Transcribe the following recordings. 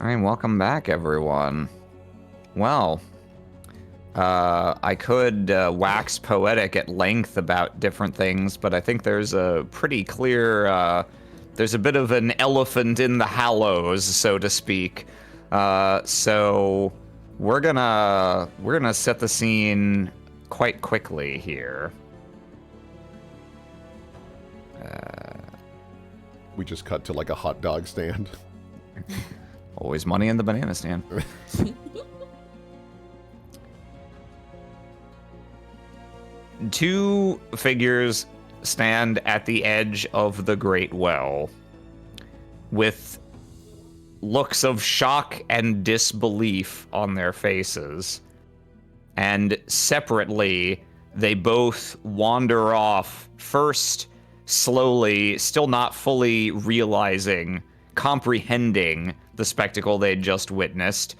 All right, welcome back, everyone. Well, I could wax poetic at length about different things, but I think there's a pretty clear, there's a bit of an elephant in the hallows, so to speak. So we're gonna set the scene quite quickly here. We just cut to like a hot dog stand. Always money in the banana stand. Two figures stand at the edge of the Great Well with looks of shock and disbelief on their faces. And separately, they both wander off, first slowly, still not fully realizing, comprehending the spectacle they'd just witnessed,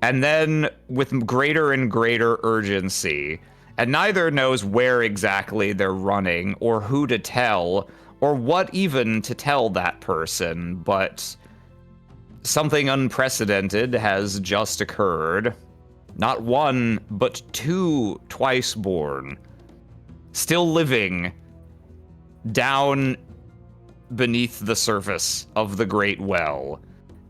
and then with greater and greater urgency. And neither knows where exactly they're running, or who to tell, or what even to tell that person, but something unprecedented has just occurred. Not one, but two Twiceborn, still living down beneath the surface of the Great Well,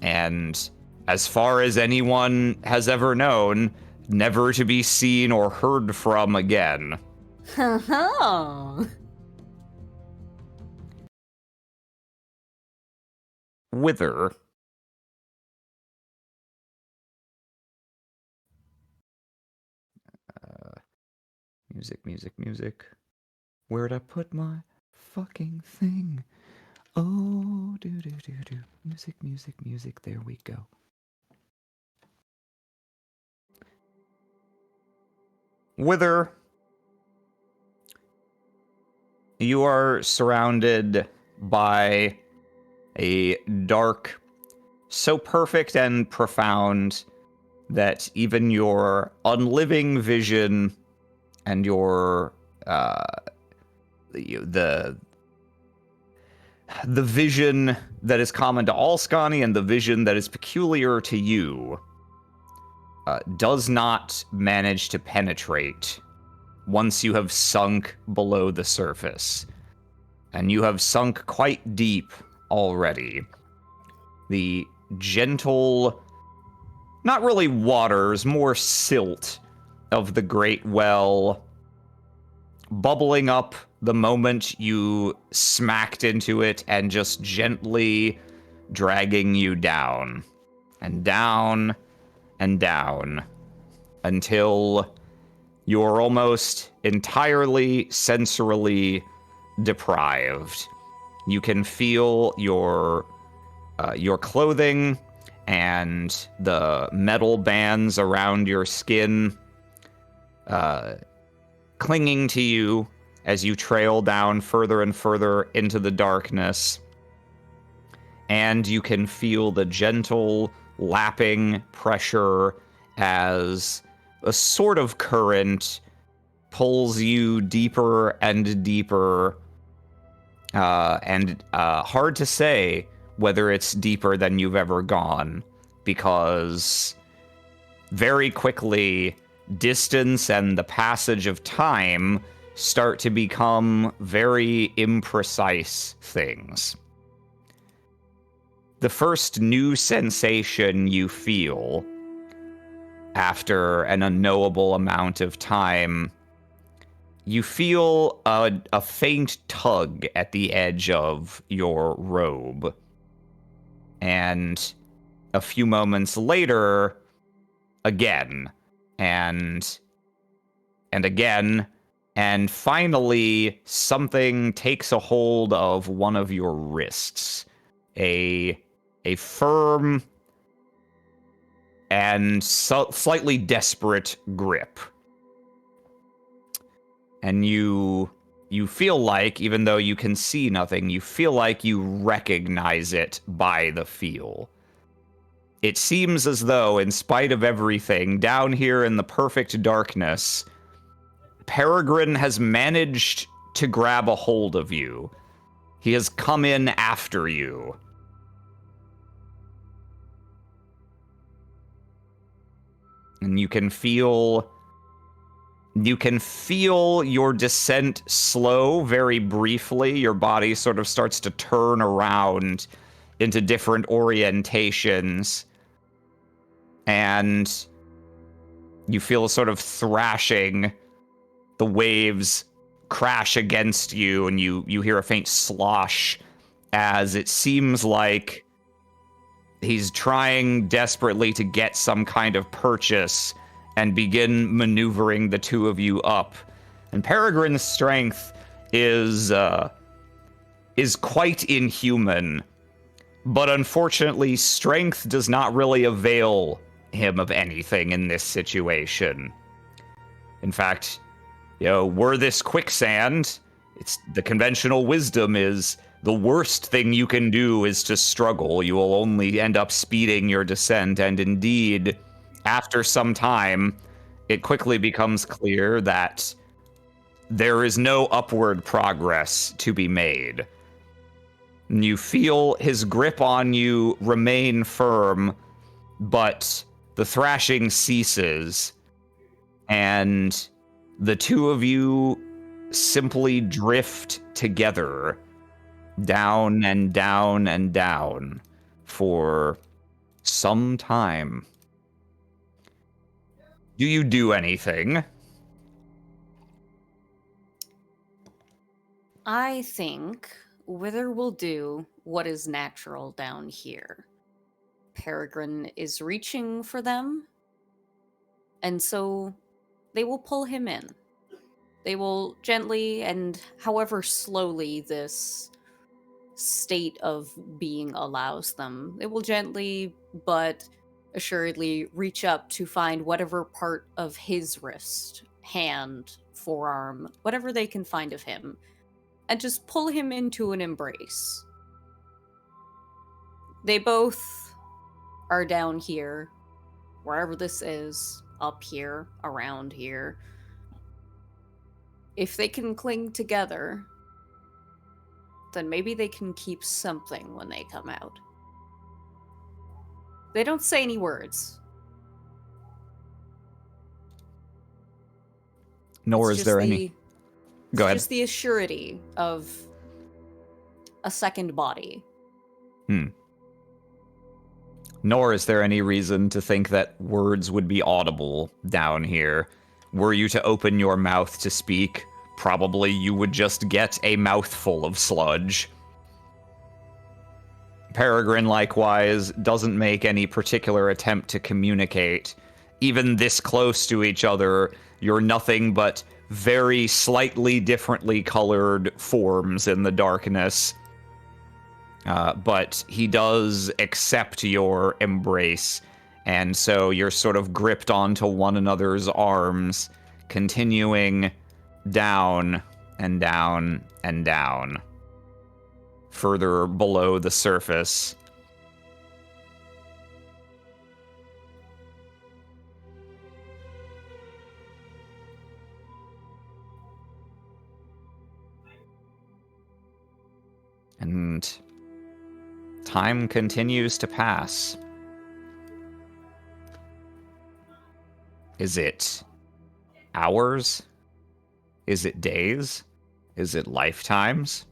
and as far as anyone has ever known, never to be seen or heard from again. Wither. Music. Where'd I put my fucking thing? Oh, do. Music, there we go. Wither, you are surrounded by a dark so perfect and profound that even your unliving vision and your the vision that is common to all Scani and the vision that is peculiar to you does not manage to penetrate once you have sunk below the surface. And you have sunk quite deep already. The gentle, not really waters, more silt of the Great Well bubbling up the moment you smacked into it and just gently dragging you down and down and down until you're almost entirely sensorily deprived. You can feel your clothing and the metal bands around your skin clinging to you as you trail down further and further into the darkness. And you can feel the gentle lapping pressure as a sort of current pulls you deeper and deeper. And hard to say whether it's deeper than you've ever gone, because very quickly, distance and the passage of time start to become very imprecise things. The first new sensation you feel after an unknowable amount of time, you feel a faint tug at the edge of your robe. And a few moments later, again, and again, and finally, something takes a hold of one of your wrists. A firm and slightly desperate grip. And you feel like, even though you can see nothing, you feel like you recognize it by the feel. It seems as though, in spite of everything, down here in the perfect darkness, Peregrine has managed to grab a hold of you. He has come in after you. And you can feel your descent slow very briefly. Your body sort of starts to turn around into different orientations. And you feel a sort of thrashing. The waves crash against you, and you hear a faint slosh as it seems like he's trying desperately to get some kind of purchase and begin maneuvering the two of you up. And Peregrine's strength is quite inhuman, but unfortunately, strength does not really avail him of anything in this situation. In fact, were this quicksand, it's the conventional wisdom is the worst thing you can do is to struggle. You will only end up speeding your descent, and indeed, after some time, it quickly becomes clear that there is no upward progress to be made. You feel his grip on you remain firm, but the thrashing ceases, and the two of you simply drift together down and down and down for some time. Do you do anything? I think Wither will do what is natural down here. Peregrine is reaching for them, and so they will pull him in. They will gently, and however slowly this state of being allows them, they will gently but assuredly reach up to find whatever part of his wrist, hand, forearm, whatever they can find of him, and just pull him into an embrace. They both are down here, wherever this is, up here, around here. If they can cling together, then maybe they can keep something when they come out. They don't say any words. Nor is there any. Go ahead. It's just the assurity of a second body. Nor is there any reason to think that words would be audible down here. Were you to open your mouth to speak, probably you would just get a mouthful of sludge. Peregrine, likewise, doesn't make any particular attempt to communicate. Even this close to each other, you're nothing but very slightly differently colored forms in the darkness. But he does accept your embrace, and so you're sort of gripped onto one another's arms, continuing down and down and down, further below the surface. And time continues to pass. Is it hours? Is it days? Is it lifetimes?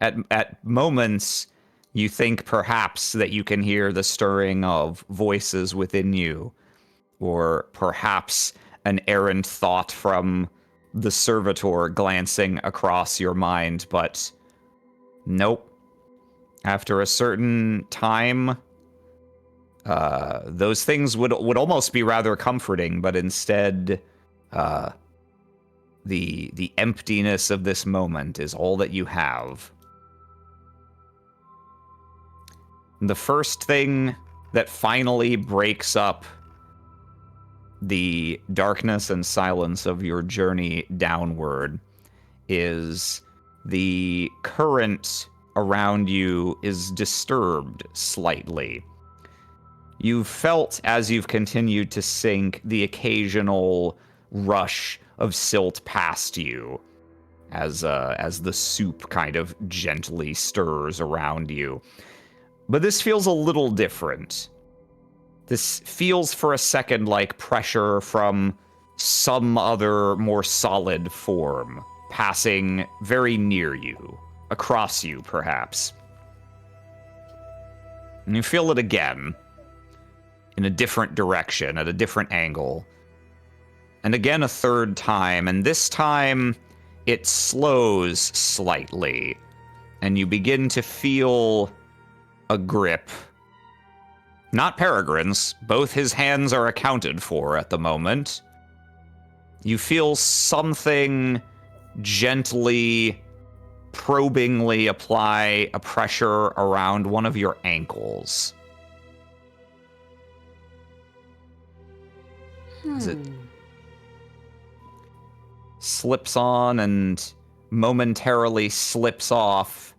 At moments, you think perhaps that you can hear the stirring of voices within you, or perhaps an errant thought from the servitor glancing across your mind, but nope. After a certain time, those things would almost be rather comforting, but instead, the emptiness of this moment is all that you have. The first thing that finally breaks up the darkness and silence of your journey downward is the current around you is disturbed slightly. You've felt, as you've continued to sink, the occasional rush of silt past you. as the soup kind of gently stirs around you. But this feels a little different. This feels for a second like pressure from some other more solid form, passing very near you, across you perhaps. And you feel it again, in a different direction, at a different angle. And again a third time, and this time it slows slightly, and you begin to feel a grip. Not Peregrine's. Both his hands are accounted for at the moment. You feel something gently, probingly apply a pressure around one of your ankles. As it slips on and momentarily slips off.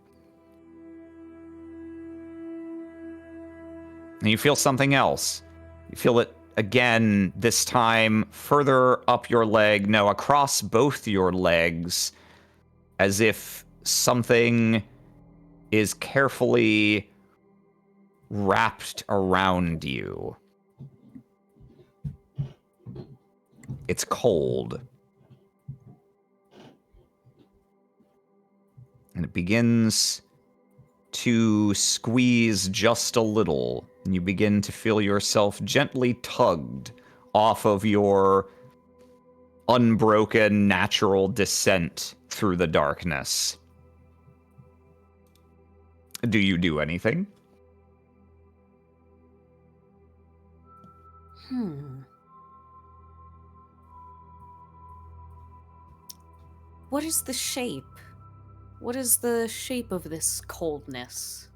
And you feel something else. You feel it again, this time further up your leg, no, across both your legs, as if something is carefully wrapped around you. It's cold. And it begins to squeeze just a little, and you begin to feel yourself gently tugged off of your unbroken natural descent through the darkness. Do you do anything? What is the shape? What is the shape of this coldness?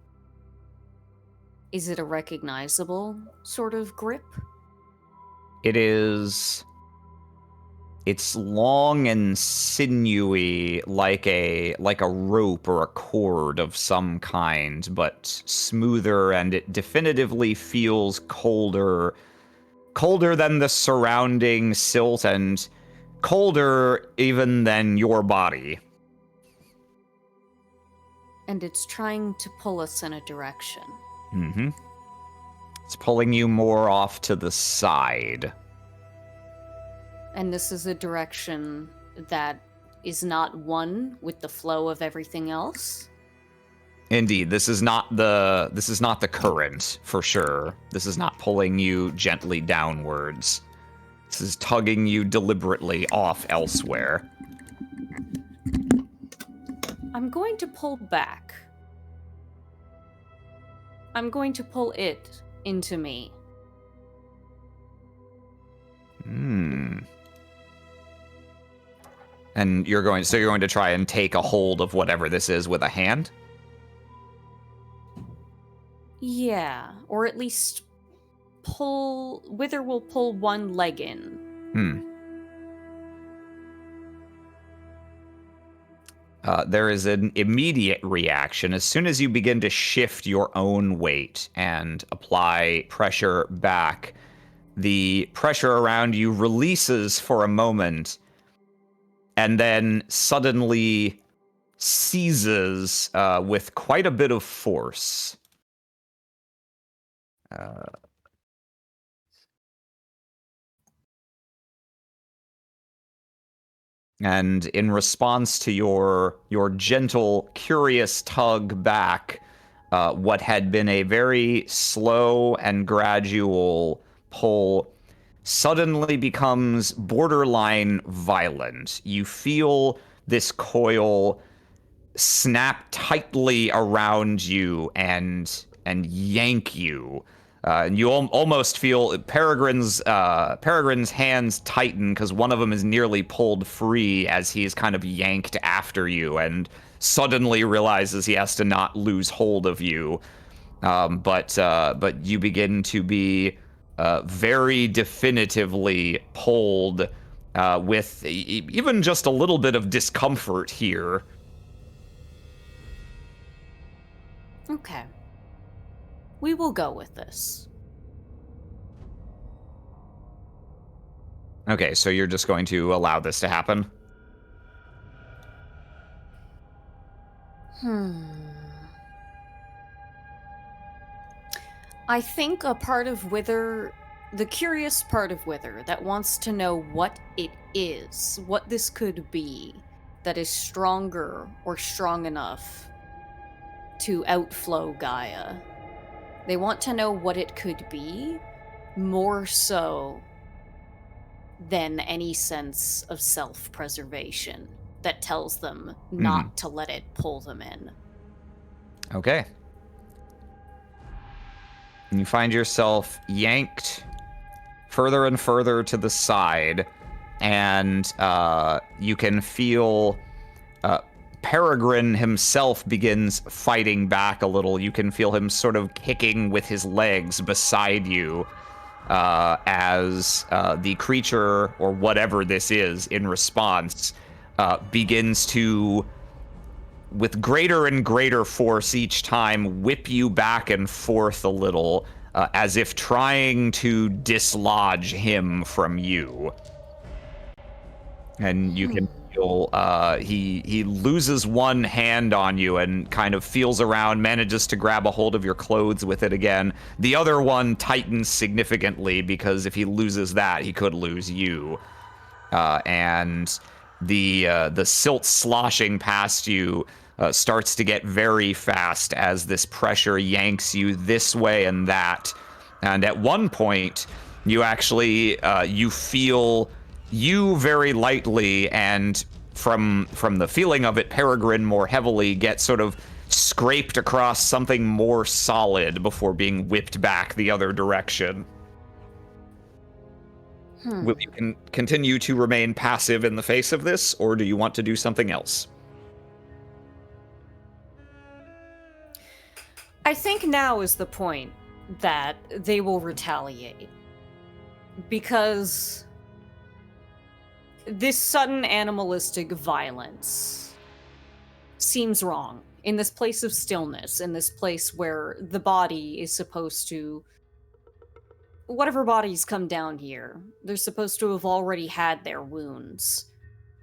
Is it a recognizable sort of grip? It's long and sinewy, like a rope or a cord of some kind, but smoother, and it definitively feels colder than the surrounding silt, and colder even than your body. And it's trying to pull us in a direction. Mm-hmm. It's pulling you more off to the side. And this is a direction that is not one with the flow of everything else? Indeed, this is not the current, for sure. This is not pulling you gently downwards. This is tugging you deliberately off elsewhere. I'm going to pull back. I'm going to pull it into me. And you're going to try and take a hold of whatever this is with a hand? Yeah, or at least Wither will pull one leg in. There is an immediate reaction as soon as you begin to shift your own weight and apply pressure back. The pressure around you releases for a moment and then suddenly seizes with quite a bit of force. And in response to your gentle, curious tug back, what had been a very slow and gradual pull suddenly becomes borderline violent. You feel this coil snap tightly around you and yank you. And you almost feel Peregrine's hands tighten because one of them is nearly pulled free as he's kind of yanked after you and suddenly realizes he has to not lose hold of you. But you begin to be very definitively pulled with even just a little bit of discomfort here. Okay. We will go with this. Okay, so you're just going to allow this to happen? I think a part of Wither, the curious part of Wither that wants to know what it is, what this could be, that is stronger or strong enough to outflow Gaia. They want to know what it could be, more so than any sense of self-preservation that tells them not to let it pull them in. Okay. And you find yourself yanked further and further to the side, and you can feel Peregrine himself begins fighting back a little. You can feel him sort of kicking with his legs beside you as the creature, or whatever this is, in response, begins to, with greater and greater force each time, whip you back and forth a little, as if trying to dislodge him from you. And you can feel he loses one hand on you and kind of feels around, manages to grab a hold of your clothes with it again. The other one tightens significantly, because if he loses that, he could lose you. And the silt sloshing past you starts to get very fast as this pressure yanks you this way and that. And at one point, you actually you feel you very lightly, and from the feeling of it, Peregrine more heavily, get sort of scraped across something more solid before being whipped back the other direction. Will you continue to remain passive in the face of this, or do you want to do something else? I think now is the point that they will retaliate. Because this sudden animalistic violence seems wrong. In this place of stillness, in this place where the body is supposed to... Whatever bodies come down here, they're supposed to have already had their wounds.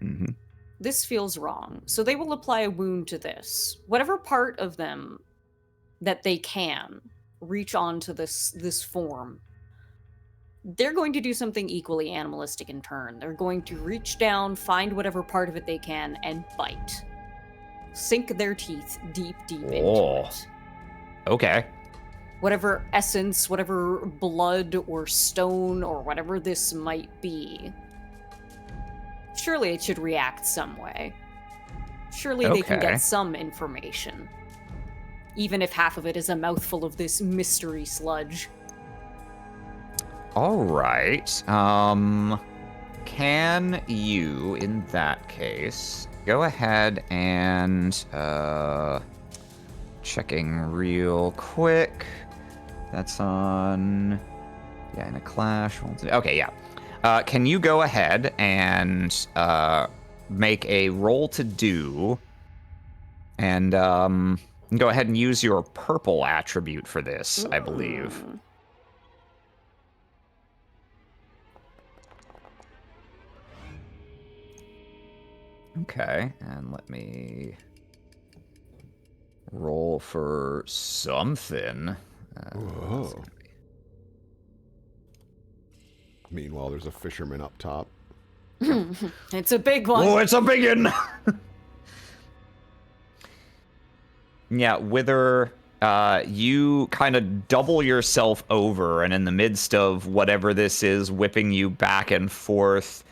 Mm-hmm. This feels wrong. So they will apply a wound to this. Whatever part of them that they can reach onto this form, they're going to do something equally animalistic in turn. They're going to reach down, find whatever part of it they can, and bite. Sink their teeth deep into it. Okay. Whatever essence, whatever blood or stone or whatever this might be, surely it should react some way. Surely they can get some information. Even if half of it is a mouthful of this mystery sludge. All right. Can you, in that case, go ahead and checking real quick. That's on, yeah, in a clash. Okay, yeah. Can you go ahead and make a roll to do, and go ahead and use your purple attribute for this, I believe. Okay, and let me roll for something. Whoa. Meanwhile, there's a fisherman up top. It's a big one. Oh, it's a biggin! Yeah, Wither, you kind of double yourself over, and in the midst of whatever this is whipping you back and forth,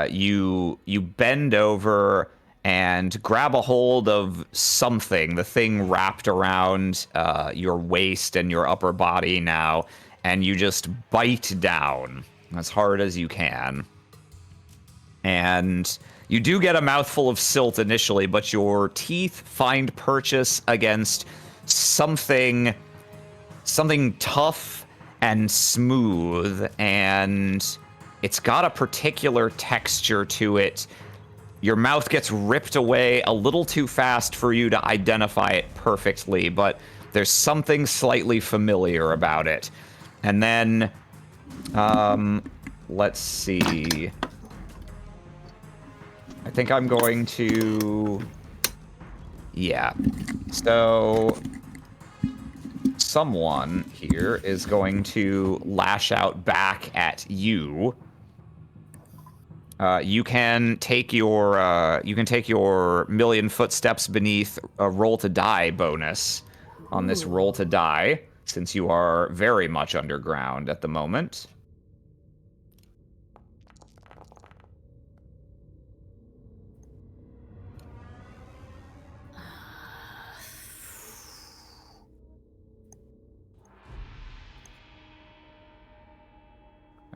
you bend over and grab a hold of something, the thing wrapped around your waist and your upper body now, and you just bite down as hard as you can. And you do get a mouthful of silt initially, but your teeth find purchase against something tough and smooth, and it's got a particular texture to it. Your mouth gets ripped away a little too fast for you to identify it perfectly, but there's something slightly familiar about it. And then, let's see. I think I'm going to Yeah. So someone here is going to lash out back at you. You can take your million footsteps beneath roll to die bonus on this roll to die, since you are very much underground at the moment.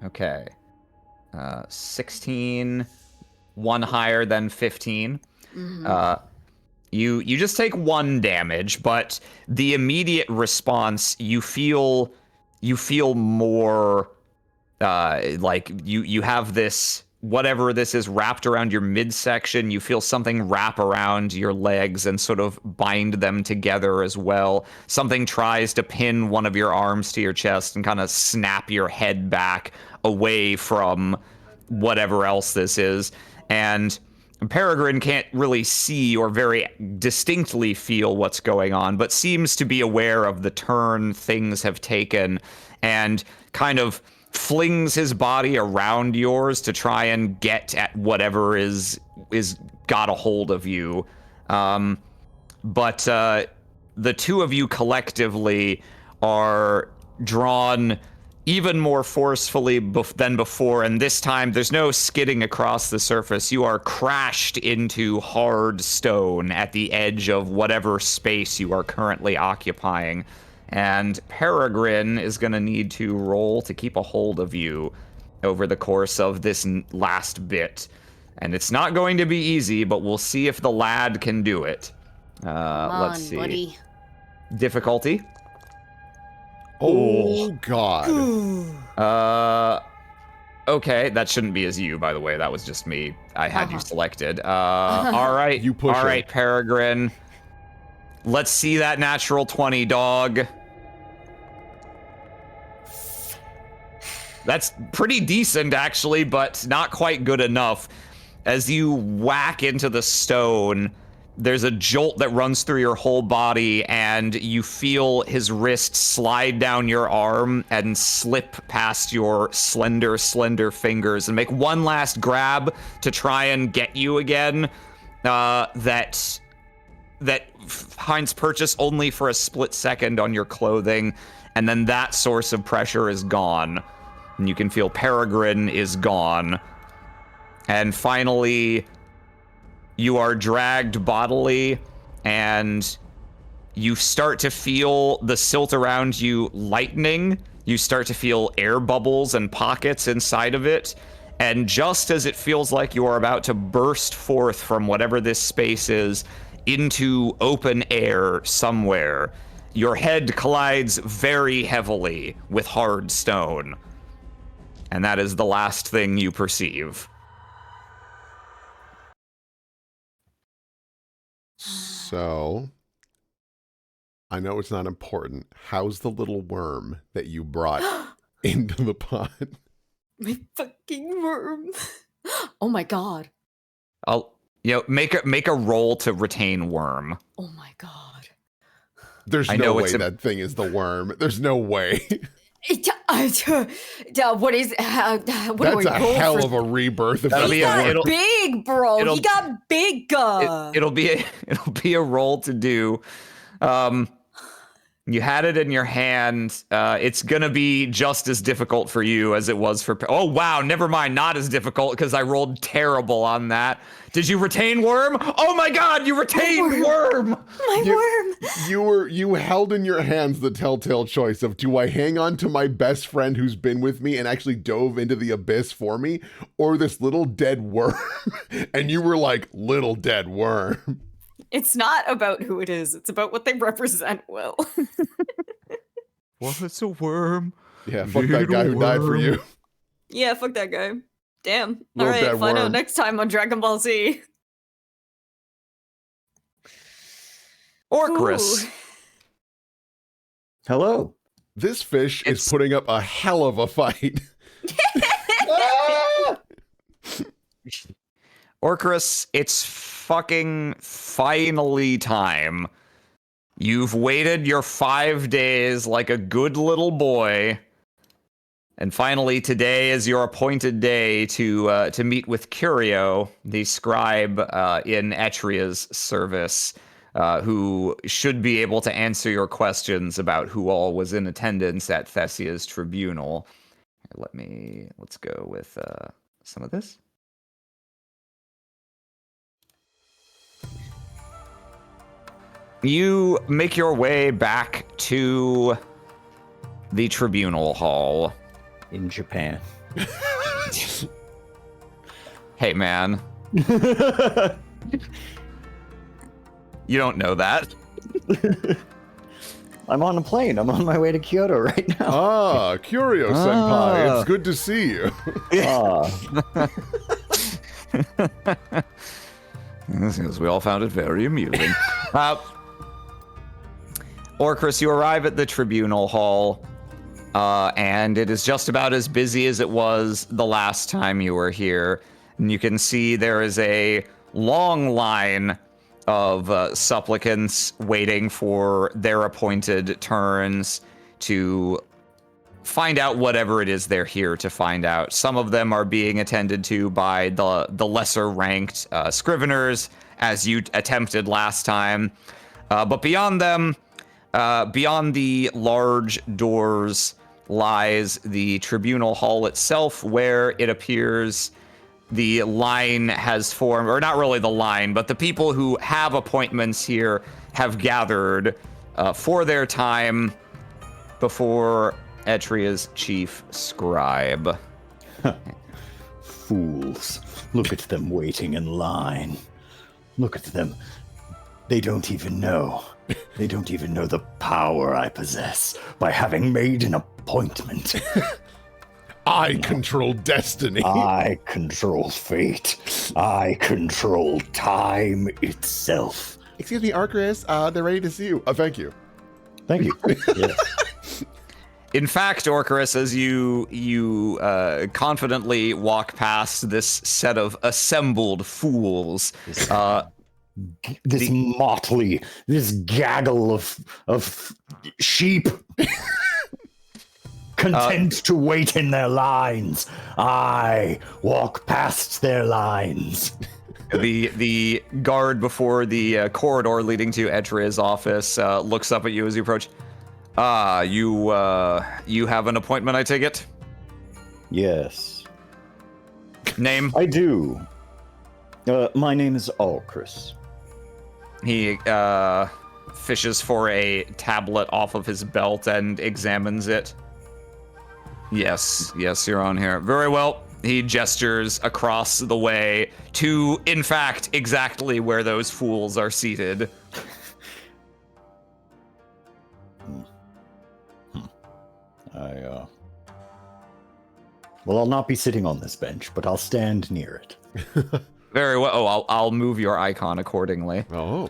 Okay. 16, one higher than 15. You just take 1 damage, but the immediate response, you feel more like you have this, whatever this is, wrapped around your midsection. You feel something wrap around your legs and sort of bind them together as well. Something tries to pin one of your arms to your chest and kind of snap your head back away from whatever else this is. And Peregrine can't really see or very distinctly feel what's going on, but seems to be aware of the turn things have taken, and kind of flings his body around yours to try and get at whatever is got a hold of you. But the two of you collectively are drawn even more forcefully than before, and this time there's no skidding across the surface. You are crashed into hard stone at the edge of whatever space you are currently occupying. And Peregrine is going to need to roll to keep a hold of you over the course of this last bit. And it's not going to be easy, but we'll see if the lad can do it. Let's see. Buddy. Difficulty. Oh, God. Okay, that shouldn't be as you, by the way. That was just me. I had you selected. All right. You push all right, it. Peregrine. Let's see that natural 20, dog. That's pretty decent, actually, but not quite good enough. As you whack into the stone, there's a jolt that runs through your whole body, and you feel his wrist slide down your arm and slip past your slender fingers and make one last grab to try and get you again. That finds purchase only for a split second on your clothing, and then that source of pressure is gone. And you can feel Peregrine is gone. And finally, you are dragged bodily, and you start to feel the silt around you lightening. You start to feel air bubbles and pockets inside of it. And just as it feels like you are about to burst forth from whatever this space is into open air somewhere, your head collides very heavily with hard stone. And that is the last thing you perceive. So, I know it's not important. How's the little worm that you brought into the pot? My fucking worm. Oh my god. I'll make a roll to retain worm. Oh my god. There's no way that thing is the worm. There's no way. What is? What That's a hell of a rebirth. He got big, bro. He got bigger. It'll be a roll to do. You had it in your hand. It's gonna be just as difficult for you as it was for. Oh wow, never mind. Not as difficult because I rolled terrible on that. Did you retain worm? Oh my god, you retained worm. My worm. You held in your hands the telltale choice of, do I hang on to my best friend who's been with me and actually dove into the abyss for me, or this little dead worm? And you were like, little dead worm. It's not about who it is. It's about what they represent, Will. Well, it's a worm. Yeah, fuck that guy who died for you. Yeah, fuck that guy. Damn. Little All right, find worm. out next time on Dragon Ball Z. Orcris. Hello. This fish is putting up a hell of a fight. Orcris, it's fucking finally time. You've waited your 5 days like a good little boy. And finally, today is your appointed day to meet with Curio, the scribe in Etria's service, who should be able to answer your questions about who all was in attendance at Thessia's tribunal. Let's go with some of this. You make your way back to the tribunal hall. In Japan. Hey, man. You don't know that. I'm on a plane. I'm on my way to Kyoto right now. Ah, Curio Senpai. It's good to see you. Yes, we all found it very amusing. Orcris, you arrive at the tribunal hall, and it is just about as busy as it was the last time you were here. And you can see there is a long line of supplicants waiting for their appointed turns to find out whatever it is they're here to find out. Some of them are being attended to by the lesser ranked scriveners, as you attempted last time. But beyond them, beyond the large doors, lies the tribunal hall itself, where it appears the line has formed, or not really the line, but the people who have appointments here have gathered for their time before Etria's chief scribe. Fools. Look at them waiting in line. Look at them. They don't even know. They don't even know the power I possess by having made an appointment. I control destiny. I control fate. I control time itself. Excuse me, Arcris. They're ready to see you. Oh, thank you. Thank you. Yes. In fact, Orcris, as you confidently walk past this set of assembled fools, This motley, this gaggle of sheep, content to wait in their lines. I walk past their lines. the guard before the corridor leading to Etria's office looks up at you as you approach. You have an appointment, I take it? Yes. Name? I do. My name is Alcris. He fishes for a tablet off of his belt and examines it. Yes, you're on here. Very well. He gestures across the way to, in fact, exactly where those fools are seated. Well, I'll not be sitting on this bench, but I'll stand near it. Very well. Oh, I'll move your icon accordingly. Oh.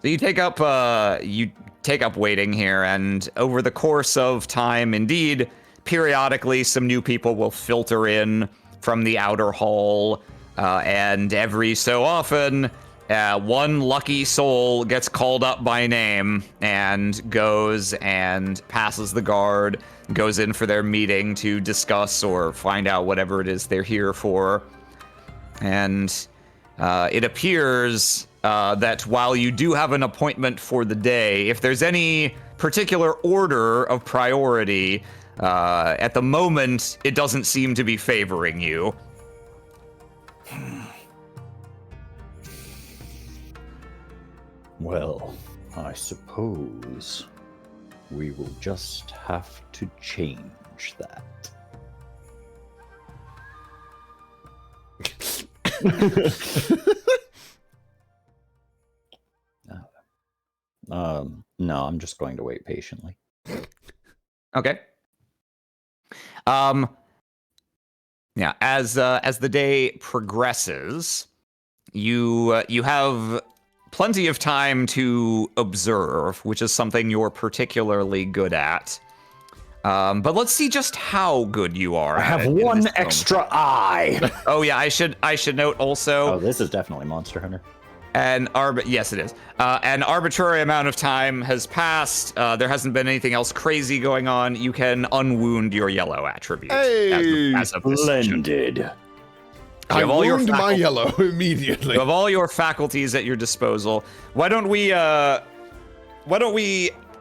So you take up waiting here, and over the course of time, indeed, periodically some new people will filter in from the outer hall, and every so often, one lucky soul gets called up by name and goes and passes the guard, goes in for their meeting to discuss or find out whatever it is they're here for. And it appears that while you do have an appointment for the day, if there's any particular order of priority, at the moment, it doesn't seem to be favoring you. Well, I suppose we will just have to change that. No, I'm just going to wait patiently. Okay. Yeah, as the day progresses, you have plenty of time to observe, which is something you're particularly good at. But let's see just how good you are. I have one extra eye. Oh yeah, I should note also. Oh, this is definitely Monster Hunter. Yes, it is. An arbitrary amount of time has passed. There hasn't been anything else crazy going on. You can unwound your yellow attribute. Hey, as of this session. Splendid. I wound my yellow immediately. You have all your faculties at your disposal. Why don't we?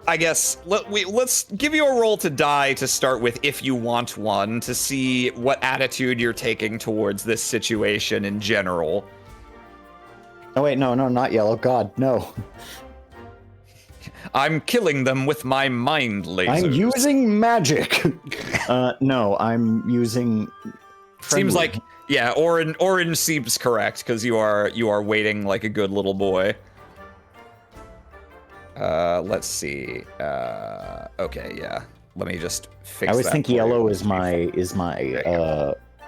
I guess let's give you a roll to die to start with, if you want one, to see what attitude you're taking towards this situation in general. Oh wait, no, not yellow. God, no. I'm killing them with my mind lasers. I'm using magic. No, I'm using. Seems like, yeah, orange seems correct because you are waiting like a good little boy. Let's see. Okay, yeah. Let me just fix that. I always think yellow is my.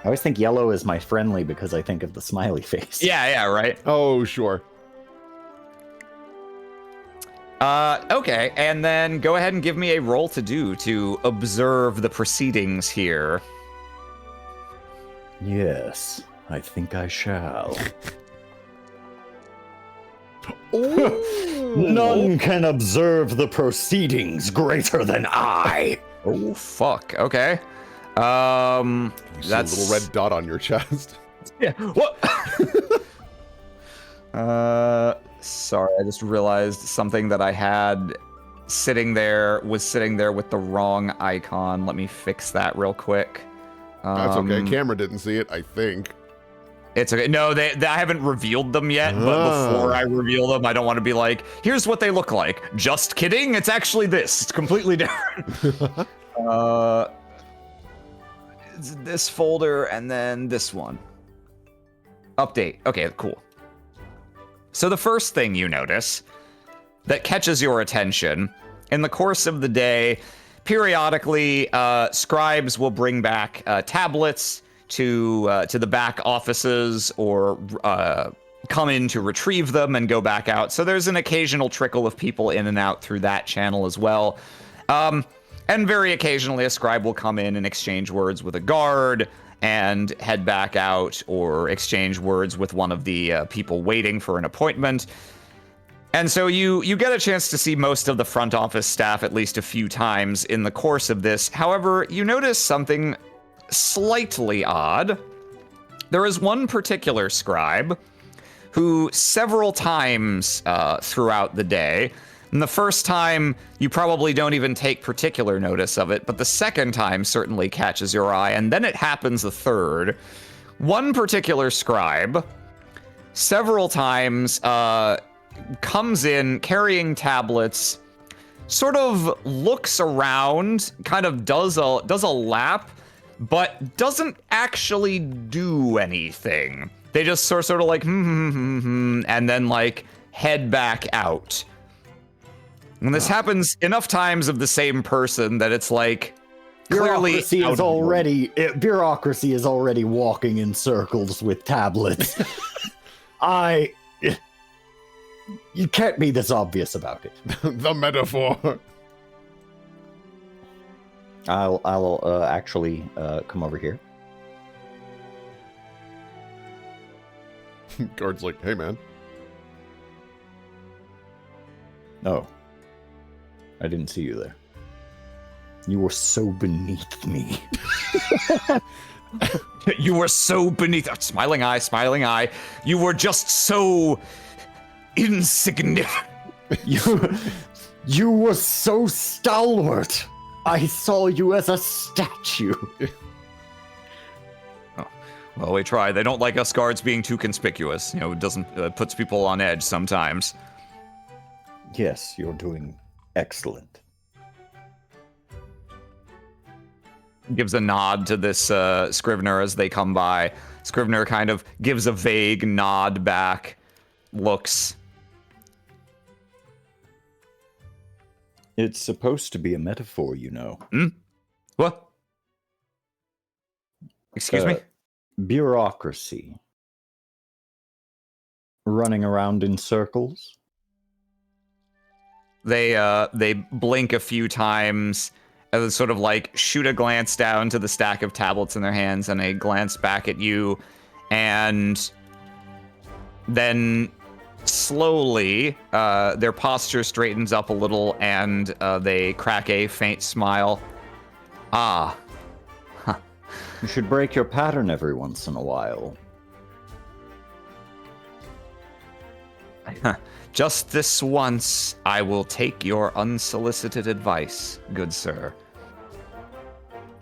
I always think yellow is my friendly because I think of the smiley face. Yeah, right. Oh, sure. Okay, and then go ahead and give me a roll to observe the proceedings here. Yes, I think I shall. None can observe the proceedings greater than I. Oh, fuck. Okay. You see That's a little red dot on your chest. Yeah. What? Sorry, I just realized something that I had sitting there with the wrong icon. Let me fix that real quick. That's okay. Camera didn't see it, I think. It's okay. No, I haven't revealed them yet, but before I reveal them, I don't want to be like, here's what they look like. Just kidding. It's actually this. It's completely different. It's this folder and then this one. Update. Okay, cool. So the first thing you notice that catches your attention in the course of the day, periodically, scribes will bring back tablets to the back offices or come in to retrieve them and go back out. So there's an occasional trickle of people in and out through that channel as well. And very occasionally a scribe will come in and exchange words with a guard and head back out, or exchange words with one of the people waiting for an appointment. And so you get a chance to see most of the front office staff at least a few times in the course of this. However, you notice something slightly odd. There is one particular scribe who several times throughout the day, and the first time you probably don't even take particular notice of it, but the second time certainly catches your eye, and then it happens the third. One particular scribe several times comes in carrying tablets, sort of looks around, kind of does a lap, but doesn't actually do anything. They just sort of like, and then like head back out. And this happens enough times of the same person that it's like, clearly bureaucracy is already walking in circles with tablets. You can't be this obvious about it. The metaphor. I'll actually come over here. Guard's like, hey man. Oh. I didn't see you there. You were so beneath me. You were so beneath. Smiling eye. You were just so insignificant. You were so stalwart. I saw you as a statue. Oh, well, we try. They don't like us guards being too conspicuous. You know, it doesn't puts people on edge sometimes. Yes, you're doing excellent. Gives a nod to this Scrivener as they come by. Scrivener kind of gives a vague nod back, looks. It's supposed to be a metaphor, you know. What? Excuse me? Bureaucracy. Running around in circles. They blink a few times, and then sort of like shoot a glance down to the stack of tablets in their hands and a glance back at you, and then slowly their posture straightens up a little and they crack a faint smile. Ah. You should break your pattern every once in a while. Just this once, I will take your unsolicited advice, good sir.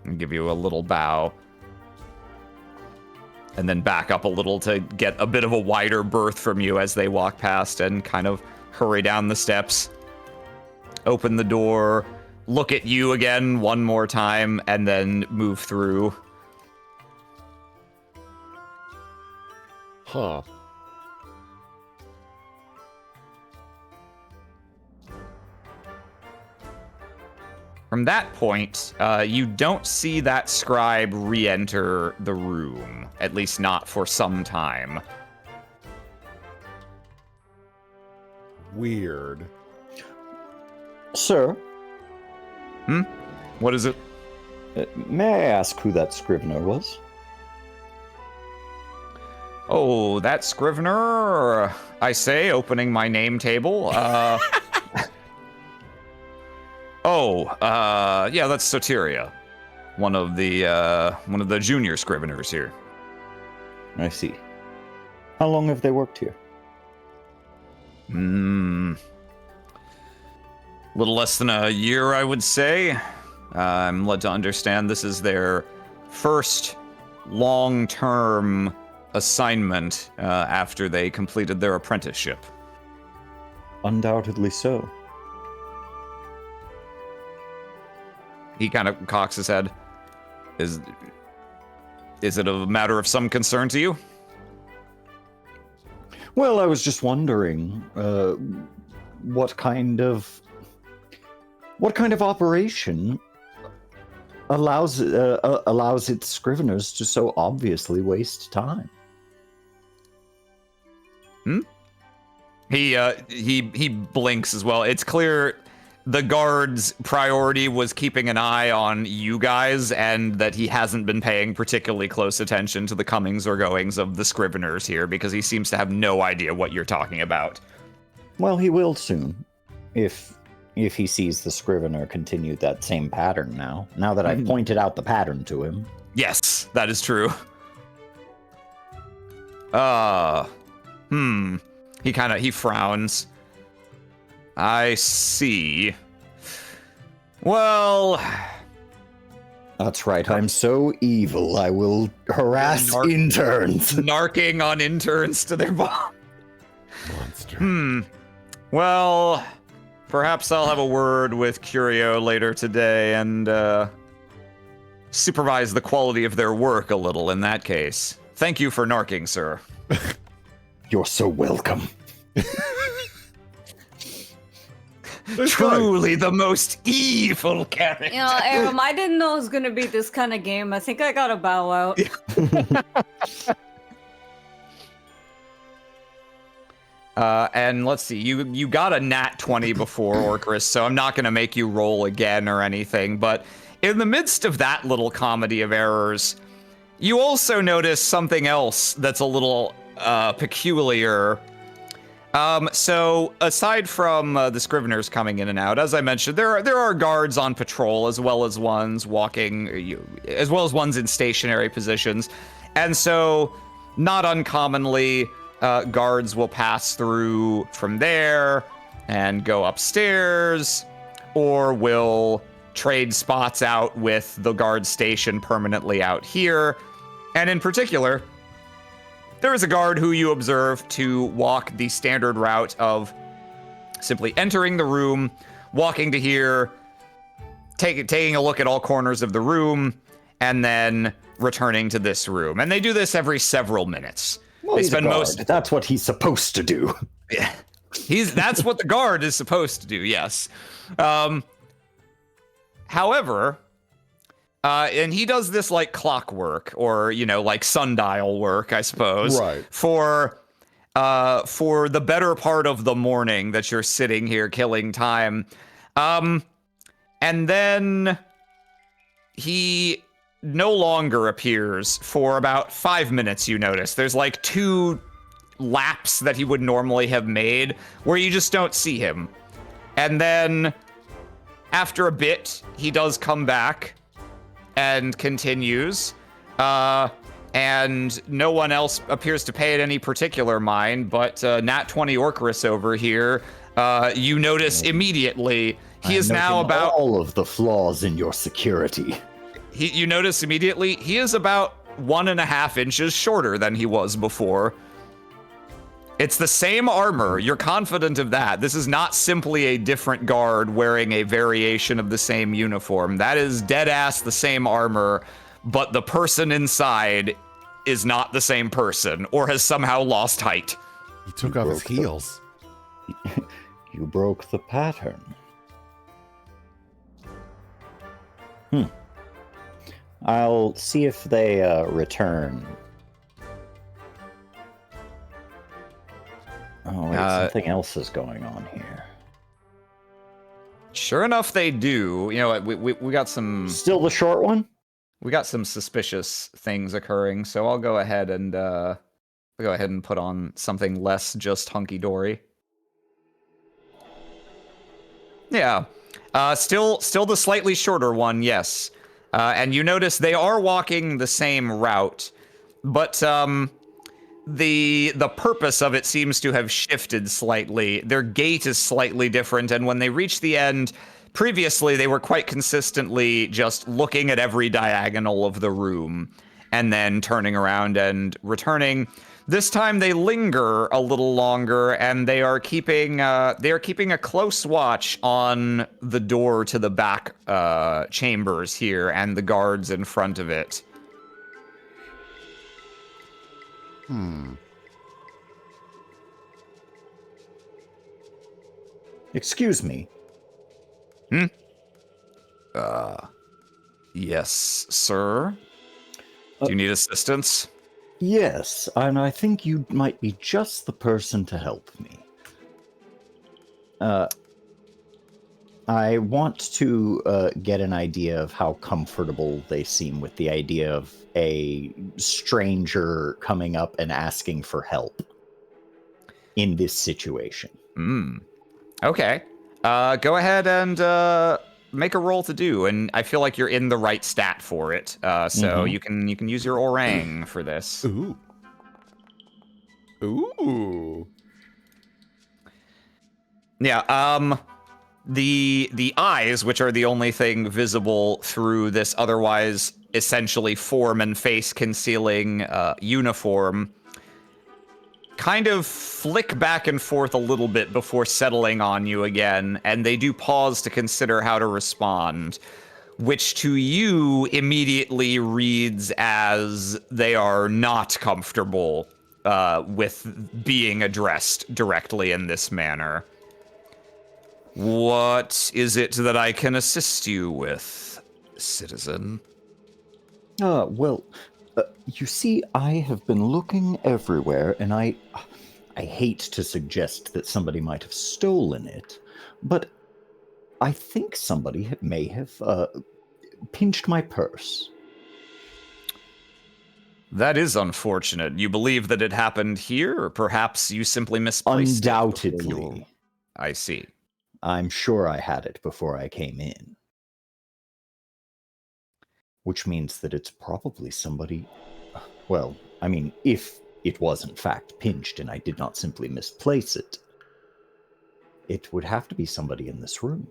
And give you a little bow. And then back up a little to get a bit of a wider berth from you as they walk past and kind of hurry down the steps. Open the door, look at you again one more time, and then move through. Huh. From that point, you don't see that scribe re-enter the room, at least not for some time. Weird. Sir, What is it? may I ask who that scrivener was? Oh, that scrivener, I say, opening my name table. Yeah, that's Soteria, one of the junior scriveners here. I see. How long have they worked here? Little less than a year, I would say. I'm led to understand this is their first long-term assignment after they completed their apprenticeship. Undoubtedly so. He kind of cocks his head. Is it a matter of some concern to you? Well, I was just wondering, what kind of operation allows its scriveners to so obviously waste time? He blinks as well. It's clear the guard's priority was keeping an eye on you guys, and that he hasn't been paying particularly close attention to the comings or goings of the scriveners here, because he seems to have no idea what you're talking about. Well, he will soon, if he sees the scrivener continue that same pattern now that I've pointed out the pattern to him. Yes, that is true. He frowns. I see. Well... That's right, I'm so evil, I will harass interns. Narking on interns to their boss. Monster. Well, perhaps I'll have a word with Curio later today and supervise the quality of their work a little in that case. Thank you for narking, sir. You're so welcome. Truly the most evil character. You know, Aram, I didn't know it was gonna be this kind of game. I think I gotta bow out. And let's see, you got a nat 20 before, Orcris, so I'm not gonna make you roll again or anything, but in the midst of that little comedy of errors, you also notice something else that's a little peculiar. So aside from the scriveners coming in and out, as I mentioned, there are guards on patrol as well as ones walking, as well as ones in stationary positions, and so not uncommonly, guards will pass through from there and go upstairs, or will trade spots out with the guard station permanently out here, and in particular, there is a guard who you observe to walk the standard route of simply entering the room, walking to here, taking a look at all corners of the room, and then returning to this room. And they do this every several minutes. Well, they he's spend a guard. That's what he's supposed to do. That's what the guard is supposed to do, yes. However, and he does this like clockwork, or, like sundial work, I suppose. Right. For the better part of the morning that you're sitting here killing time. And then he no longer appears for about 5 minutes, you notice. There's like 2 laps that he would normally have made where you just don't see him. And then after a bit, he does come back and continues. And no one else appears to pay it any particular mind, but Nat 20 Orcarus over here, you notice immediately he is now about all of the flaws in your security. You notice immediately he is about 1.5 inches shorter than he was before. It's the same armor. You're confident of that. This is not simply a different guard wearing a variation of the same uniform. That is dead ass the same armor, but the person inside is not the same person or has somehow lost height. He took off his heels. You broke the pattern. I'll see if they return. Oh, wait, something else is going on here. Sure enough, they do. You know what? We got some. Still the short one? We got some suspicious things occurring, so I'll go ahead and put on something less just hunky dory. Yeah, still the slightly shorter one, yes. And you notice they are walking the same route, but the purpose of it seems to have shifted slightly. Their gait is slightly different, and when they reach the end, previously they were quite consistently just looking at every diagonal of the room and then turning around and returning. This time they linger a little longer, and they are keeping a close watch on the door to the back chambers here and the guards in front of it. Excuse me. Yes, sir. Do you need assistance? Yes, and I think you might be just the person to help me. I want to get an idea of how comfortable they seem with the idea of a stranger coming up and asking for help in this situation. Okay. Go ahead and make a roll to do, and I feel like you're in the right stat for it. So you can use your orang for this. Ooh. Yeah. The eyes, which are the only thing visible through this otherwise essentially form and face concealing uniform, kind of flick back and forth a little bit before settling on you again, and they do pause to consider how to respond, which to you immediately reads as they are not comfortable with being addressed directly in this manner. What is it that I can assist you with, citizen? You see, I have been looking everywhere, and I hate to suggest that somebody might have stolen it, but I think somebody may have pinched my purse. That is unfortunate. You believe that it happened here, or perhaps you simply misplaced Undoubtedly. it? I see. I'm sure I had it before I came in. Which means that it's probably somebody... Well, I mean, if it was in fact pinched and I did not simply misplace it, it would have to be somebody in this room.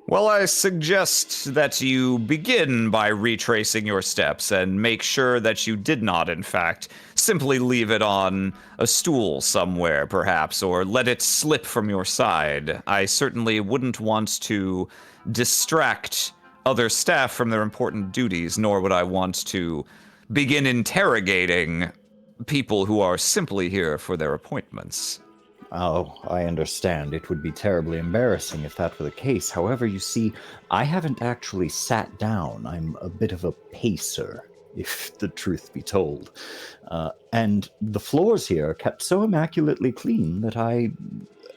Well, I suggest that you begin by retracing your steps and make sure that you did not, in fact, simply leave it on a stool somewhere, perhaps, or let it slip from your side. I certainly wouldn't want to distract other staff from their important duties, nor would I want to begin interrogating people who are simply here for their appointments. Oh, I understand. It would be terribly embarrassing if that were the case. However, you see, I haven't actually sat down. I'm a bit of a pacer, if the truth be told. And the floors here are kept so immaculately clean that I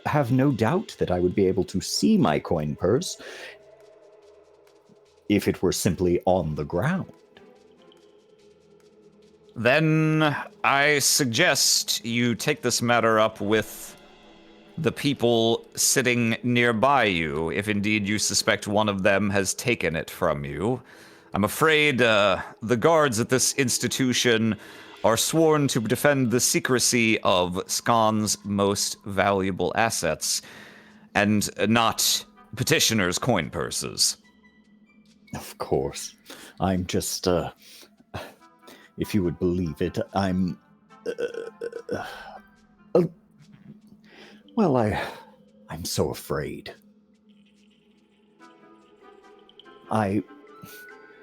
have no doubt that I would be able to see my coin purse if it were simply on the ground. Then I suggest you take this matter up with the people sitting nearby you, if indeed you suspect one of them has taken it from you. I'm afraid the guards at this institution are sworn to defend the secrecy of Skon's most valuable assets, and not petitioners' coin purses. Of course. I'm just, if you would believe it, I'm, well, I'm so afraid.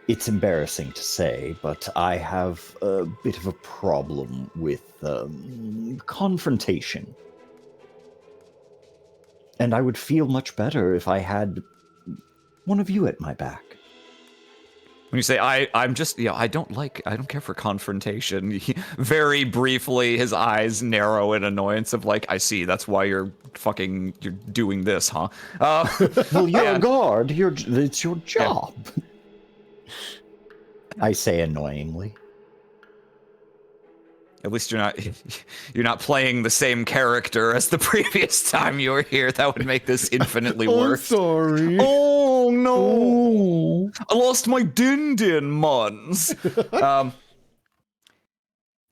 It's embarrassing to say, but I have a bit of a problem with confrontation. And I would feel much better if I had one of you at my back. When you say I'm just, I don't care for confrontation. Very briefly, his eyes narrow in annoyance of like, I see, that's why you're doing this, huh? Well, you're a guard. It's your job. Yeah. I say annoyingly. At least you're not playing the same character as the previous time you were here. That would make this infinitely worse. I'm sorry. Oh no! I lost my din muns.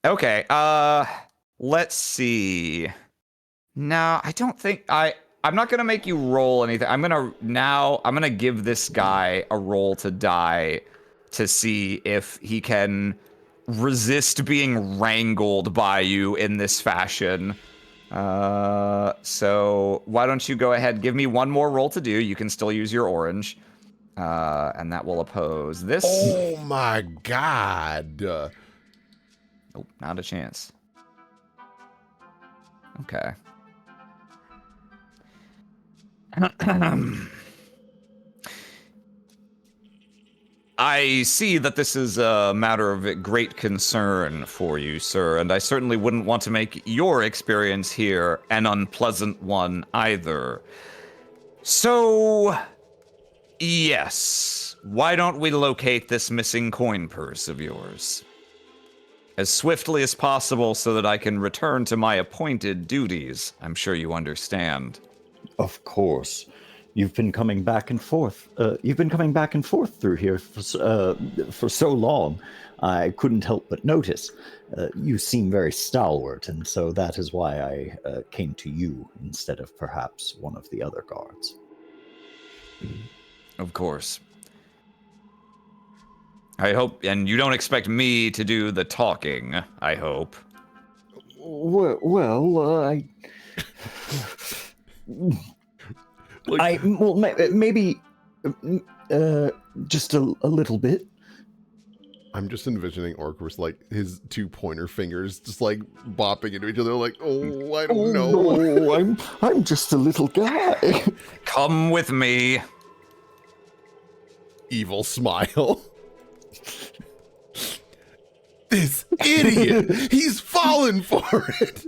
Okay. Let's see. No, I don't think I'm not gonna make you roll anything. I'm gonna give this guy a roll to die to see if he can resist being wrangled by you in this fashion. So why don't you go ahead, give me one more roll to do. You can still use your orange. And that will oppose this. Oh my god. Oh, not a chance. Okay. I see that this is a matter of great concern for you, sir, and I certainly wouldn't want to make your experience here an unpleasant one either. So, yes, why don't we locate this missing coin purse of yours as swiftly as possible so that I can return to my appointed duties? I'm sure you understand. Of course. You've been coming back and forth. Through here for so long. I couldn't help but notice. You seem very stalwart, and so that is why I came to you instead of perhaps one of the other guards. Of course. I hope, and you don't expect me to do the talking, I hope. Maybe just a little bit. I'm just envisioning Orcus like his two pointer fingers just like bopping into each other like, oh, I don't know. No, I'm just a little guy. Come with me. Evil smile. This idiot! He's fallen for it!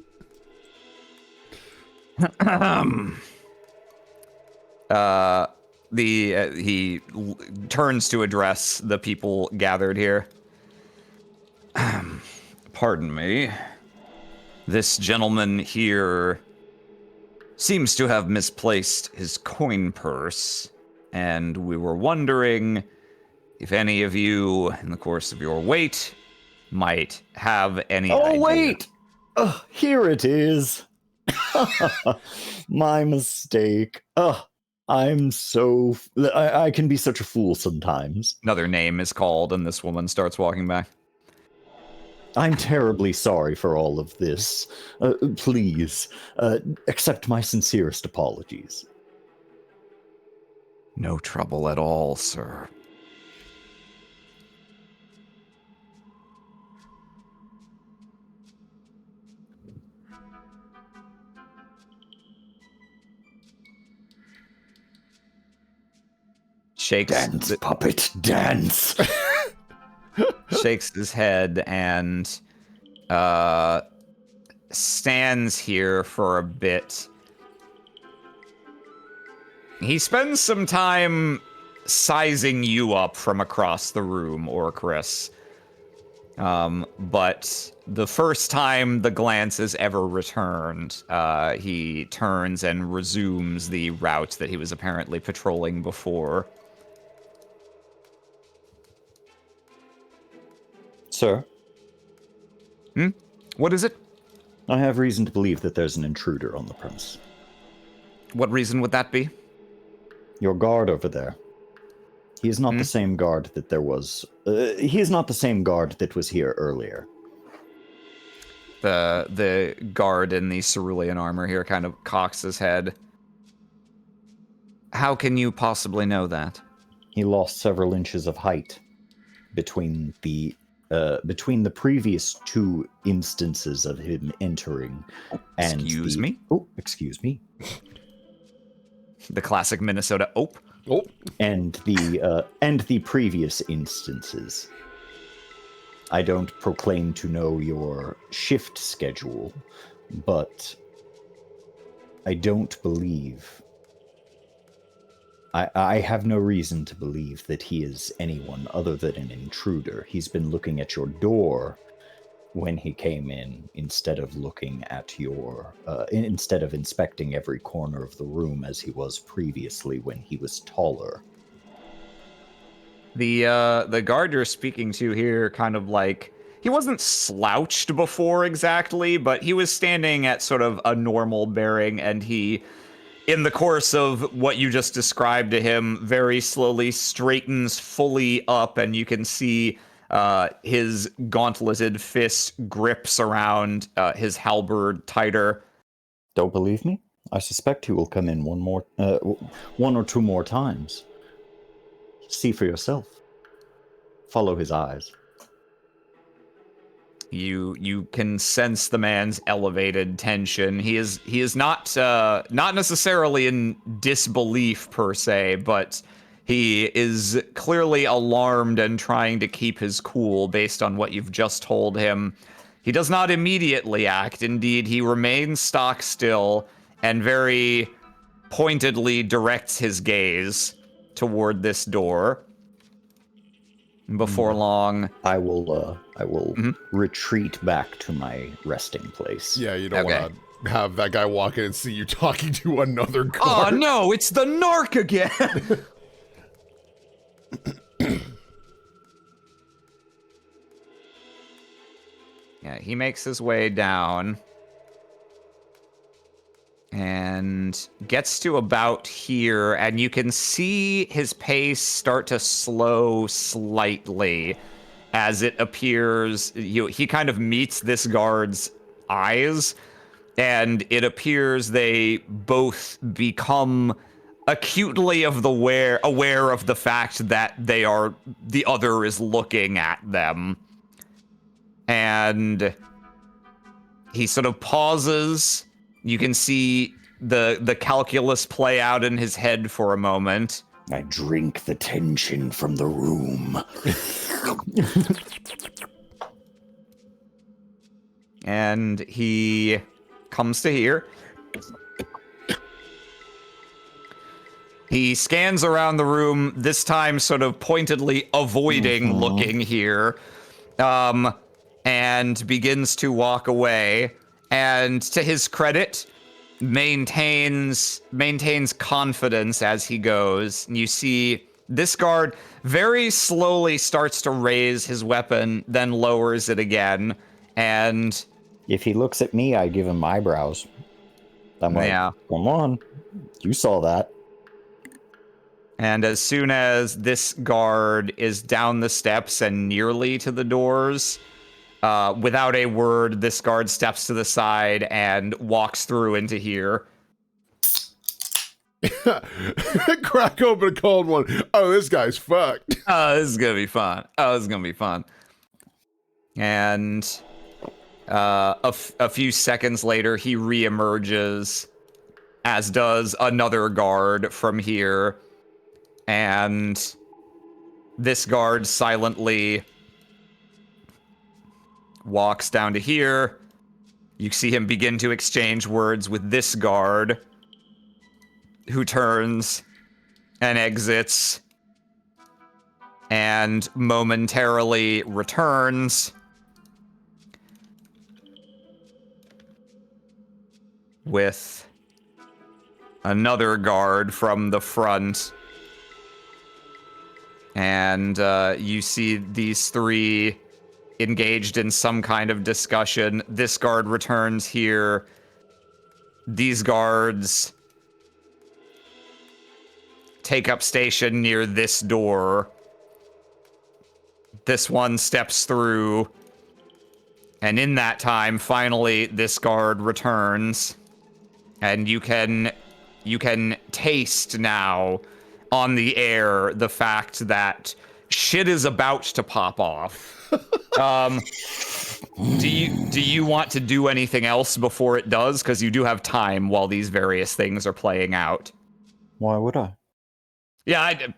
He turns to address the people gathered here. Pardon me. This gentleman here seems to have misplaced his coin purse, and we were wondering if any of you, in the course of your wait, might have any idea. Oh, wait! Here it is. My mistake. I'm so... I can be such a fool sometimes. Another name is called, and this woman starts walking back. I'm terribly sorry for all of this. Please, accept my sincerest apologies. No trouble at all, sir. Dance, puppet, dance. Shakes his head and stands here for a bit. He spends some time sizing you up from across the room, Orcris. But the first time the glance is ever returned, he turns and resumes the route that he was apparently patrolling before. Sir, What is it? I have reason to believe that there's an intruder on the premise. What reason would that be? Your guard over there. He is not the same guard that there was. He is not the same guard that was here earlier. The guard in the cerulean armor here kind of cocks his head. How can you possibly know that? He lost several inches of height between the previous 2 instances of him entering and Excuse me? Oh, excuse me. The classic Minnesota ope. Oh, And the previous instances. I don't proclaim to know your shift schedule, but I don't believe. I have no reason to believe that he is anyone other than an intruder. He's been looking at your door when he came in instead of looking at instead of inspecting every corner of the room as he was previously when he was taller. The guard you're speaking to here kind of like, he wasn't slouched before exactly, but he was standing at sort of a normal bearing, and he, in the course of what you just described to him, very slowly straightens fully up, and you can see his gauntleted fist grips around his halberd tighter. Don't believe me? I suspect he will come in one or two more times. See for yourself. Follow his eyes. You can sense the man's elevated tension. He is not necessarily in disbelief per se, but he is clearly alarmed and trying to keep his cool based on what you've just told him. He does not immediately act. Indeed, he remains stock still and very pointedly directs his gaze toward this door. Before long, I will retreat back to my resting place. yeah, you don't Okay. want to have that guy walk in and see you talking to another oh guard. no, it's the narc again. Yeah, he makes his way down and gets to about here, and you can see his pace start to slow slightly as it appears he kind of meets this guard's eyes, and it appears they both become acutely aware of the fact that the other is looking at them. And he sort of pauses. You can see the calculus play out in his head for a moment. I drink the tension from the room. And he comes to here. He scans around the room, this time sort of pointedly avoiding looking here, and begins to walk away. And to his credit, maintains confidence as he goes. And you see this guard very slowly starts to raise his weapon, then lowers it again. And If he looks at me, I give him eyebrows. I'm like, Yeah. Come on. You saw that. And as soon as this guard is down the steps and nearly to the doors, without a word, this guard steps to the side and walks through into here. Crack open a cold one. Oh, this guy's fucked. Oh, this is gonna be fun. And a few seconds later, he reemerges, as does another guard from here. And this guard silently walks down to here. You see him begin to exchange words with this guard, who turns and exits. and momentarily returns with another guard from the front. And you see these three engaged in some kind of discussion. This guard returns here. These guards take up station near this door. This one steps through. And in that time, finally, this guard returns. And you can taste now on the air the fact that shit is about to pop off. Do you want to do anything else before it does? Because you do have time while these various things are playing out. Why would I? Yeah,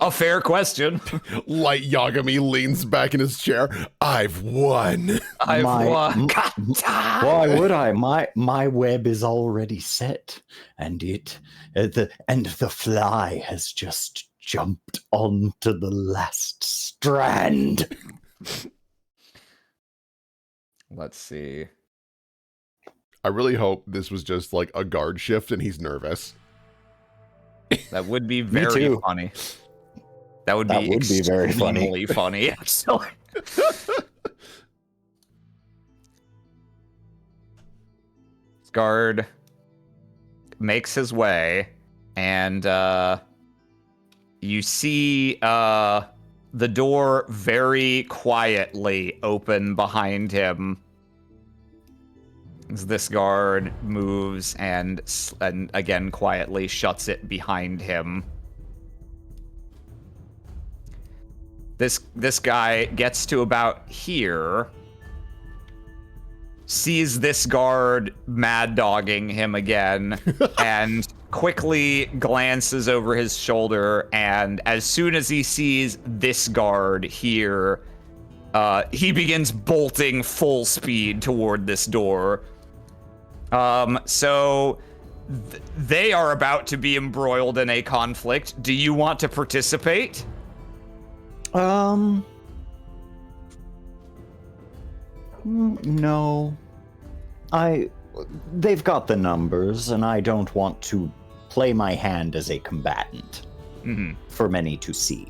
a fair question. Light Yagami leans back in his chair. I've won. I've won. Why would I? My web is already set, and the fly has just jumped onto the last strand. Let's see. I really hope this was just like a guard shift and he's nervous. That would be very funny. That would be very funny. Funny, actually. Guard makes his way, and you see the door very quietly open behind him. As this guard moves and again quietly shuts it behind him. This guy gets to about here, sees this guard mad dogging him again, and quickly glances over his shoulder, and as soon as he sees this guard here, he begins bolting full speed toward this door. So they are about to be embroiled in a conflict. Do you want to participate? No. They've got the numbers, and I don't want to play my hand as a combatant for many to see.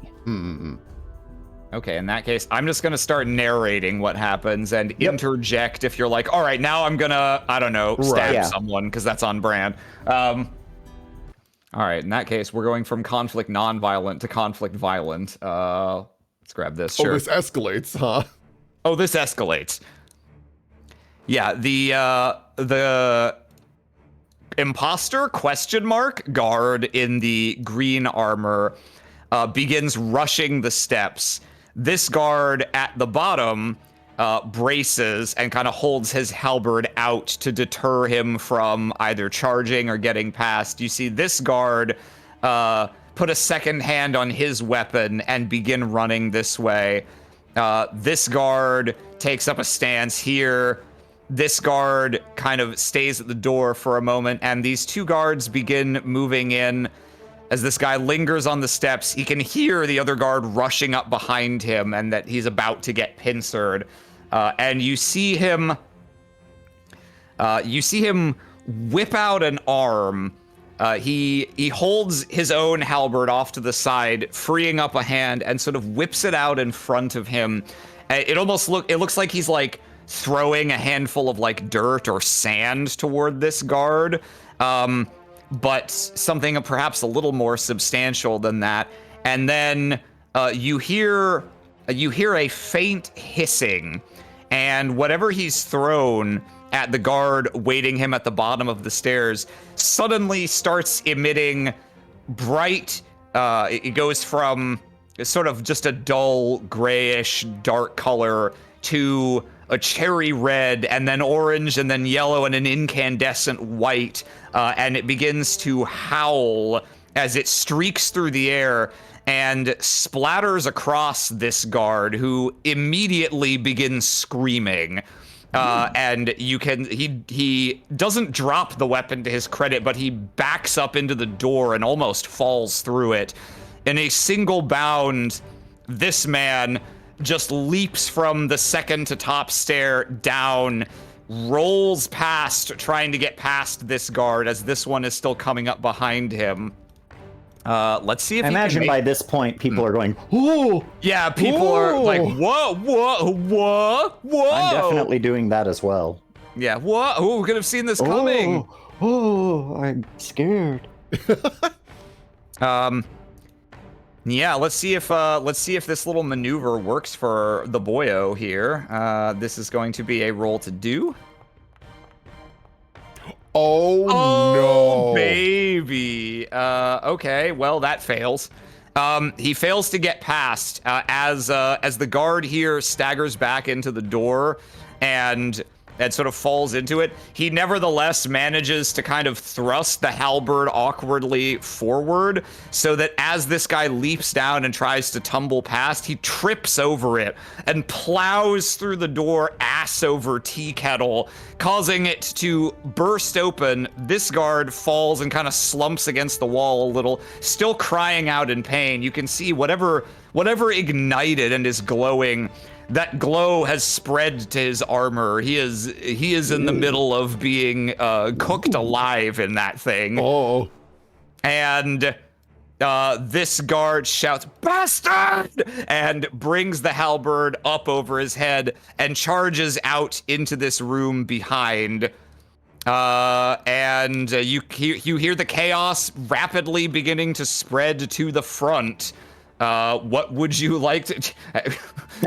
Okay, in that case, I'm just going to start narrating what happens and interject if you're like, all right, now I'm going to, I don't know, stab someone, because that's on brand. All right, in that case, we're going from conflict non-violent to conflict violent. Let's grab this. Sure. Oh, this escalates, huh? Oh, this escalates. Yeah, the imposter guard in the green armor begins rushing the steps. This guard at the bottom braces and kind of holds his halberd out to deter him from either charging or getting past. You see this guard put a second hand on his weapon and begin running this way. This guard takes up a stance here. This guard kind of stays at the door for a moment, and these two guards begin moving in. As this guy lingers on the steps, he can hear the other guard rushing up behind him and that he's about to get pincered. And you see him whip out an arm. He holds his own halberd off to the side, freeing up a hand, and sort of whips it out in front of him. It looks like he's like throwing a handful of like dirt or sand toward this guard. But something perhaps a little more substantial than that. And then you hear a faint hissing, and whatever he's thrown at the guard waiting him at the bottom of the stairs suddenly starts emitting bright, it goes from sort of just a dull grayish dark color to a cherry red, and then orange, and then yellow, and an incandescent white, and it begins to howl as it streaks through the air and splatters across this guard, who immediately begins screaming. And he doesn't drop the weapon to his credit, but he backs up into the door and almost falls through it. In a single bound, this man just leaps from the second to top stair down, rolls past, trying to get past this guard as this one is still coming up behind him. Let's see if I he imagine can by this point, people are going, "Oh!" Yeah, people are like, whoa, whoa, whoa, whoa. I'm definitely doing that as well. Yeah, whoa, who could have seen this coming? Oh, I'm scared. Yeah, let's see if this little maneuver works for the boyo here. This is going to be a roll to do. Oh no, baby. Okay, well that fails. He fails to get past as the guard here staggers back into the door and sort of falls into it. He nevertheless manages to kind of thrust the halberd awkwardly forward so that as this guy leaps down and tries to tumble past, he trips over it and plows through the door ass over tea kettle, causing it to burst open. This guard falls and kind of slumps against the wall a little, still crying out in pain. You can see whatever ignited and is glowing, that glow has spread to his armor. He is in the middle of being cooked alive in that thing. Oh. And this guard shouts, "Bastard!" and brings the halberd up over his head and charges out into this room behind. And you hear the chaos rapidly beginning to spread to the front. What would you like to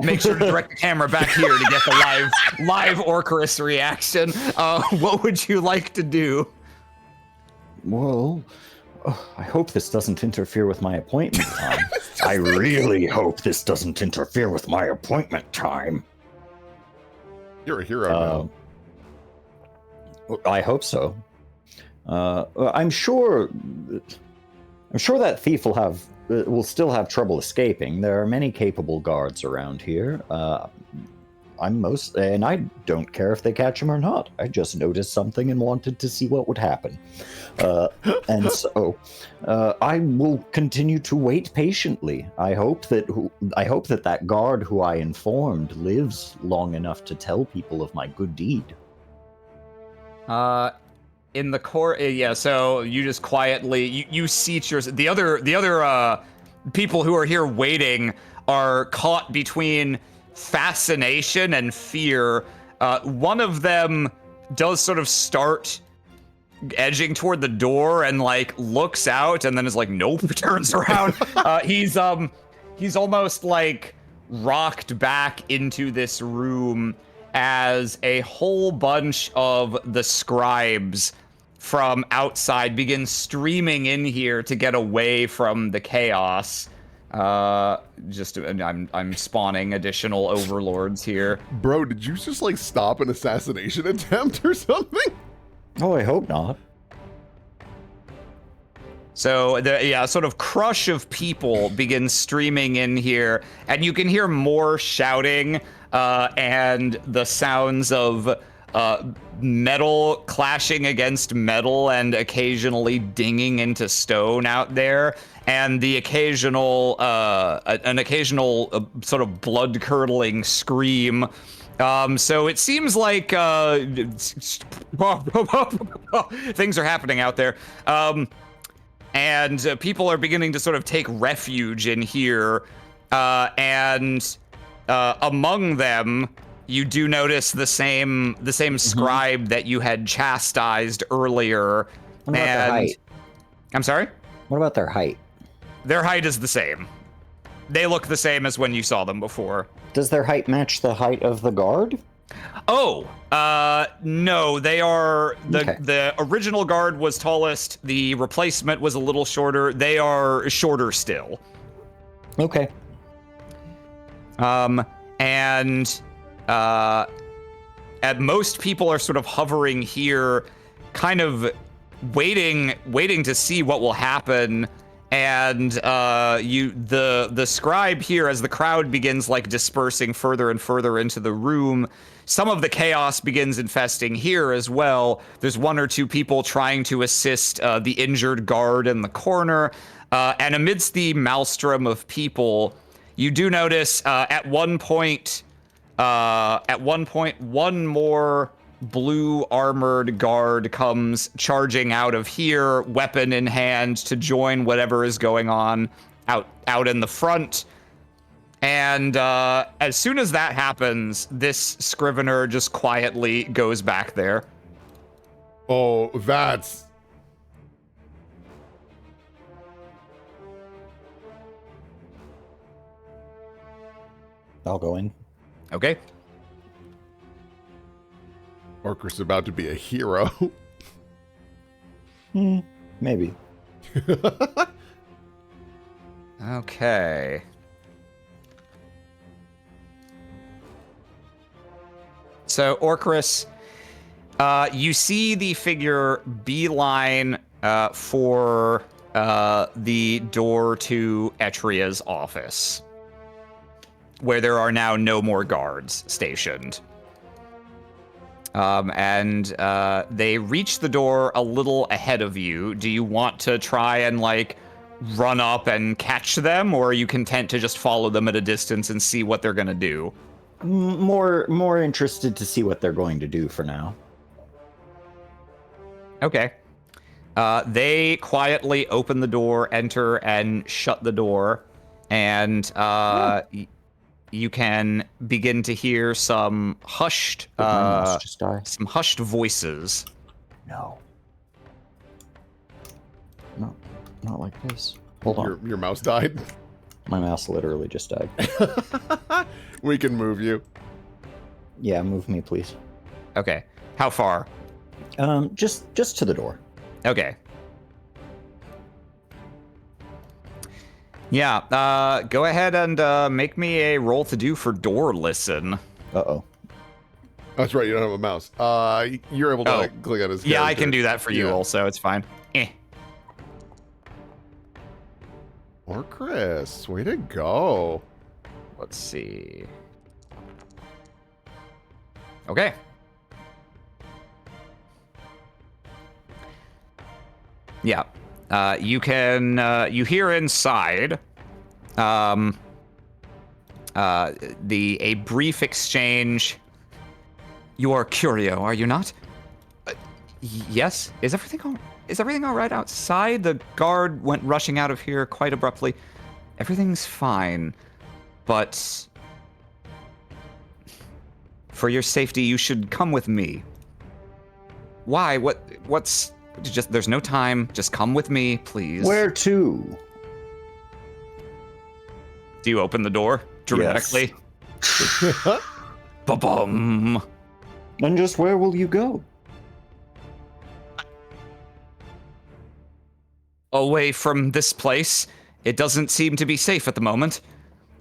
make sure to direct the camera back here to get the live Orcarus reaction? What would you like to do? Well, I hope this doesn't interfere with my appointment time. I really hope this doesn't interfere with my appointment time. You're a hero now. I hope so. I'm sure that thief will still have trouble escaping. There are many capable guards around here. And I don't care if they catch him or not. I just noticed something and wanted to see what would happen. And so I will continue to wait patiently. I hope that guard who I informed lives long enough to tell people of my good deed. In the core, yeah. So you just quietly you seat the other people who are here waiting are caught between fascination and fear. One of them does sort of start edging toward the door and like looks out and then is like, nope, turns around. He's almost like rocked back into this room as a whole bunch of the scribes from outside begin streaming in here to get away from the chaos. I'm spawning additional overlords here. Bro, did you just like stop an assassination attempt or something? Oh, I hope not. So the sort of crush of people begins streaming in here, and you can hear more shouting and the sounds of metal clashing against metal and occasionally dinging into stone out there, and the occasional sort of blood-curdling scream. So it seems like things are happening out there. And people are beginning to sort of take refuge in here. And among them, you do notice the same scribe that you had chastised earlier. What about their height? I'm sorry? What about their height? Their height is the same. They look the same as when you saw them before. Does their height match the height of the guard? Oh, no, they are, the original guard was tallest, the replacement was a little shorter, they are shorter still. Okay. And at most people are sort of hovering here, kind of waiting to see what will happen. And the scribe here, as the crowd begins like dispersing further and further into the room, some of the chaos begins infesting here as well. There's one or two people trying to assist the injured guard in the corner. And amidst the maelstrom of people, you do notice at one point, one more blue armored guard comes charging out of here, weapon in hand, to join whatever is going on out in the front. And as soon as that happens, this scrivener just quietly goes back there. Oh, that's... I'll go in. Okay. Orcus about to be a hero. Maybe. Okay. So, Orcris, you see the figure beeline for the door to Etria's office, where there are now no more guards stationed. And they reach the door a little ahead of you. Do you want to try and, like, run up and catch them, or are you content to just follow them at a distance and see what they're gonna do? More interested to see what they're going to do for now. Okay. They quietly open the door, enter, and shut the door, and you can begin to hear some hushed, Did my mouse just die? some hushed voices. No. No, not like this. Hold on. Your mouse died? My mouse literally just died. We can move you. Yeah, move me, please. Okay. How far? Just to the door. Okay. Yeah, go ahead and make me a roll to do for door listen. Uh-oh. That's right, you don't have a mouse. You're able to click on his Yeah, I character. can do that for you also. It's fine. Or Chris, way to go. Let's see. Okay. Yeah. You can, you hear inside, a brief exchange. You are Curio, are you not? Yes. Is everything all right outside? The guard went rushing out of here quite abruptly. Everything's fine, but for your safety, you should come with me. Why? What's... Just, there's no time. Just come with me, please. Where to? Do you open the door dramatically? Yes. Ba-bum. And just where will you go? Away from this place. It doesn't seem to be safe at the moment.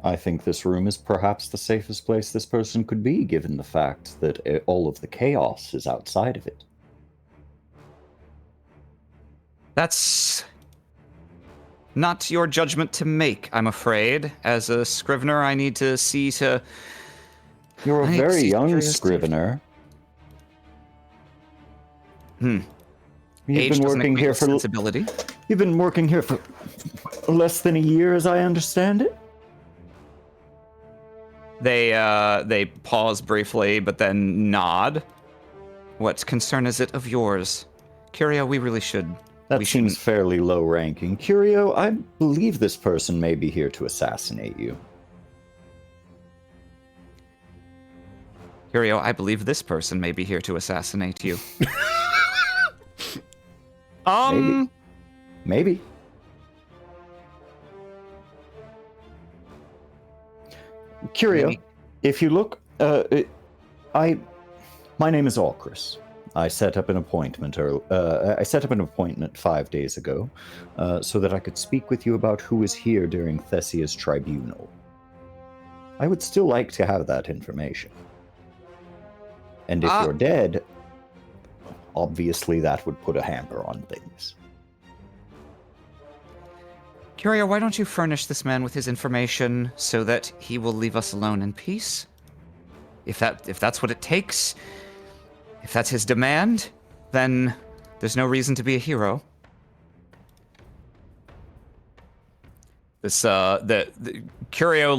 I think this room is perhaps the safest place this person could be, given the fact that all of the chaos is outside of it. That's not your judgment to make, I'm afraid. As a scrivener, I need to see to... You're a I need to very see young to your scrivener. Age You've been doesn't working equate here with for sensibility. You've been working here for less than a year, as I understand it. They pause briefly, but then nod. What concern is it of yours? Curio, we really should... That we seems shouldn't- fairly low ranking. Curio, I believe this person may be here to assassinate you. Curio, I believe this person may be here to assassinate you. Maybe. Curio, Maybe. if you look, my name is Alcris. I set up an appointment, 5 days ago, so that I could speak with you about who is here during Thessia's tribunal. I would still like to have that information. And if you're dead, obviously that would put a hamper on things. Curio, why don't you furnish this man with his information so that he will leave us alone in peace? If that's what it takes, if that's his demand, then there's no reason to be a hero. This the Curio,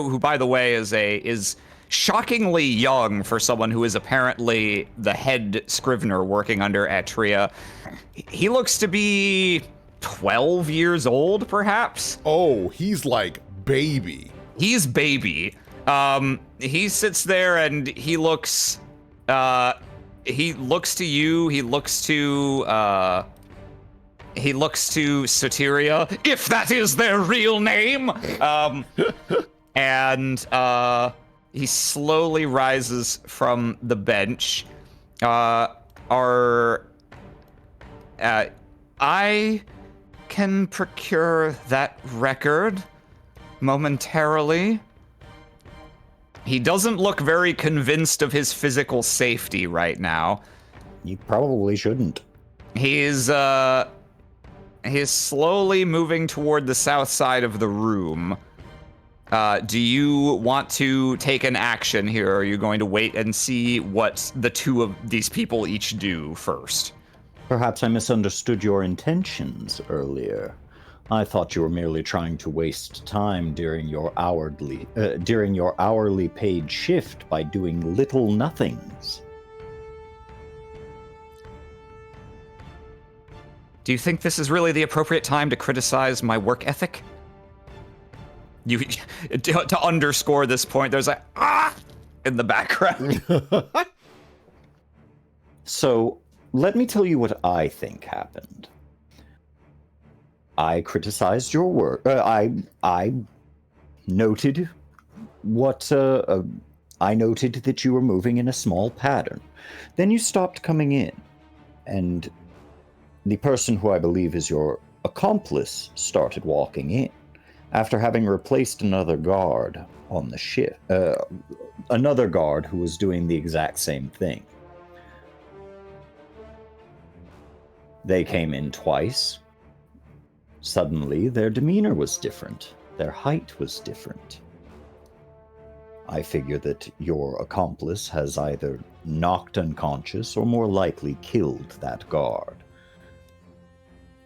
who by the way is shockingly young for someone who is apparently the head scrivener working under Atria. He looks to be 12 years old, perhaps. Oh, he's like baby. He's baby. He sits there and he looks to you. He looks to Soteria, if that is their real name. And he slowly rises from the bench. I can procure that record momentarily. He doesn't look very convinced of his physical safety right now. You probably shouldn't. He's slowly moving toward the south side of the room. Do you want to take an action here, or are you going to wait and see what the two of these people each do first? Perhaps I misunderstood your intentions earlier. I thought you were merely trying to waste time during your hourly paid shift by doing little nothings. Do you think this is really the appropriate time to criticize my work ethic? You to underscore this point, there's a in the background. So, let me tell you what I think happened. I criticized your work. I noted I noted that you were moving in a small pattern. Then you stopped coming in, and the person who I believe is your accomplice started walking in after having replaced another guard on the ship. Another guard who was doing the exact same thing. They came in twice. Suddenly, their demeanor was different. Their height was different. I figure that your accomplice has either knocked unconscious or more likely killed that guard.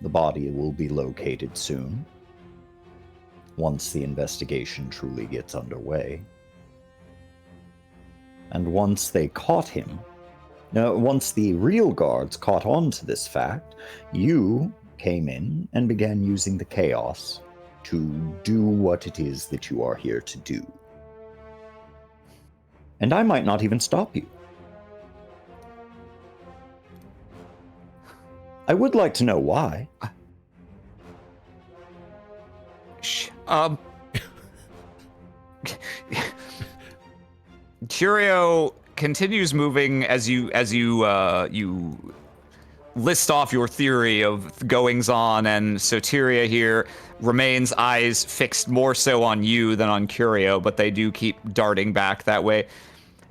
The body will be located soon, once the investigation truly gets underway. And once they caught him, once the real guards caught on to this fact, you came in and began using the chaos to do what it is that you are here to do. And I might not even stop you. I would like to know why. Curio continues moving as you list off your theory of goings on, and Soteria here remains eyes fixed more so on you than on Curio, but they do keep darting back that way.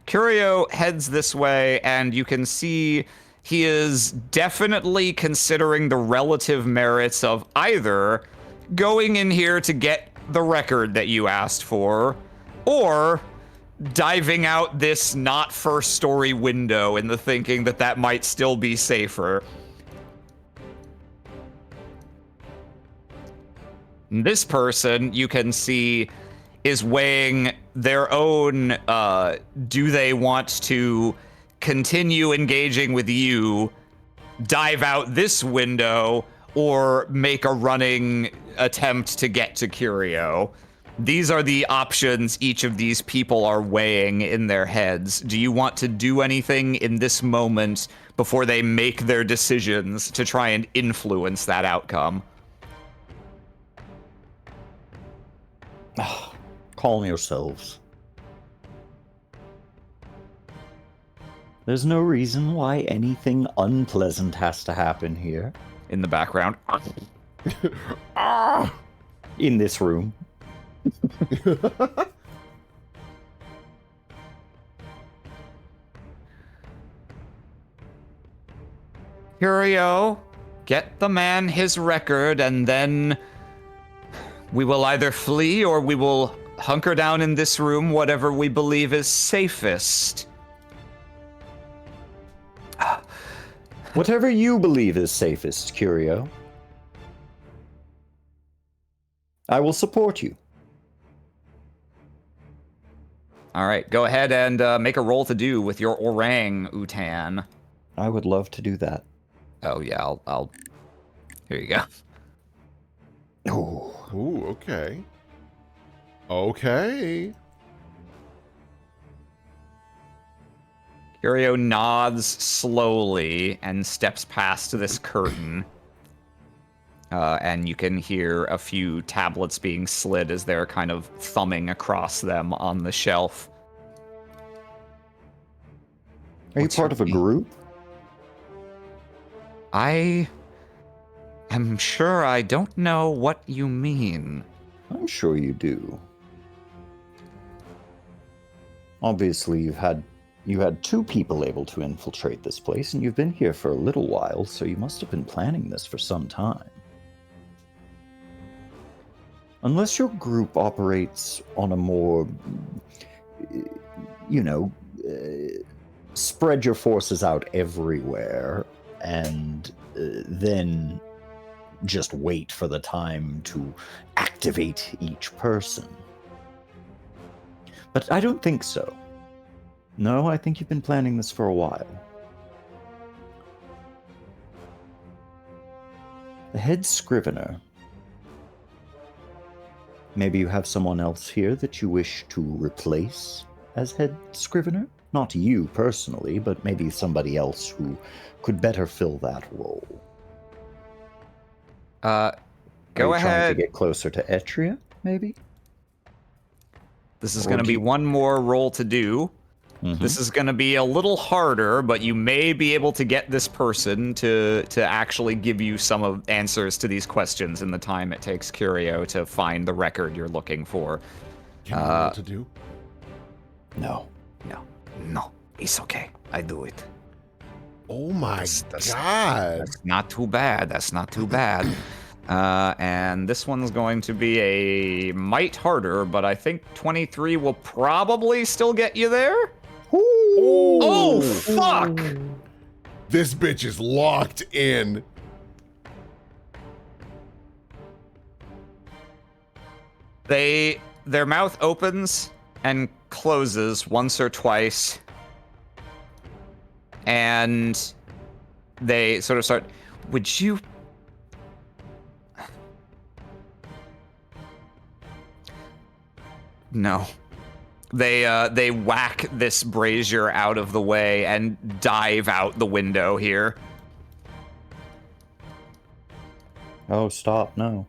Curio heads this way, and you can see he is definitely considering the relative merits of either going in here to get the record that you asked for, or diving out this not first story window in the thinking that that might still be safer. This person, you can see, is weighing their own, do they want to continue engaging with you, dive out this window, or make a running attempt to get to Curio? These are the options each of these people are weighing in their heads. Do you want to do anything in this moment before they make their decisions to try and influence that outcome? Calm yourselves. There's no reason why anything unpleasant has to happen here. In the background. In this room. Curio, get the man his record, and then we will either flee or we will hunker down in this room, whatever we believe is safest. Whatever you believe is safest, Curio. Whatever you believe is safest, Curio. I will support you. All right, go ahead and make a roll to do with your orang utan. I would love to do that. Oh yeah, I'll. Here you go. Oh, Ooh, okay. Okay. Curio nods slowly and steps past this curtain. And you can hear a few tablets being slid as they're kind of thumbing across them on the shelf. are you What's part your of a name? group? I am sure I don't know what you mean. I'm sure you do. Obviously, you had 2 people able to infiltrate this place, and you've been here for a little while, so you must have been planning this for some time. Unless your group operates on a more, you know, spread your forces out everywhere and then just wait for the time to activate each person. But I don't think so. No, I think you've been planning this for a while. The head scrivener. Maybe you have someone else here that you wish to replace as head scrivener? Not you personally, but maybe somebody else who could better fill that role. Go Are you trying to ahead. get closer to Etria, maybe? This is Or going to do be you- one more roll to do. This is going to be a little harder, but you may be able to get this person to actually give you some of answers to these questions in the time it takes Curio to find the record you're looking for. Can I roll to do? No. No, it's okay. I do it. Oh my That's- god. That's not too bad. That's not too bad. And this one's going to be a mite harder, but I think 23 will probably still get you there. Oh, fuck! This bitch is locked in. Their mouth opens and closes once or twice. And they sort of start, would you... No. They whack this brazier out of the way and dive out the window here. Oh, stop, no.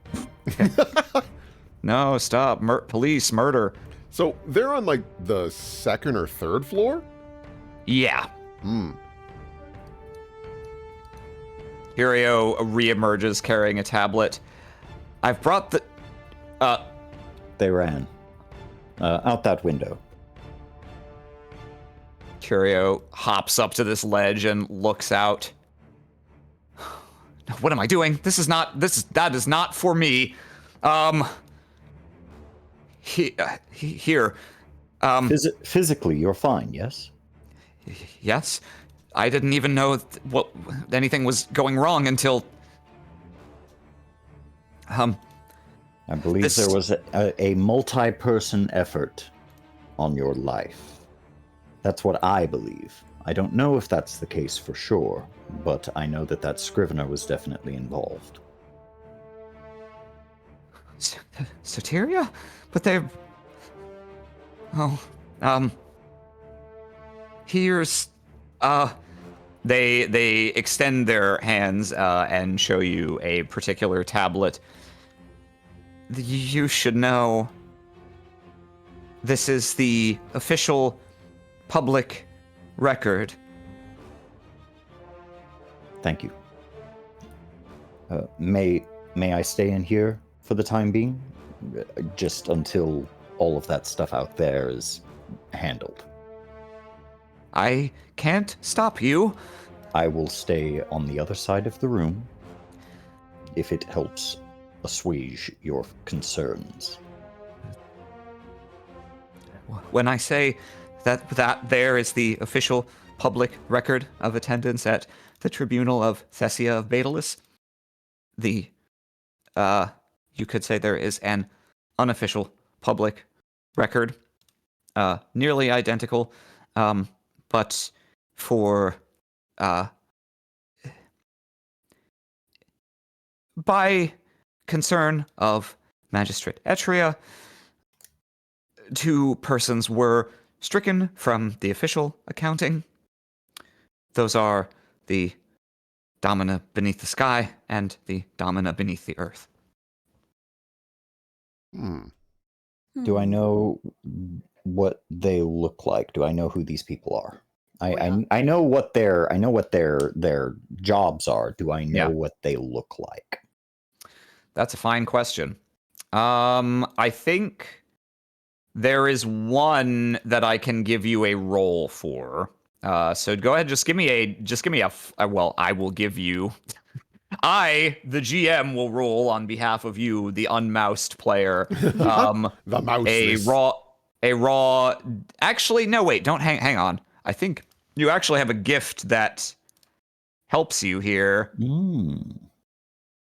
No, stop. Police, murder. So they're on like the 2nd or 3rd floor? Yeah. Hmm. Curio reemerges carrying a tablet. I've brought the... They ran. Out that window. Curio hops up to this ledge and looks out. What am I doing? That is not for me. Here. Physically, you're fine, yes? Yes. I didn't even know what anything was going wrong until. I believe This- there was a multi-person effort on your life. That's what I believe. I don't know if that's the case for sure, but I know that scrivener was definitely involved. Soteria? But they're. Oh. Here's. They extend their hands and show you a particular tablet. You should know. This is the official public record. Thank you. May I stay in here for the time being? Just until all of that stuff out there is handled. I can't stop you. I will stay on the other side of the room if it helps assuage your concerns. When I say that there is the official public record of attendance at the tribunal of Thessia of Baetalus, you could say there is an unofficial public record, nearly identical, but for by concern of Magistrate Etria, 2 persons were stricken from the official accounting. Those are the Domina beneath the sky and the Domina beneath the earth. Do I know what they look like? Do I know who these people are? I know what their jobs are. Do I know what they look like? That's a fine question. I think there is one that I can give you a roll for. So go ahead, just give me a well, I will give you the GM will roll on behalf of you, the unmoused player. The mouse. A raw. Actually, no, wait, don't hang on. I think you actually have a gift that helps you here.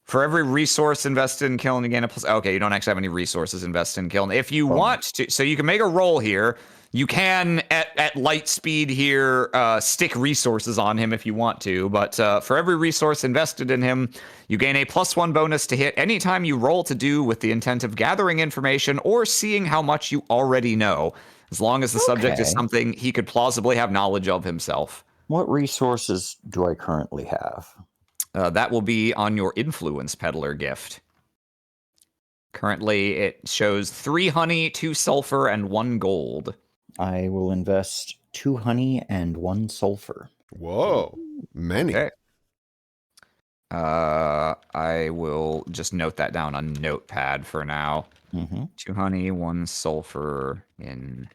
For every resource invested in killing, you gain a plus. Okay, you don't actually have any resources invested in killing. If you want to, so you can make a roll here. You can, at light speed here, stick resources on him if you want to. But for every resource invested in him, you gain a +1 bonus to hit anytime you roll to do with the intent of gathering information or seeing how much you already know, as long as the subject is something he could plausibly have knowledge of himself. What resources do I currently have? That will be on your influence peddler gift. Currently, it shows 3 honey, 2 sulfur, and 1 gold. I will invest 2 honey and 1 sulfur. Whoa, many. Okay. I will just note that down on Notepad for now. 2 honey, 1 sulfur in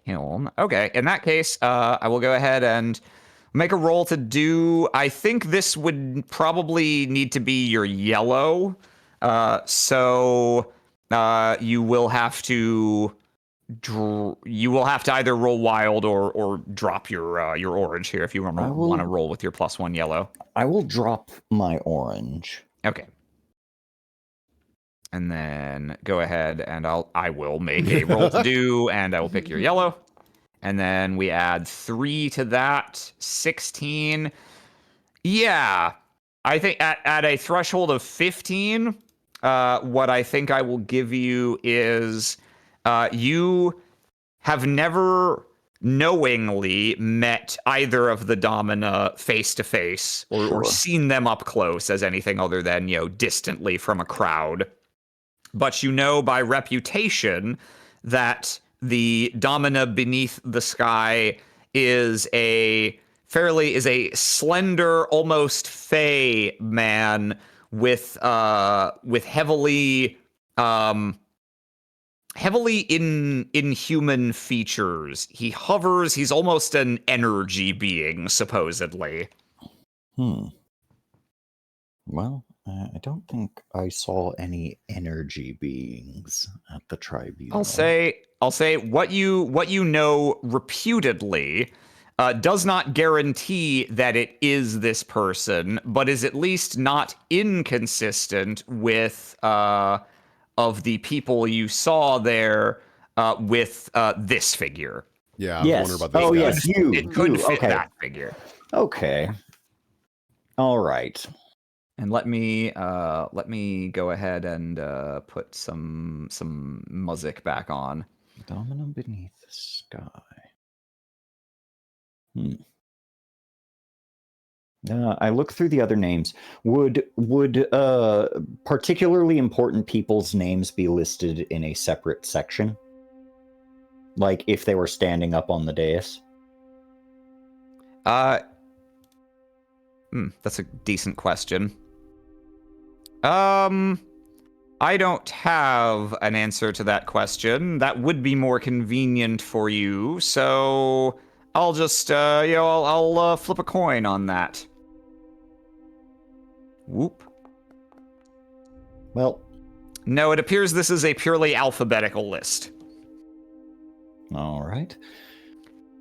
Hilm. Okay, in that case, I will go ahead and make a roll to do. I think this would probably need to be your yellow. So you will have to either roll wild or drop your orange here if you want to roll with your +1 yellow. I will drop my orange. Okay. And then go ahead and I will make a roll to do, and I will pick your yellow. And then we add 3 to that, 16. Yeah, I think at a threshold of 15, what I think I will give you is you have never knowingly met either of the Domina face to face or seen them up close as anything other than, distantly from a crowd. But you know by reputation that the Domina beneath the sky is a slender, almost fey man with heavily inhuman features. He hovers. He's almost an energy being, supposedly. Well, I don't think I saw any energy beings at the tribunal. I'll say what you know reputedly does not guarantee that it is this person, but is at least not inconsistent with of the people you saw there with this figure. Yeah, I was wondering about this. Oh, guy. yes, you. It could fit okay. that figure. Okay. All right. And let me go ahead and put some music back on. Domino beneath the sky. I look through the other names. Would particularly important people's names be listed in a separate section? Like if they were standing up on the dais? That's a decent question. I don't have an answer to that question. That would be more convenient for you, so I'll just, I'll flip a coin on that. Whoop. Well, no, it appears this is a purely alphabetical list. All right.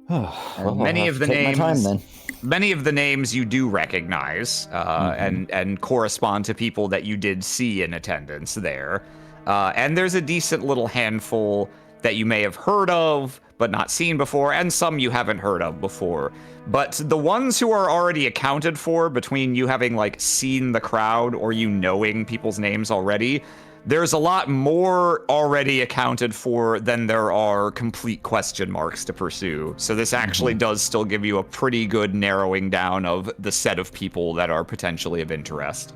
Well, many I'll of have the to take names, my time then. many of the names you do recognize, and correspond to people that you did see in attendance there. And there's a decent little handful that you may have heard of, but not seen before, and some you haven't heard of before. But the ones who are already accounted for, between you having like seen the crowd or you knowing people's names already, there's a lot more already accounted for than there are complete question marks to pursue. So this actually does still give you a pretty good narrowing down of the set of people that are potentially of interest.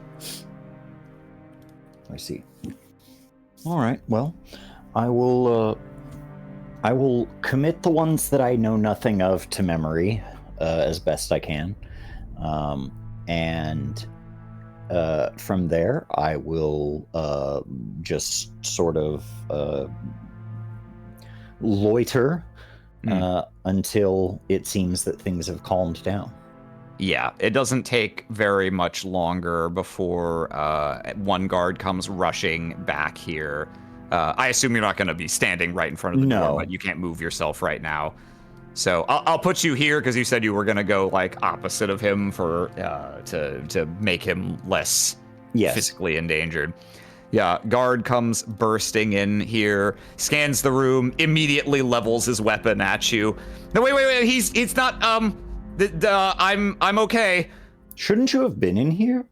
I see. All right. Well, I will commit the ones that I know nothing of to memory as best I can, and from there I will just sort of loiter until it seems that things have calmed down. Yeah, it doesn't take very much longer before one guard comes rushing back here. I assume you're not going to be standing right in front of the door, but you can't move yourself right now. So I'll put you here because you said you were going to go like opposite of him for to make him less physically endangered. Yeah, guard comes bursting in here, scans the room, immediately levels his weapon at you. No, wait, he's not I'm okay. Shouldn't you have been in here?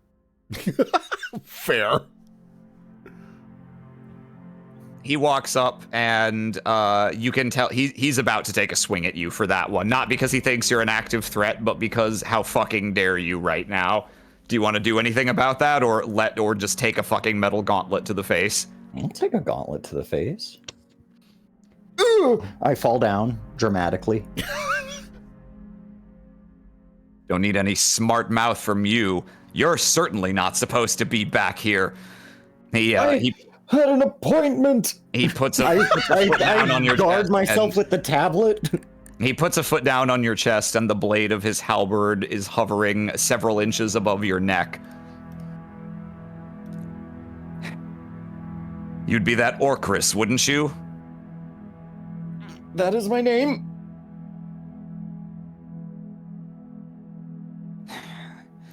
Fair. He walks up and you can tell he's about to take a swing at you for that one. Not because he thinks you're an active threat, but because how fucking dare you right now. Do you want to do anything about that or just take a fucking metal gauntlet to the face? I'll take a gauntlet to the face. Ooh! I fall down dramatically. Don't need any smart mouth from you. You're certainly not supposed to be back here. He had an appointment. He puts a foot down on your chest. I guard myself with the tablet. He puts a foot down on your chest, and the blade of his halberd is hovering several inches above your neck. You'd be that Orcris, wouldn't you? That is my name.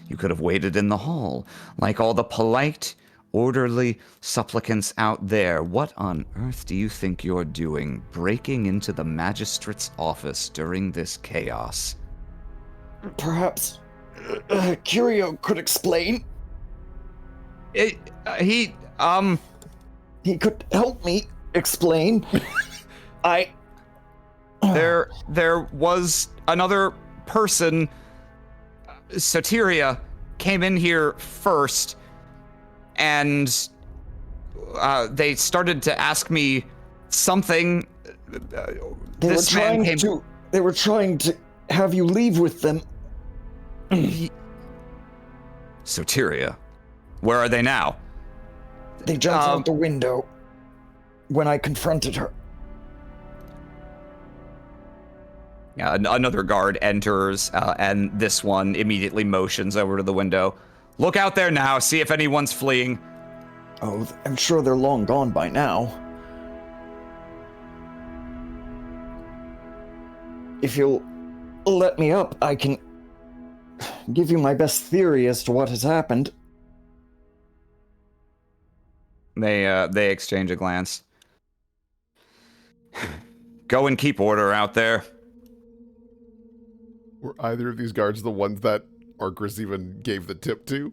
You could have waited in the hall, like all the polite, orderly supplicants out there. What on earth do you think you're doing, breaking into the magistrate's office during this chaos? Perhaps Curio could explain. He could help me explain. There was another person. Soteria came in here first, and they started to ask me something. They were trying to have you leave with them. Soteria, where are they now? They jumped out the window when I confronted her. Another guard enters, and this one immediately motions over to the window. Look out there now, see if anyone's fleeing. Oh, I'm sure they're long gone by now. If you'll let me up, I can give you my best theory as to what has happened. They exchange a glance. Go and keep order out there. Were either of these guards the ones that Arcris even gave the tip to?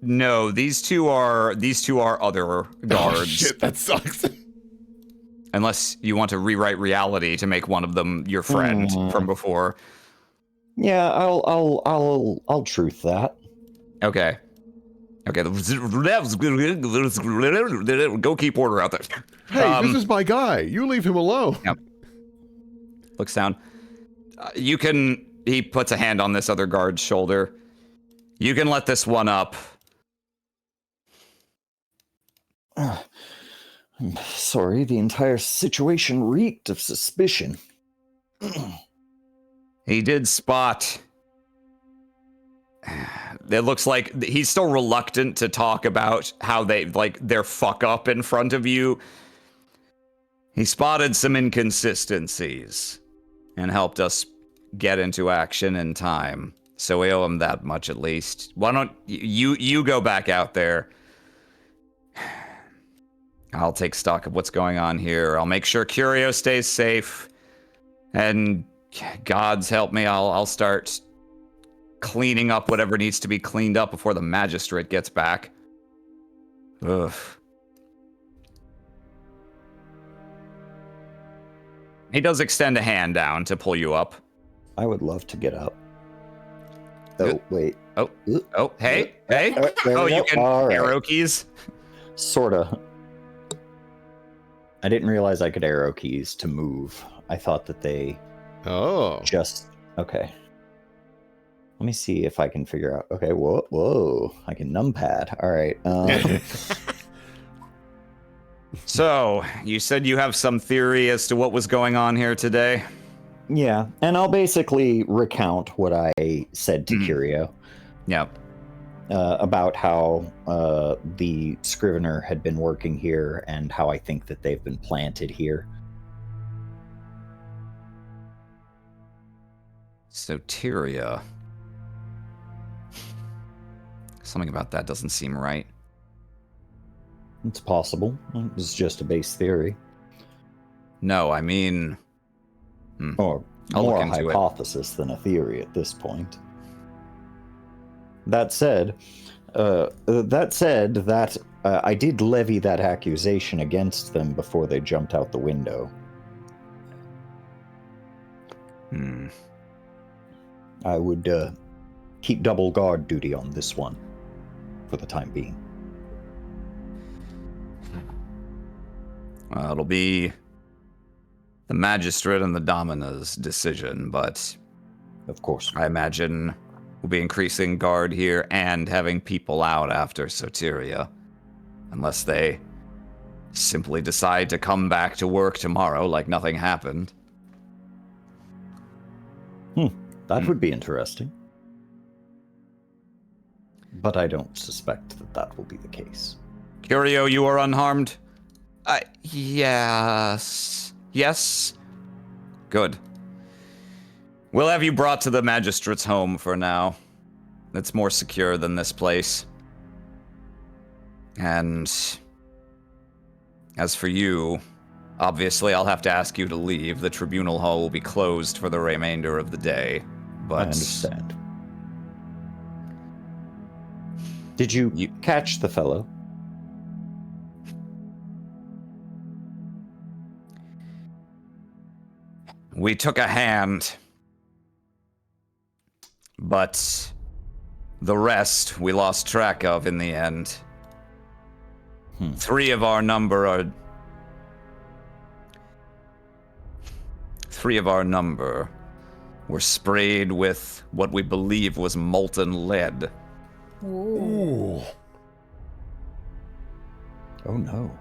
No, these two are other guards. Oh, shit, that sucks. Unless you want to rewrite reality to make one of them your friend from before. Yeah, I'll truth that. Okay. Go keep order out there. Hey, this is my guy. You leave him alone. Yep. Looks down. He puts a hand on this other guard's shoulder. You can let this one up. I'm sorry, the entire situation reeked of suspicion. He did spot. It looks like he's still reluctant to talk about how their fuck up in front of you. He spotted some inconsistencies and helped us get into action in time. So we owe him that much at least. Why don't you go back out there? I'll take stock of what's going on here. I'll make sure Curio stays safe. And God's help me, I'll start cleaning up whatever needs to be cleaned up before the magistrate gets back. Ugh. He does extend a hand down to pull you up. I would love to get up. Oh, wait. Oh, hey. There Oh, we you go. can All right. arrow keys? Sorta. I didn't realize I could arrow keys to move. I thought that they just... Okay. Let me see if I can figure out... Okay, whoa. I can numpad. All right. So, you said you have some theory as to what was going on here today? Yeah, and I'll basically recount what I said to Curio. Yep. About how the Scrivener had been working here and how I think that they've been planted here. Soteria. Something about that doesn't seem right. It's possible. It's just a base theory. No, I mean... Or I'll more look a into it. hypothesis than a theory at this point. That said, that I did levy that accusation against them before they jumped out the window. I would keep double guard duty on this one for the time being. Well, it'll be the magistrate and the domina's decision, but Of course. I imagine we'll be increasing guard here and having people out after Soteria. Unless they simply decide to come back to work tomorrow like nothing happened. That would be interesting. But I don't suspect that that will be the case. Curio, you are unharmed? Yes. Yes? Good. We'll have you brought to the magistrate's home for now. It's more secure than this place. And as for you, obviously I'll have to ask you to leave. The tribunal hall will be closed for the remainder of the day. But I understand. Did you catch the fellow? we took a hand. But the rest we lost track of in the end. 3 of our number were sprayed with what we believe was molten lead. Ooh. Oh no.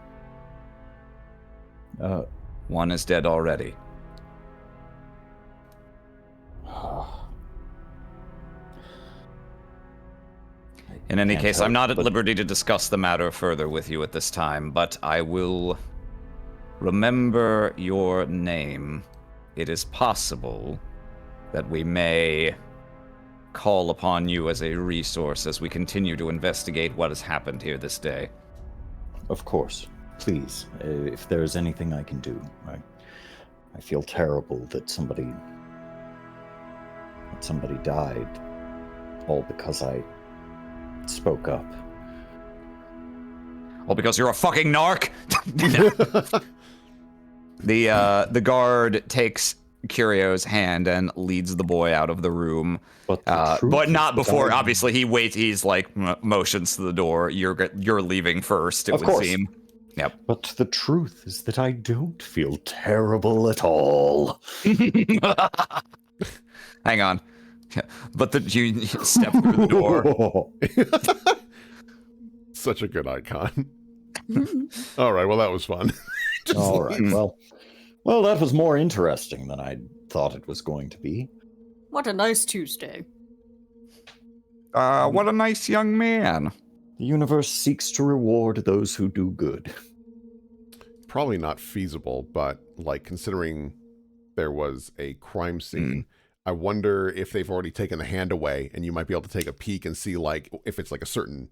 One is dead already. In any case, I'm not at liberty to discuss the matter further with you at this time, but I will remember your name. It is possible that we may call upon you as a resource as we continue to investigate what has happened here this day. Of course. Please, if there is anything I can do. I feel terrible that somebody died, all because I spoke up. All because you're a fucking narc? The guard takes Curio's hand and leads the boy out of the room. But not before, obviously, he waits, he's like, motions to the door. You're leaving first, it Of would course. seem. Yep. But the truth is that I don't feel terrible at all. Hang on. But you step through the door. Such a good icon. All right, well, that was fun. All right, well, that was more interesting than I thought it was going to be. What a nice Tuesday. What a nice young man. The universe seeks to reward those who do good. probably not feasible, but like considering there was a crime scene, I wonder if they've already taken the hand away, and you might be able to take a peek and see like if it's like a certain,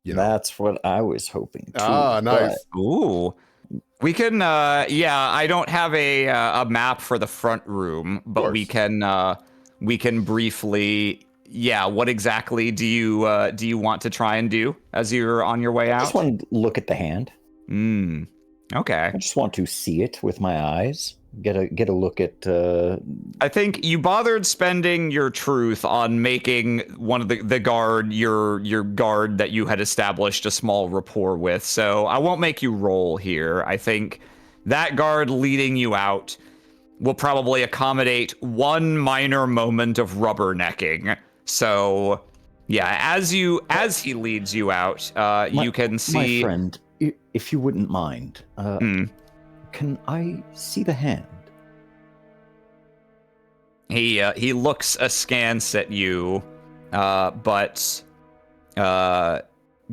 That's what I was hoping too. Ah, nice. Ooh. We can, I don't have a map for the front room, but we can briefly, what exactly do you want to try and do as you're on your way I out? just want to look at the hand. Okay. I just want to see it with my eyes. Get a look at. I think you bothered spending your truth on making one of the guard your guard that you had established a small rapport with. So I won't make you roll here. I think that guard leading you out will probably accommodate one minor moment of rubbernecking. So yeah, as he leads you out, you can see. My friend, if you wouldn't mind, can I see the hand? He looks askance at you, but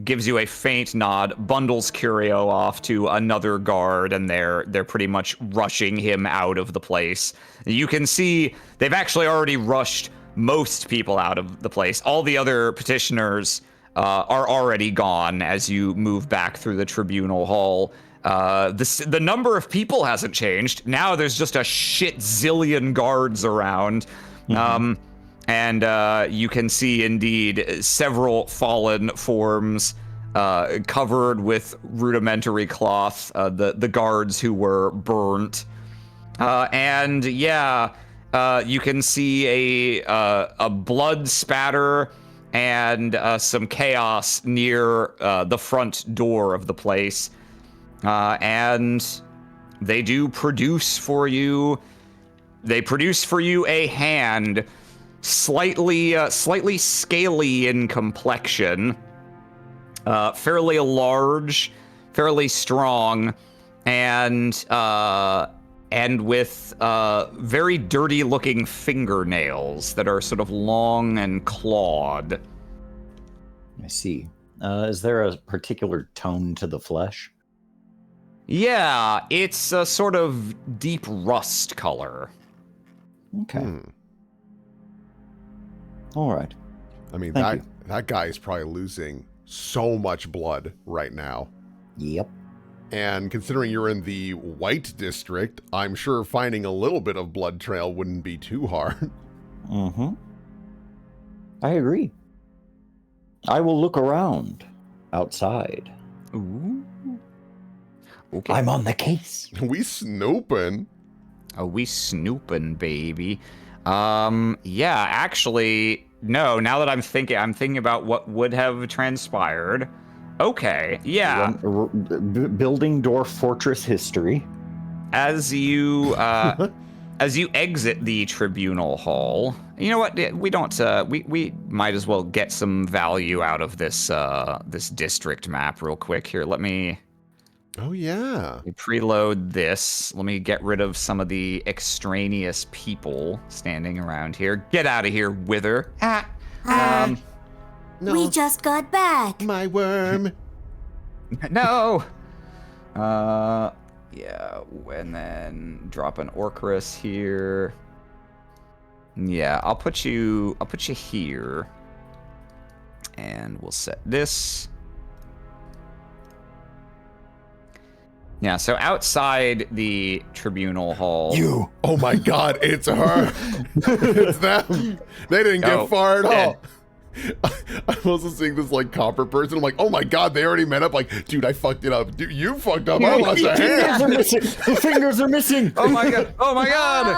gives you a faint nod, bundles Curio off to another guard, and they're pretty much rushing him out of the place. You can see they've actually already rushed most people out of the place. All the other petitioners are already gone as you move back through the tribunal hall. The number of people hasn't changed. Now there's just a shit zillion guards around. And you can see indeed several fallen forms covered with rudimentary cloth, the guards who were burnt. And you can see a blood spatter and some chaos near the front door of the place. And they do produce for you. They produce for you a hand, slightly scaly in complexion, fairly large, fairly strong, and with very dirty-looking fingernails that are sort of long and clawed. I see. Is there a particular tone to the flesh? Yeah, it's a sort of deep rust color. Okay. All right. I mean, Thank that guy is probably losing so much blood right now. Yep. And considering you're in the white district, I'm sure finding a little bit of blood trail wouldn't be too hard. I agree. I will look around outside. Ooh. Okay. I'm on the case. We snooping. Oh, we snooping, baby. Actually, no, now that I'm thinking about what would have transpired. Okay, yeah. Building Dwarf Fortress history. As you exit the tribunal hall, you know what? We don't. We might as well get some value out of this this district map real quick. Here, let me. Oh yeah. Preload this. Let me get rid of some of the extraneous people standing around here. Get out of here, Wither. No. We just got back. My worm. No. Yeah, and then drop an Orchrus here. Yeah, I'll put you here. And we'll set this. Yeah, so outside the tribunal hall. You. Oh my God, it's her. It's them. They didn't get far at all. I'm also seeing this like copper person. I'm like, oh my God, they already met up. Like, dude, I fucked it up. Dude, you fucked up. I lost a hand. The fingers are missing. Oh my God. Oh my God.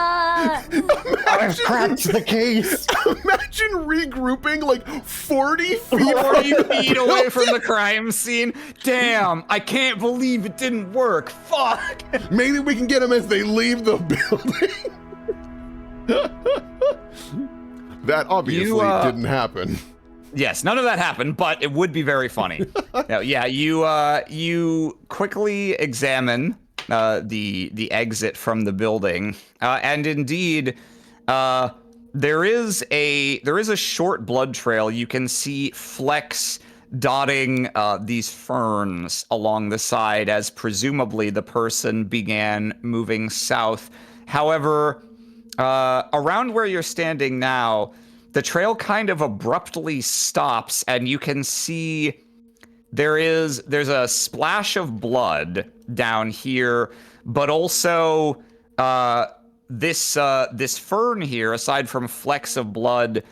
I've cracked the case. Imagine regrouping like 40 feet, 40 feet away from the crime scene. Damn, I can't believe it didn't work. Fuck. Maybe we can get them as they leave the building. That obviously didn't happen. Yes, none of that happened, but it would be very funny. Now, yeah, you quickly examine the exit from the building, and indeed, there is a short blood trail. You can see flecks dotting these ferns along the side as presumably the person began moving south. However, around where you're standing now, the trail kind of abruptly stops, and you can see there's a splash of blood down here, but also this fern here, aside from flecks of blood,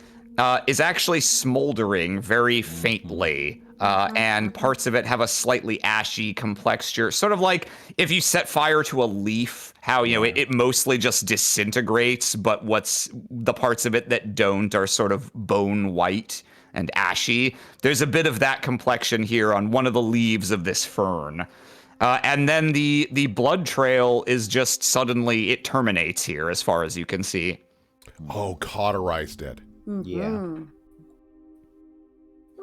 is actually smoldering very faintly. And parts of it have a slightly ashy complexure, sort of like if you set fire to a leaf, how it mostly just disintegrates, but what's the parts of it that don't are sort of bone white and ashy. There's a bit of that complexion here on one of the leaves of this fern. And then the blood trail is just suddenly, it terminates here as far as you can see. Oh, cauterized it. Yeah.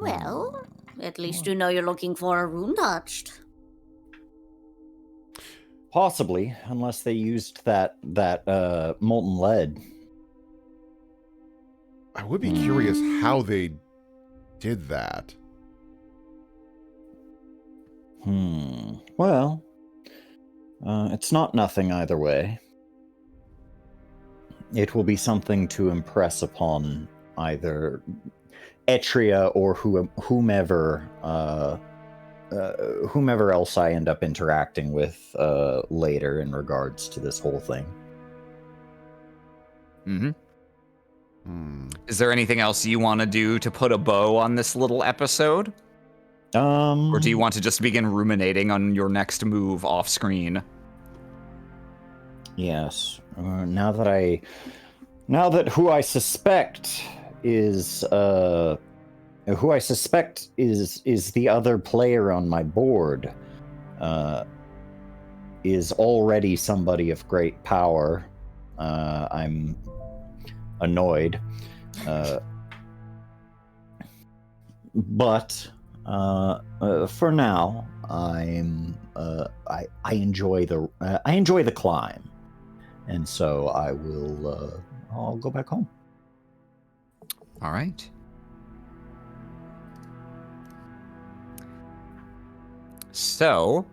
Well, at least you know you're looking for a rune touched. Possibly, unless they used that molten lead. I would be curious how they did that. Well, it's not nothing either way. It will be something to impress upon either Etria or whomever else I end up interacting with later in regards to this whole thing. Is there anything else you want to do to put a bow on this little episode? Or do you want to just begin ruminating on your next move off screen? Yes. Now that who I suspect is the other player on my board, is already somebody of great power. I'm annoyed, but for now, I enjoy the climb, and so I'll go back home. All right. So,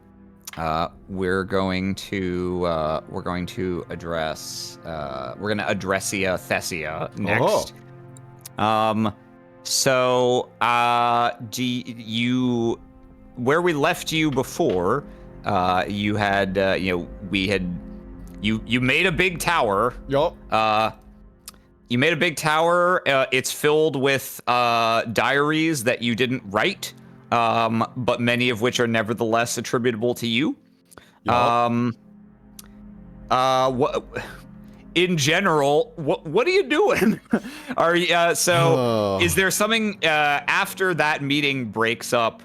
we're going to address Thesia next. Do you, where we left you before, you had you made a big tower. Yup. You made a big tower. It's filled with diaries that you didn't write, but many of which are nevertheless attributable to you. Yup. What in general, what are you doing? Are you, is there something after that meeting breaks up?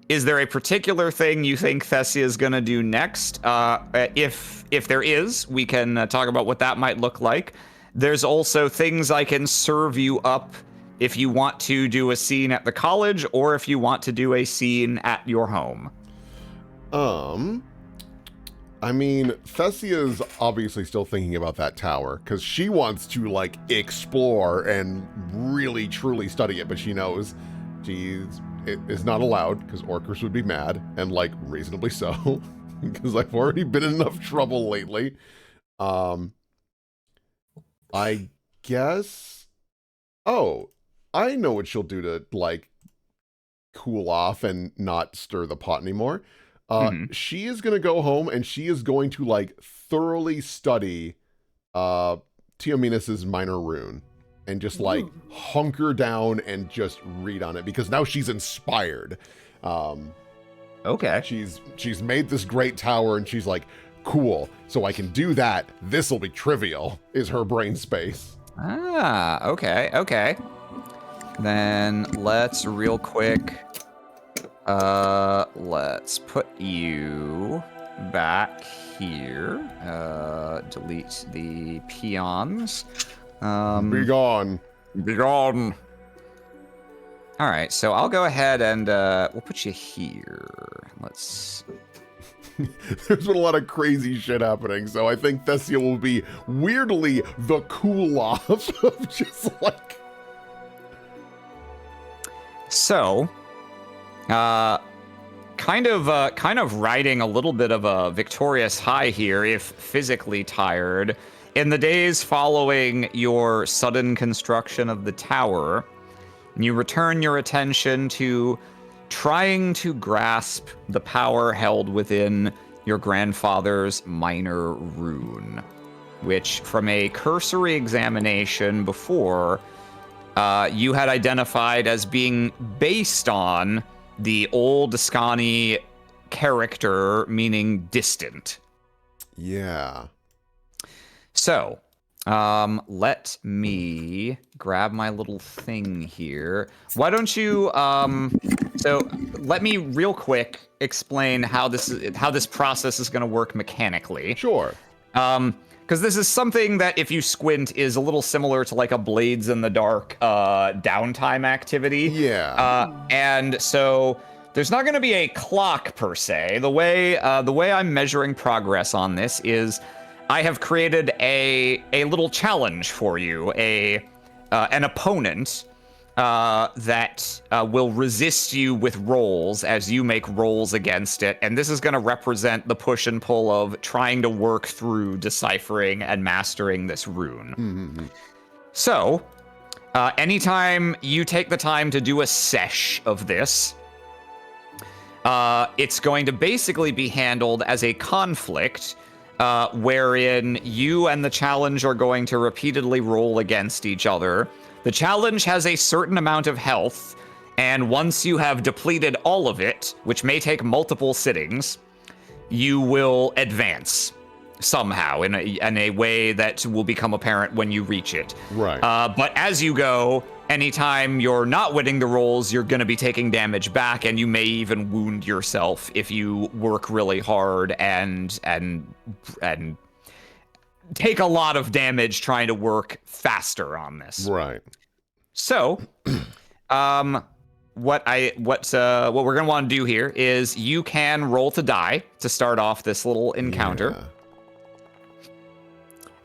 Is there a particular thing you think Thesia is gonna do next? If there is, we can talk about what that might look like. There's also things I can serve you up if you want to do a scene at the college, or if you want to do a scene at your home. I mean, Thesia's obviously still thinking about that tower, because she wants to, like, explore and really, truly study it, but she knows it is not allowed, because Orcus would be mad, and, like, reasonably so, because I've already been in enough trouble lately. I guess... Oh, I know what she'll do to, like, cool off and not stir the pot anymore. She is going to go home and she is going to, like, thoroughly study Teomenis's minor rune and just, like, hunker down and just read on it, because now she's inspired. Okay. She's made this great tower and she's like, cool, so I can do that. This'll be trivial, is her brain space. Ah, okay. Then let's real quick, let's put you back here. Delete the peons. Be gone. Be gone. All right, so I'll go ahead and we'll put you here. Let's... There's been a lot of crazy shit happening, so I think Thesia will be weirdly the cool off of just like... So, kind of riding a little bit of a victorious high here, if physically tired. In the days following your sudden construction of the tower, you return your attention to trying to grasp the power held within your grandfather's minor rune, which, from a cursory examination before, you had identified as being based on the old Ascani character, meaning distant. Yeah. So, let me grab my little thing here. Why don't you, so let me real quick explain how this process is going to work mechanically. Sure. Because this is something that, if you squint, is a little similar to like a Blades in the Dark downtime activity. Yeah. And so there's not going to be a clock per se. The way I'm measuring progress on this is I have created a little challenge for you, an opponent that will resist you with rolls as you make rolls against it. And this is going to represent the push and pull of trying to work through deciphering and mastering this rune. Mm-hmm. So, anytime you take the time to do a sesh of this, it's going to basically be handled as a conflict wherein you and the challenge are going to repeatedly roll against each other. The challenge has a certain amount of health, and once you have depleted all of it, which may take multiple sittings, you will advance somehow in a way that will become apparent when you reach it. Right. But as you go, anytime you're not winning the rolls, you're going to be taking damage back, and you may even wound yourself if you work really hard and take a lot of damage trying to work faster on this. Right. So, what we're gonna want to do here is you can roll to die to start off this little encounter,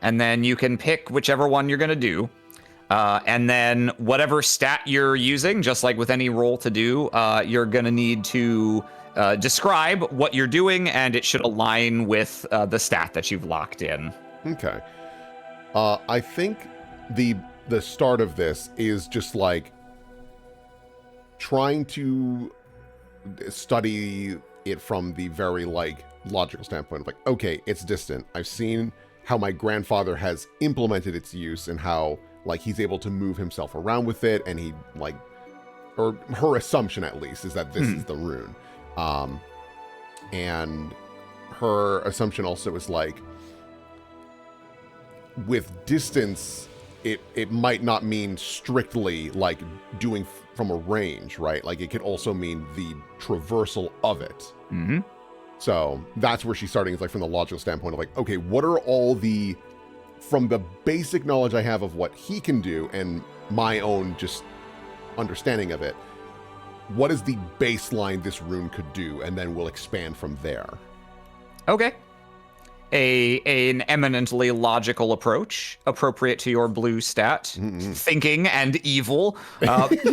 and then you can pick whichever one you're gonna do. And then whatever stat you're using, just like with any roll to do, you're gonna need to describe what you're doing, and it should align with the stat that you've locked in. Okay. I think the start of this is just like trying to study it from the very like logical standpoint of like, okay, it's distant. I've seen how my grandfather has implemented its use and how like he's able to move himself around with it, and he like, or her assumption at least is that this is the rune. And her assumption also is like, with distance, it might not mean strictly like doing from a range, right? Like it could also mean the traversal of it. Mm-hmm. So that's where she's starting, is like from the logical standpoint of like, okay, what are all the, from the basic knowledge I have of what he can do and my own just understanding of it, what is the baseline this rune could do? And then we'll expand from there. Okay. An eminently logical approach, appropriate to your blue stat, thinking and evil. So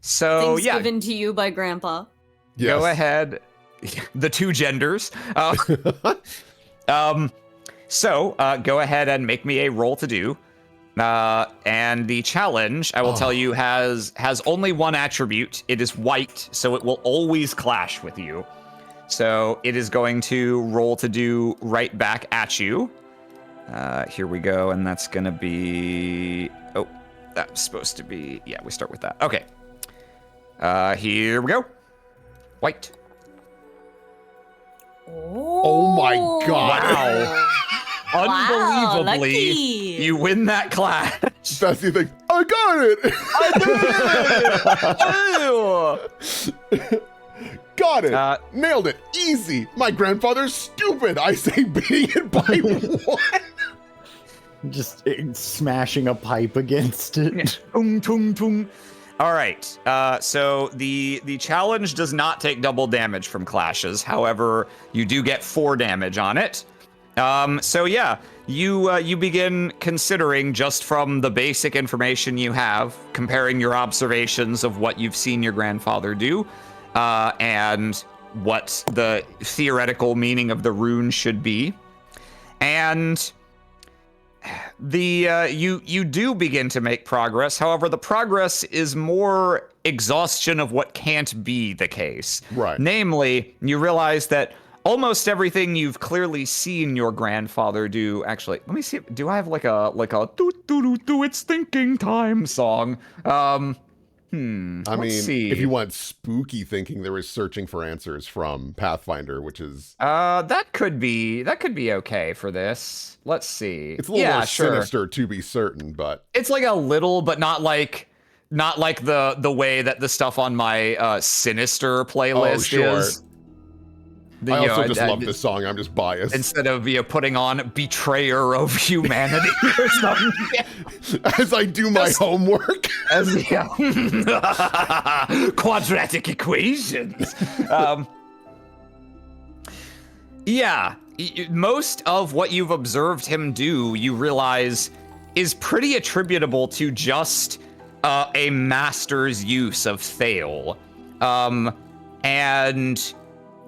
Things yeah, given to you by Grandpa. Yes. Go ahead. The two genders. So go ahead and make me a roll to do. And the challenge, I will tell you, has only one attribute. It is white, so it will always clash with you. So it is going to roll to do right back at you. Here we go, and that's going to be... Oh, that's supposed to be... Yeah, we start with that. Okay. Here we go. White. Oh my god. Wow. Unbelievably, lucky. you win that clash. That's the thing. I got it. Got it. Nailed it. Easy. My grandfather's stupid. I say beating it by one. Just smashing a pipe against it. Tung, tung, tung. All right. So the challenge does not take double damage from clashes. However, you do get 4 damage on it. So yeah, you begin considering just from the basic information you have, comparing your observations of what you've seen your grandfather do, and what the theoretical meaning of the rune should be, and you do begin to make progress. However, the progress is more exhaustion of what can't be the case. Right. Namely, you realize that almost everything you've clearly seen your grandfather do. Actually, let me see. Do I have like a do do do do it's thinking time song? I mean, see. if you want spooky thinking, there is searching for answers from Pathfinder, which is that could be okay for this. Let's see. it's a little more sinister to be certain, but it's like a little, but not like the way that the stuff on my sinister playlist is. I also just love this song. I'm just biased. Instead of putting on "Betrayer of Humanity" or something, as I do my homework, as quadratic equations. Yeah, most of what you've observed him do, you realize, is pretty attributable to just a master's use of Thale, and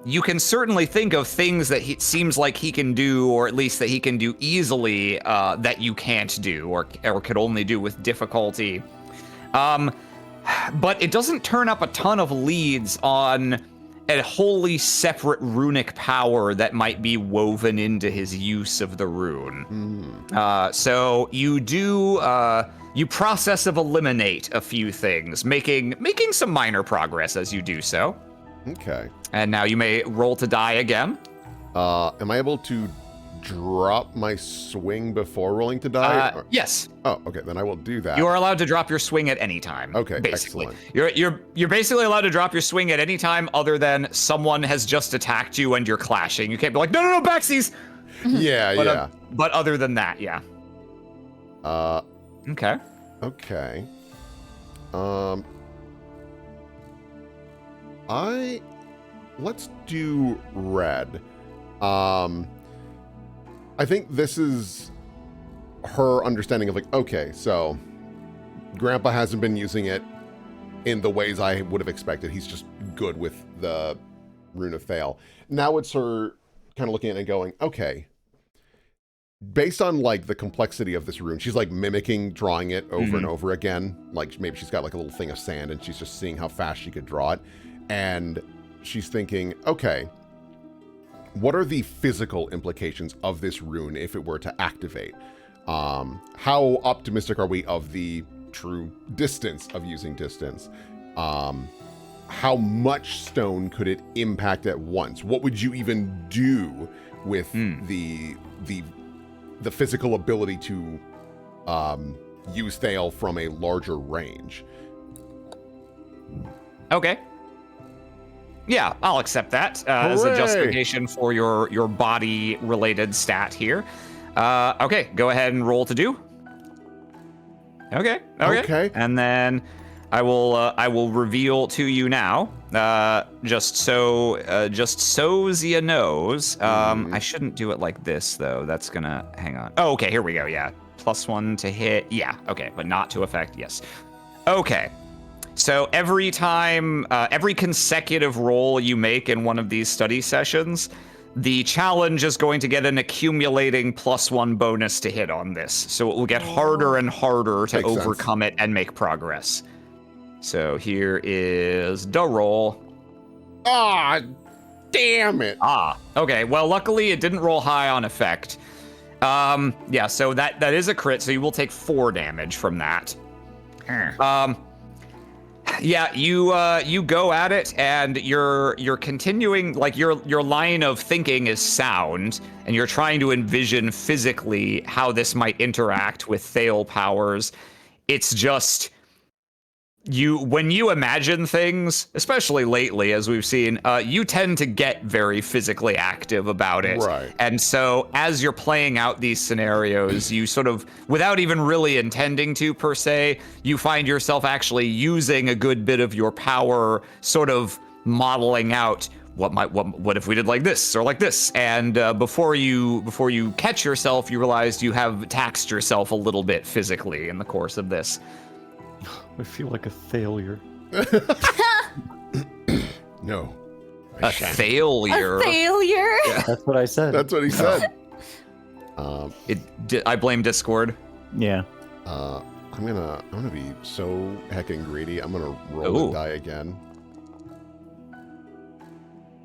you can certainly think of things that it seems like he can do, or at least that he can do easily, that you can't do, or could only do with difficulty. But it doesn't turn up a ton of leads on a wholly separate runic power that might be woven into his use of the rune. So you do, you process of eliminate a few things, making some minor progress as you do so. Okay. And now you may roll to die again. Am I able to drop my swing before rolling to die? Yes. Oh, okay. Then I will do that. You are allowed to drop your swing at any time. Okay, basically. excellent. You're basically allowed to drop your swing at any time other than someone has just attacked you and you're clashing. You can't be like, no, backsies. Yeah. But other than that, yeah. Okay. Okay. Let's do red. I think this is her understanding of like, okay, so Grandpa hasn't been using it in the ways I would have expected. He's just good with the Rune of Thale. Now it's her kind of looking at it and going, okay, based on like the complexity of this rune, she's like mimicking drawing it over and over again. Like maybe she's got like a little thing of sand and she's just seeing how fast she could draw it. And she's thinking, okay, what are the physical implications of this rune if it were to activate? How optimistic are we of the true distance of using distance? How much stone could it impact at once? What would you even do with the physical ability to use Thale from a larger range? Okay. Yeah, I'll accept that as a justification for your body-related stat here. Okay, go ahead and roll to do. Okay. And then I will reveal to you now. Just so Zia knows. I shouldn't do it like this though. That's gonna hang on. Oh, okay. Here we go. Yeah, +1 to hit. Yeah. Okay, but not to affect. Yes. Okay. So every time, every consecutive roll you make in one of these study sessions, the challenge is going to get an accumulating +1 bonus to hit on this. So it will get harder and harder to overcome it and make progress. So here is the roll. Ah, damn it. Okay. Well, luckily it didn't roll high on effect. Yeah, so that is a crit, so you will take 4 damage from that. Yeah, you go at it, and you're continuing, like your line of thinking is sound, and you're trying to envision physically how this might interact with Thale powers. It's just when you imagine things, especially lately, as we've seen, you tend to get very physically active about it. Right. And so as you're playing out these scenarios, you sort of, without even really intending to per se, you find yourself actually using a good bit of your power, sort of modeling out what if we did like this or like this? And before you catch yourself, you realize you have taxed yourself a little bit physically in the course of this. I feel like a failure. No. A failure. A failure. That's what I said. That's what he said. I blame Discord. Yeah. I'm gonna be so heckin' greedy. I'm gonna roll the die again.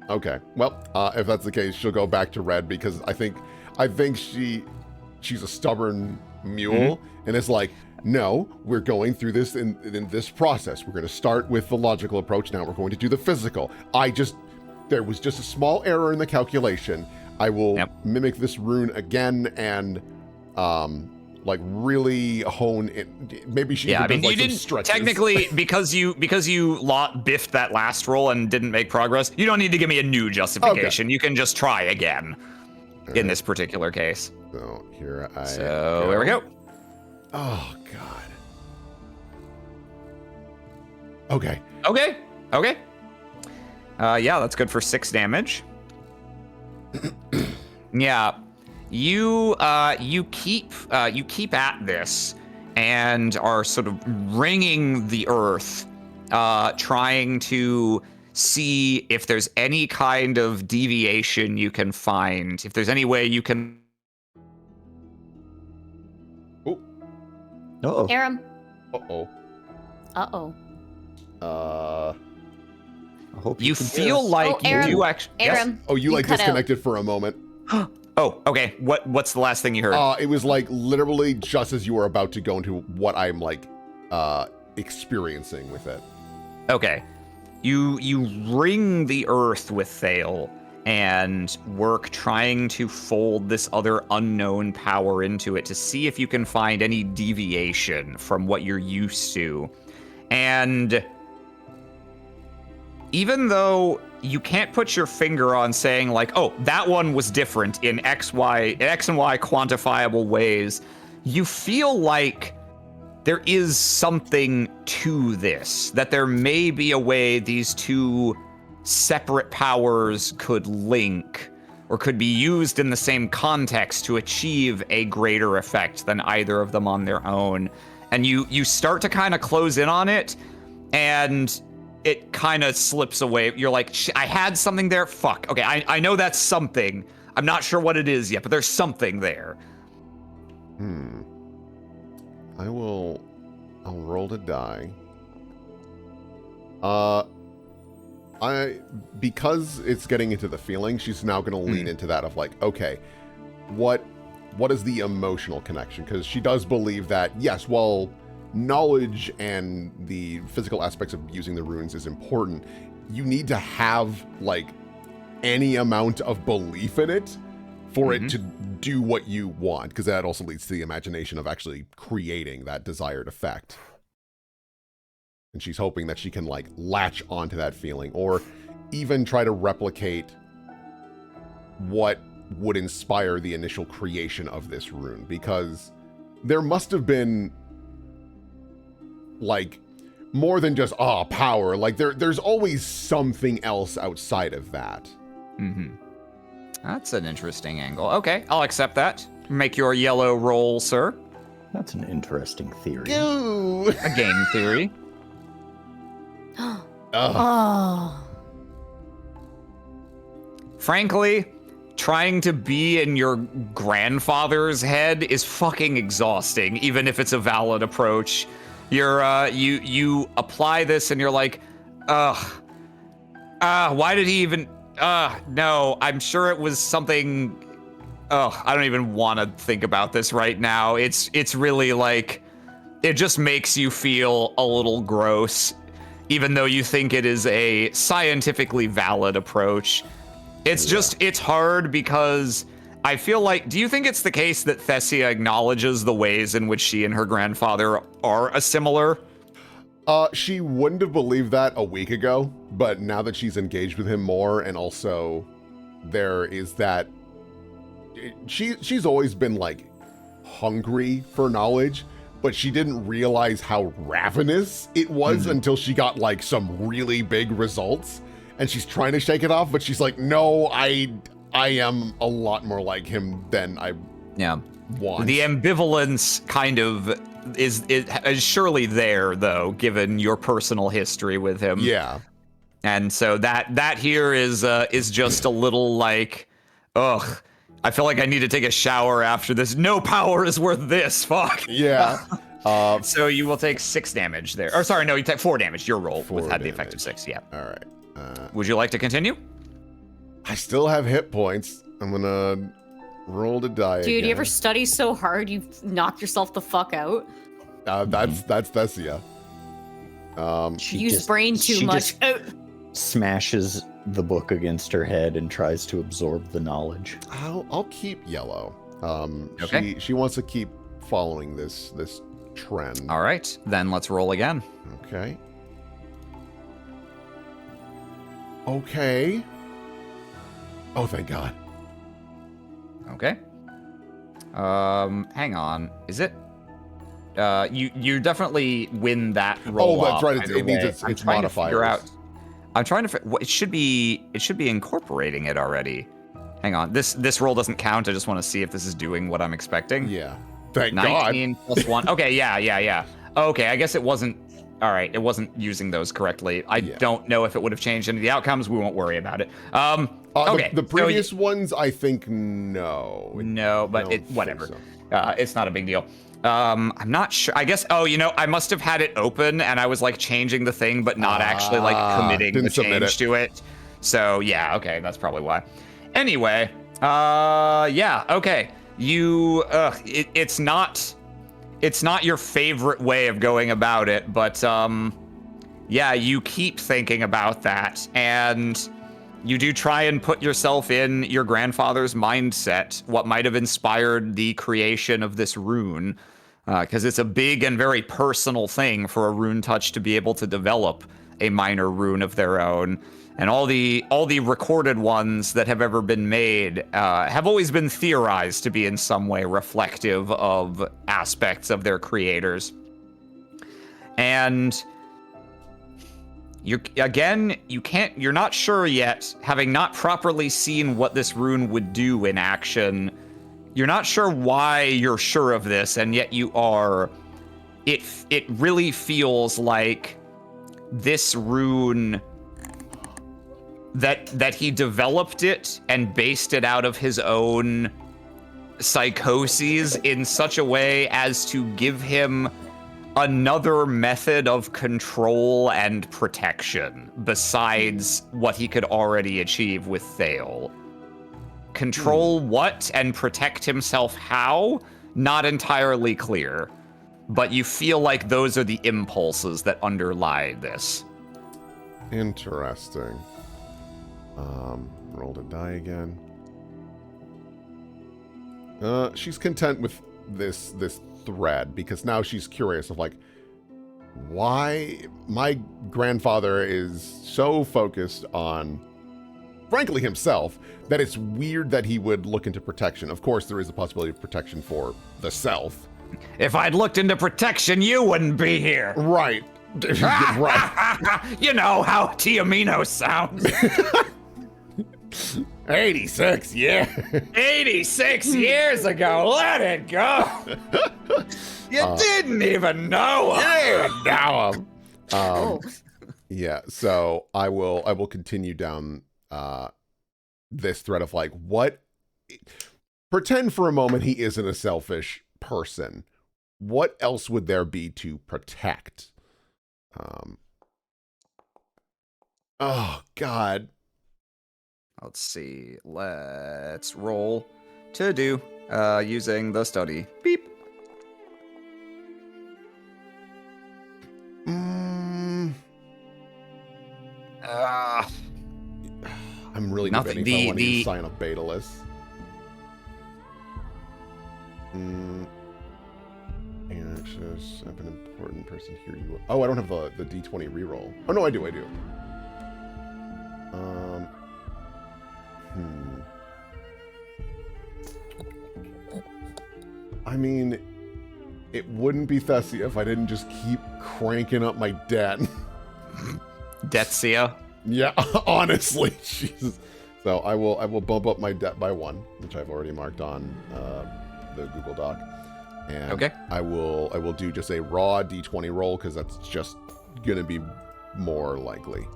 Okay. Well, if that's the case, she'll go back to red because I think she's a stubborn mule and it's like, no, we're going through this in this process. We're going to start with the logical approach. Now we're going to do the physical. There was just a small error in the calculation. I will mimic this rune again and like really hone it. Maybe she you didn't stretches. technically because you biffed that last roll and didn't make progress. You don't need to give me a new justification. Okay. You can just try again in this particular case. So here there we go. Oh God. Okay. Yeah, that's good for 6 damage. Yeah. You keep at this and are sort of wringing the earth, trying to see if there's any kind of deviation you can find, if there's any way you can. Oh. Uh-oh. Aram. Uh-oh. Uh-oh. I hope you feel like you do actually. Aram. Yes? Oh, you like disconnected for a moment. Oh, okay. What's the last thing you heard? It was like literally just as you were about to go into what I'm like experiencing with it. Okay. You wring the earth with Thale and work trying to fold this other unknown power into it to see if you can find any deviation from what you're used to. And even though you can't put your finger on saying like, oh, that one was different in X and Y quantifiable ways, you feel like there is something to this, that there may be a way these two separate powers could link or could be used in the same context to achieve a greater effect than either of them on their own. And you start to kind of close in on it, and it kind of slips away. You're like, I had something there. Fuck. Okay, I know that's something. I'm not sure what it is yet, but there's something there. I'll roll the die. Because it's getting into the feeling, she's now going to lean into that of like, okay, what is the emotional connection? Because she does believe that, yes, while knowledge and the physical aspects of using the runes is important, you need to have like any amount of belief in it for it to do what you want, because that also leads to the imagination of actually creating that desired effect. And she's hoping that she can like latch onto that feeling or even try to replicate what would inspire the initial creation of this rune, because there must have been like more than just power. Like there's always something else outside of that. That's an interesting angle. Okay, I'll accept that. Make your yellow roll, sir. That's an interesting theory. Ooh. A game theory. Oh. Frankly, trying to be in your grandfather's head is fucking exhausting, even if it's a valid approach. You apply this and you're like, why did he even, no, I'm sure it was something, I don't even want to think about this right now. It's really like, it just makes you feel a little gross, even though you think it is a scientifically valid approach. It's just, it's hard because I feel like, do you think it's the case that Thessia acknowledges the ways in which she and her grandfather are similar? She wouldn't have believed that a week ago, but now that she's engaged with him more, and also there is that, she's always been like hungry for knowledge, but she didn't realize how ravenous it was until she got like some really big results. and she's trying to shake it off, but she's like, no, I am a lot more like him than I want. The ambivalence kind of is surely there, though, given your personal history with him. Yeah. And so that here is just a little like, ugh, I feel like I need to take a shower after this. No power is worth this. Fuck. Yeah. So you will take 6 damage there. Or sorry, no, you take 4 damage. Your roll Four had the damage. effect of 6. Yeah. All right. Would you like to continue? I still have hit points. I'm gonna roll to die. Dude, again. you ever study so hard you knock yourself the fuck out? That's Thessia. She Use just- brain too she much. just smashes the book against her head and tries to absorb the knowledge. I'll keep yellow. Okay. She wants to keep following this trend. All right, then let's roll again. Okay. Okay. Oh, thank God. Okay. Hang on. Is it? You definitely win that roll. Oh, that's off right. either It means way. it's I'm trying to figure modifiers. out. I'm trying to. It should be incorporating it already. Hang on. This roll doesn't count. I just want to see if this is doing what I'm expecting. Yeah. Thank 19 God. plus 1. Okay, yeah. Okay, I guess it wasn't. All right, it wasn't using those correctly. I don't know if it would have changed any of the outcomes. We won't worry about it. Okay. The previous ones, I think, no. No, but don't whatever. think It's not a big deal. I'm not sure. I guess. Oh, I must have had it open and I was like changing the thing, but not actually like committing the didn't submit change it. to it. So yeah, okay, that's probably why. Anyway, yeah, okay. You, it's not your favorite way of going about it, but yeah, you keep thinking about that, and you do try and put yourself in your grandfather's mindset, what might have inspired the creation of this rune, because it's a big and very personal thing for a rune touch to be able to develop a minor rune of their own. And all the recorded ones that have ever been made have always been theorized to be in some way reflective of aspects of their creators. And you're not sure yet, having not properly seen what this rune would do in action. You're not sure why you're sure of this, and yet you are. It really feels like this rune, that he developed it and based it out of his own psychoses in such a way as to give him another method of control and protection besides what he could already achieve with Thale. Control what and protect himself how? Not entirely clear. But you feel like those are the impulses that underlie this. Interesting. Roll to die again. She's content with this thread because now she's curious of like why my grandfather is so focused on, frankly, himself, that it's weird that he would look into protection. Of course, there is a possibility of protection for the self. If I'd looked into protection, you wouldn't be here. Right. Right. You know how Tiamino sounds. 86, yeah. 86 years ago, let it go. You didn't even know him. Now Oh. yeah, so I will continue down this thread of like what, pretend for a moment he isn't a selfish person. What else would there be to protect? Oh God. Let's see. Let's roll to do using the study. Beep. I'm really Nothing. debating if I want to use Sign of Betalus. And it says, I'm an important person here. You. Oh, I don't have the D20 reroll. Oh no, I do. I mean, it wouldn't be Thessia if I didn't just keep cranking up my debt. Detsia. Yeah, honestly, Jesus. So I will bump up my debt by 1, which I've already marked on the Google Doc. And Okay. I will do just a raw d20 roll because that's just gonna be more likely.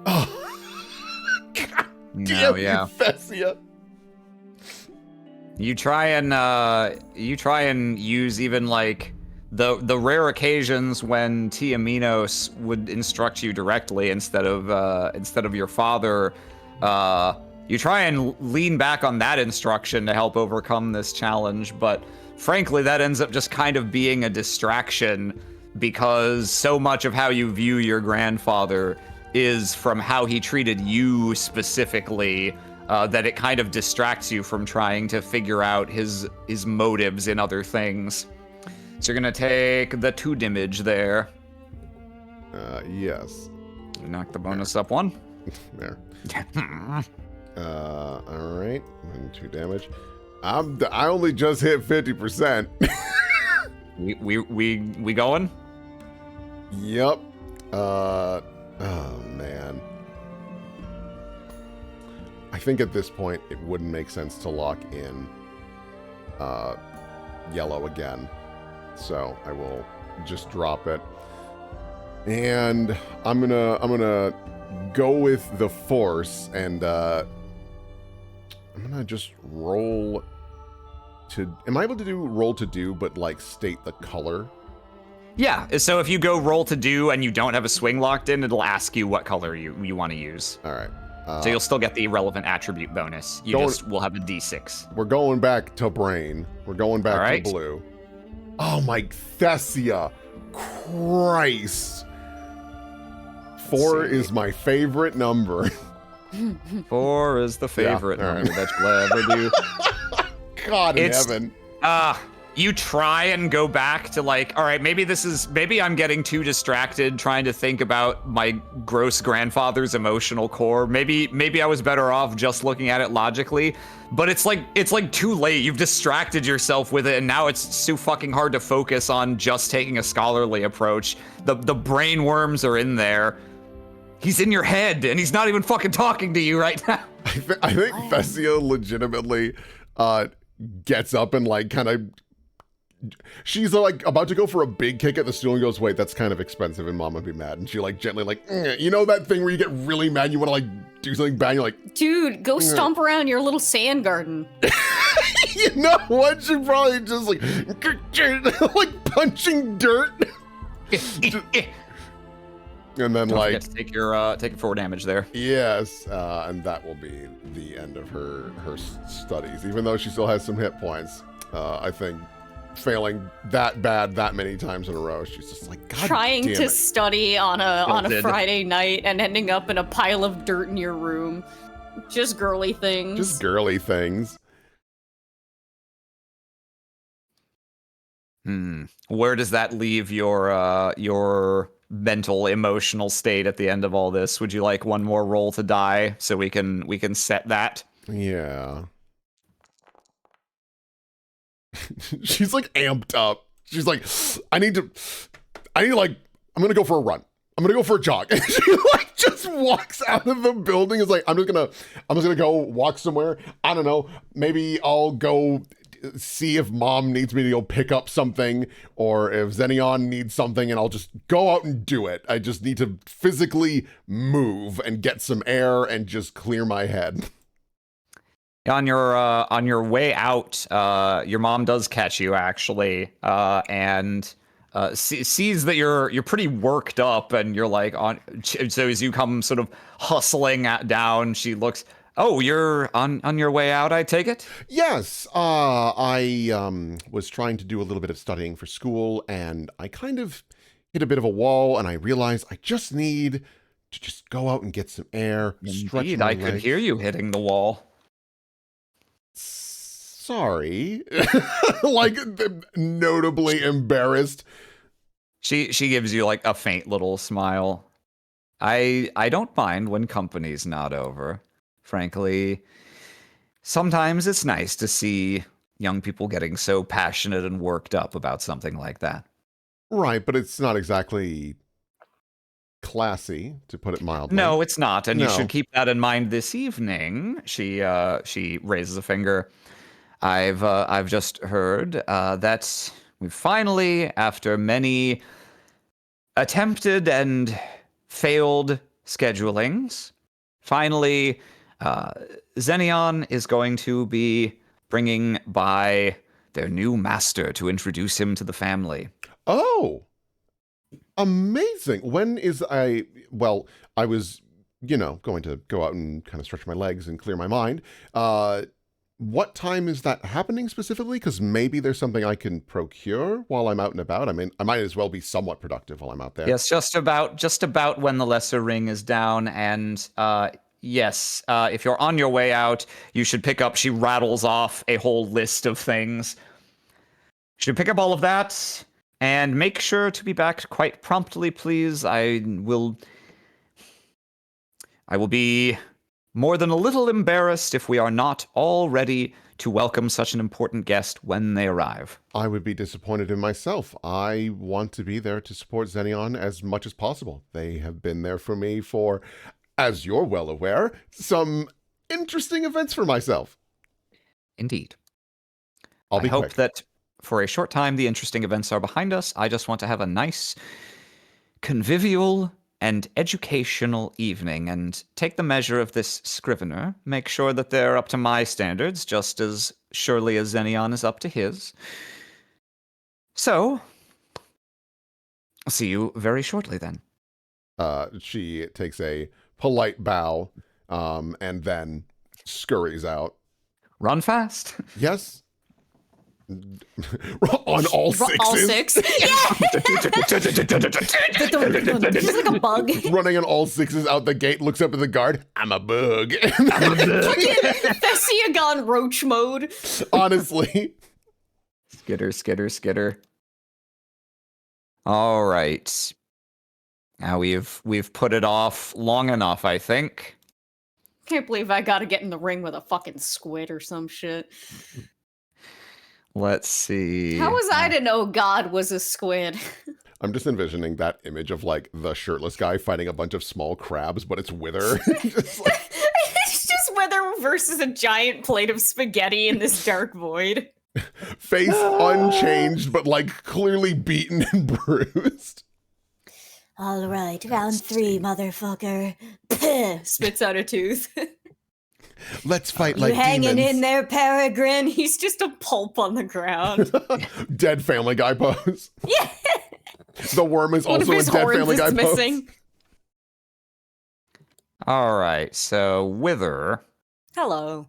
Oh, God No, damn yeah. you, Fessia. You try and use even like the rare occasions when Tiaminos would instruct you directly instead of your father. You try and lean back on that instruction to help overcome this challenge, but frankly, that ends up just kind of being a distraction because so much of how you view your grandfather is from how he treated you specifically. That it kind of distracts you from trying to figure out his motives in other things. So you're gonna take the 2 damage there. Yes. Knock the bonus up 1. There. All right. And 2 damage. I only just hit 50%. we going? Yep. Oh man. I think at this point it wouldn't make sense to lock in yellow again. So I will just drop it. And I'm gonna go with the force and I'm gonna just roll to am I able to do roll to do but like state the color? Yeah, so if you go roll to do and you don't have a swing locked in, it'll ask you what color you want to use. All right. So you'll still get the irrelevant attribute bonus. You just will have a d6. We're going back to brain. We're going back to blue. Oh my Thessia. Christ. 4 is my favorite number. 4 is the favorite Yeah, number that you'll ever do. God in heaven. You try and go back to like, all right, maybe I'm getting too distracted trying to think about my gross grandfather's emotional core. Maybe I was better off just looking at it logically, but it's like too late. You've distracted yourself with it, and now it's too fucking hard to focus on just taking a scholarly approach. The brain worms are in there. He's in your head, and he's not even fucking talking to you right now. I think Thessia legitimately gets up and like kind of she's like about to go for a big kick at the stool and goes, wait, that's kind of expensive and mom would be mad. And she like gently like, you know that thing where you get really mad, you want to like do something bad, and you're like, dude, go stomp around your little sand garden. You know what? She probably just like like punching dirt. And then Don't like forget to take your 4 damage there. Yes, and that will be the end of her studies. Even though she still has some hit points, I think failing that bad that many times in a row, she's just like, God trying damn to it. study on a Friday night and ending up in a pile of dirt in your room. Just girly things. Just girly things. Where does that leave your mental emotional state at the end of all this? Would you like one more roll to die so we can set that? Yeah. She's like amped up. She's like, I need to like, I'm gonna go for a run. I'm gonna go for a jog. And she like just walks out of the building. Is like, I'm just gonna go walk somewhere. I don't know. Maybe I'll go see if mom needs me to go pick up something, or if Xenion needs something, and I'll just go out and do it. I just need to physically move and get some air and just clear my head. On your way out, your mom does catch you actually, and sees that you're pretty worked up, and you're like on. So as you come sort of hustling down, she looks. Oh, you're on your way out, I take it? Yes, I was trying to do a little bit of studying for school, and I kind of hit a bit of a wall, and I realized I just need to just go out and get some air. Stretch Indeed, my I could legs. hear you hitting the wall. Sorry. Like, notably embarrassed. She gives you like a faint little smile. I don't mind when company's not over. Frankly, sometimes it's nice to see young people getting so passionate and worked up about something like that. Right, but it's not exactly classy, to put it mildly. No, it's not, and you No. should keep that in mind this evening. She raises a finger. I've just heard that we finally, after many attempted and failed schedulings, finally, Xenion is going to be bringing by their new master to introduce him to the family. Oh, amazing. When is well, I was, going to go out and kind of stretch my legs and clear my mind. What time is that happening specifically? Because maybe there's something I can procure while I'm out and about. I mean, I might as well be somewhat productive while I'm out there. Yes, just about when the lesser ring is down, and yes, if you're on your way out, you should pick up. She rattles off a whole list of things. You should pick up all of that, and make sure to be back quite promptly, please. I will be more than a little embarrassed if we are not all ready to welcome such an important guest when they arrive. I would be disappointed in myself. I want to be there to support Xenion as much as possible. They have been there for me for, as you're well aware, some interesting events for myself. Indeed. I'll be I hope quick. that for a short time the interesting events are behind us. I just want to have a nice, convivial, and educational evening, and take the measure of this scrivener, make sure that they're up to my standards, just as surely as Xenion is up to his. So, I'll see you very shortly then. She takes a polite bow, and then scurries out. Run fast. Yes. On all sixes. All six. Just like a bug. Running on all sixes out the gate, looks up at the guard. I'm a bug. Thessiagon roach mode. Honestly. Skitter, skitter, skitter. All right. Now we've put it off long enough, I think. Can't believe I gotta get in the ring with a fucking squid or some shit. Let's see. How was I to know God was a squid? I'm just envisioning that image of like the shirtless guy fighting a bunch of small crabs, but it's Wither. Just like, It's just Wither versus a giant plate of spaghetti in this dark void. face unchanged, but like clearly beaten and bruised. All right, round 3, motherfucker. Spits out a tooth. Let's fight You like hanging demons. in there, Peregrine? He's just a pulp on the ground. Dead Family Guy pose. Yeah. The worm is One of also a his Dead horns Family Guy is pose. missing. All right. So Wither. Hello.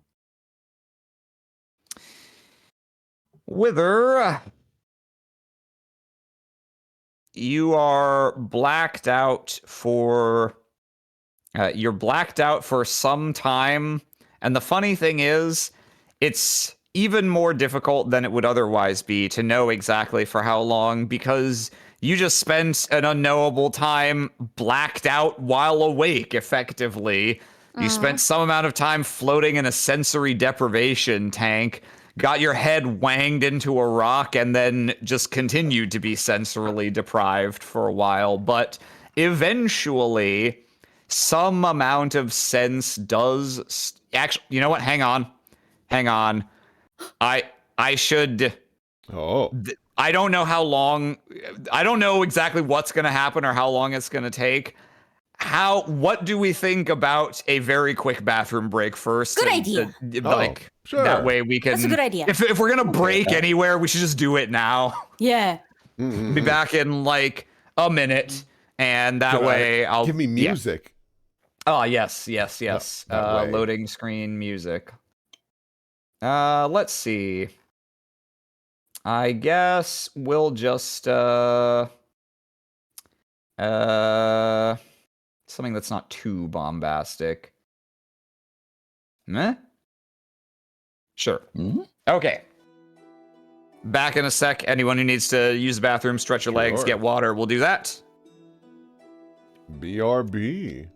You are blacked out for you're blacked out for some time, and the funny thing is it's even more difficult than it would otherwise be to know exactly for how long, because you just spent an unknowable time blacked out while awake, effectively. You spent some amount of time floating in a sensory deprivation tank, got your head wanged into a rock, and then just continued to be sensorily deprived for a while. But eventually, some amount of sense does actually. You know what? Hang on. I should. Oh. I don't know how long. I don't know exactly what's going to happen or how long it's going to take. What do we think about a very quick bathroom break first? Good idea. Like, sure. that way we can. That's a good idea. If we're gonna break anywhere, we should just do it now. Yeah. Be back in like a minute, and that way I'll give me music. Oh yes. that way. Loading screen music. Let's see. I guess we'll just something that's not too bombastic. Meh? Sure. Okay. Back in a sec. Anyone who needs to use the bathroom, stretch your legs, Sure. get water, we'll do that. BRB.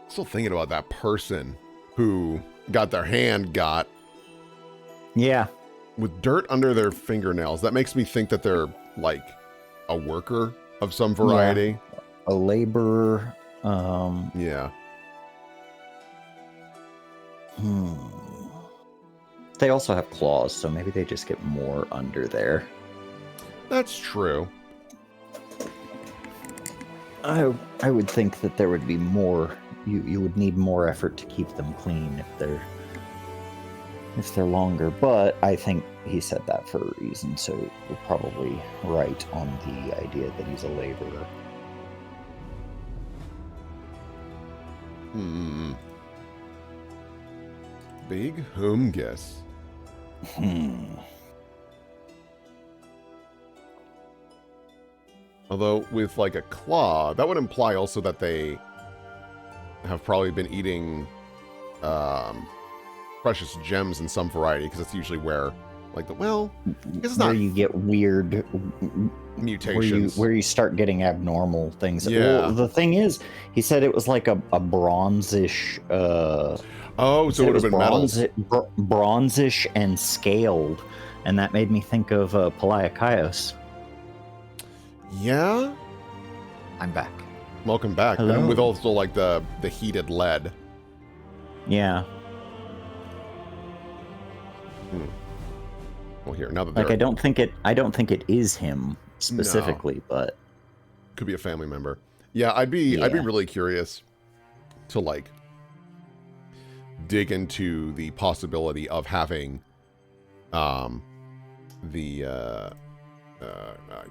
Still thinking about that person who got their hand got. Yeah. with dirt under their fingernails, that makes me think that they're like a worker of some variety. Yeah. A laborer. Yeah. They also have claws, so maybe they just get more under there. That's true. I would think that there would be more. You would need more effort to keep them clean if they're longer. But I think he said that for a reason, so we're probably right on the idea that he's a laborer. Big home guess. Although with like a claw, that would imply also that they have probably been eating precious gems in some variety, because that's usually where like I guess it's where not you get weird mutations. where you start getting abnormal things. Yeah. Well, the thing is, he said it was like a bronzish. Oh, so it would have been metals. Bronzish and scaled, and that made me think of Peliacaios. Yeah. I'm back. Welcome back. Hello. And with also like the heated lead. Yeah. Well, here now that Like they're I don't think it is him specifically, but could be a family member. Yeah, I'd be really curious to like dig into the possibility of having I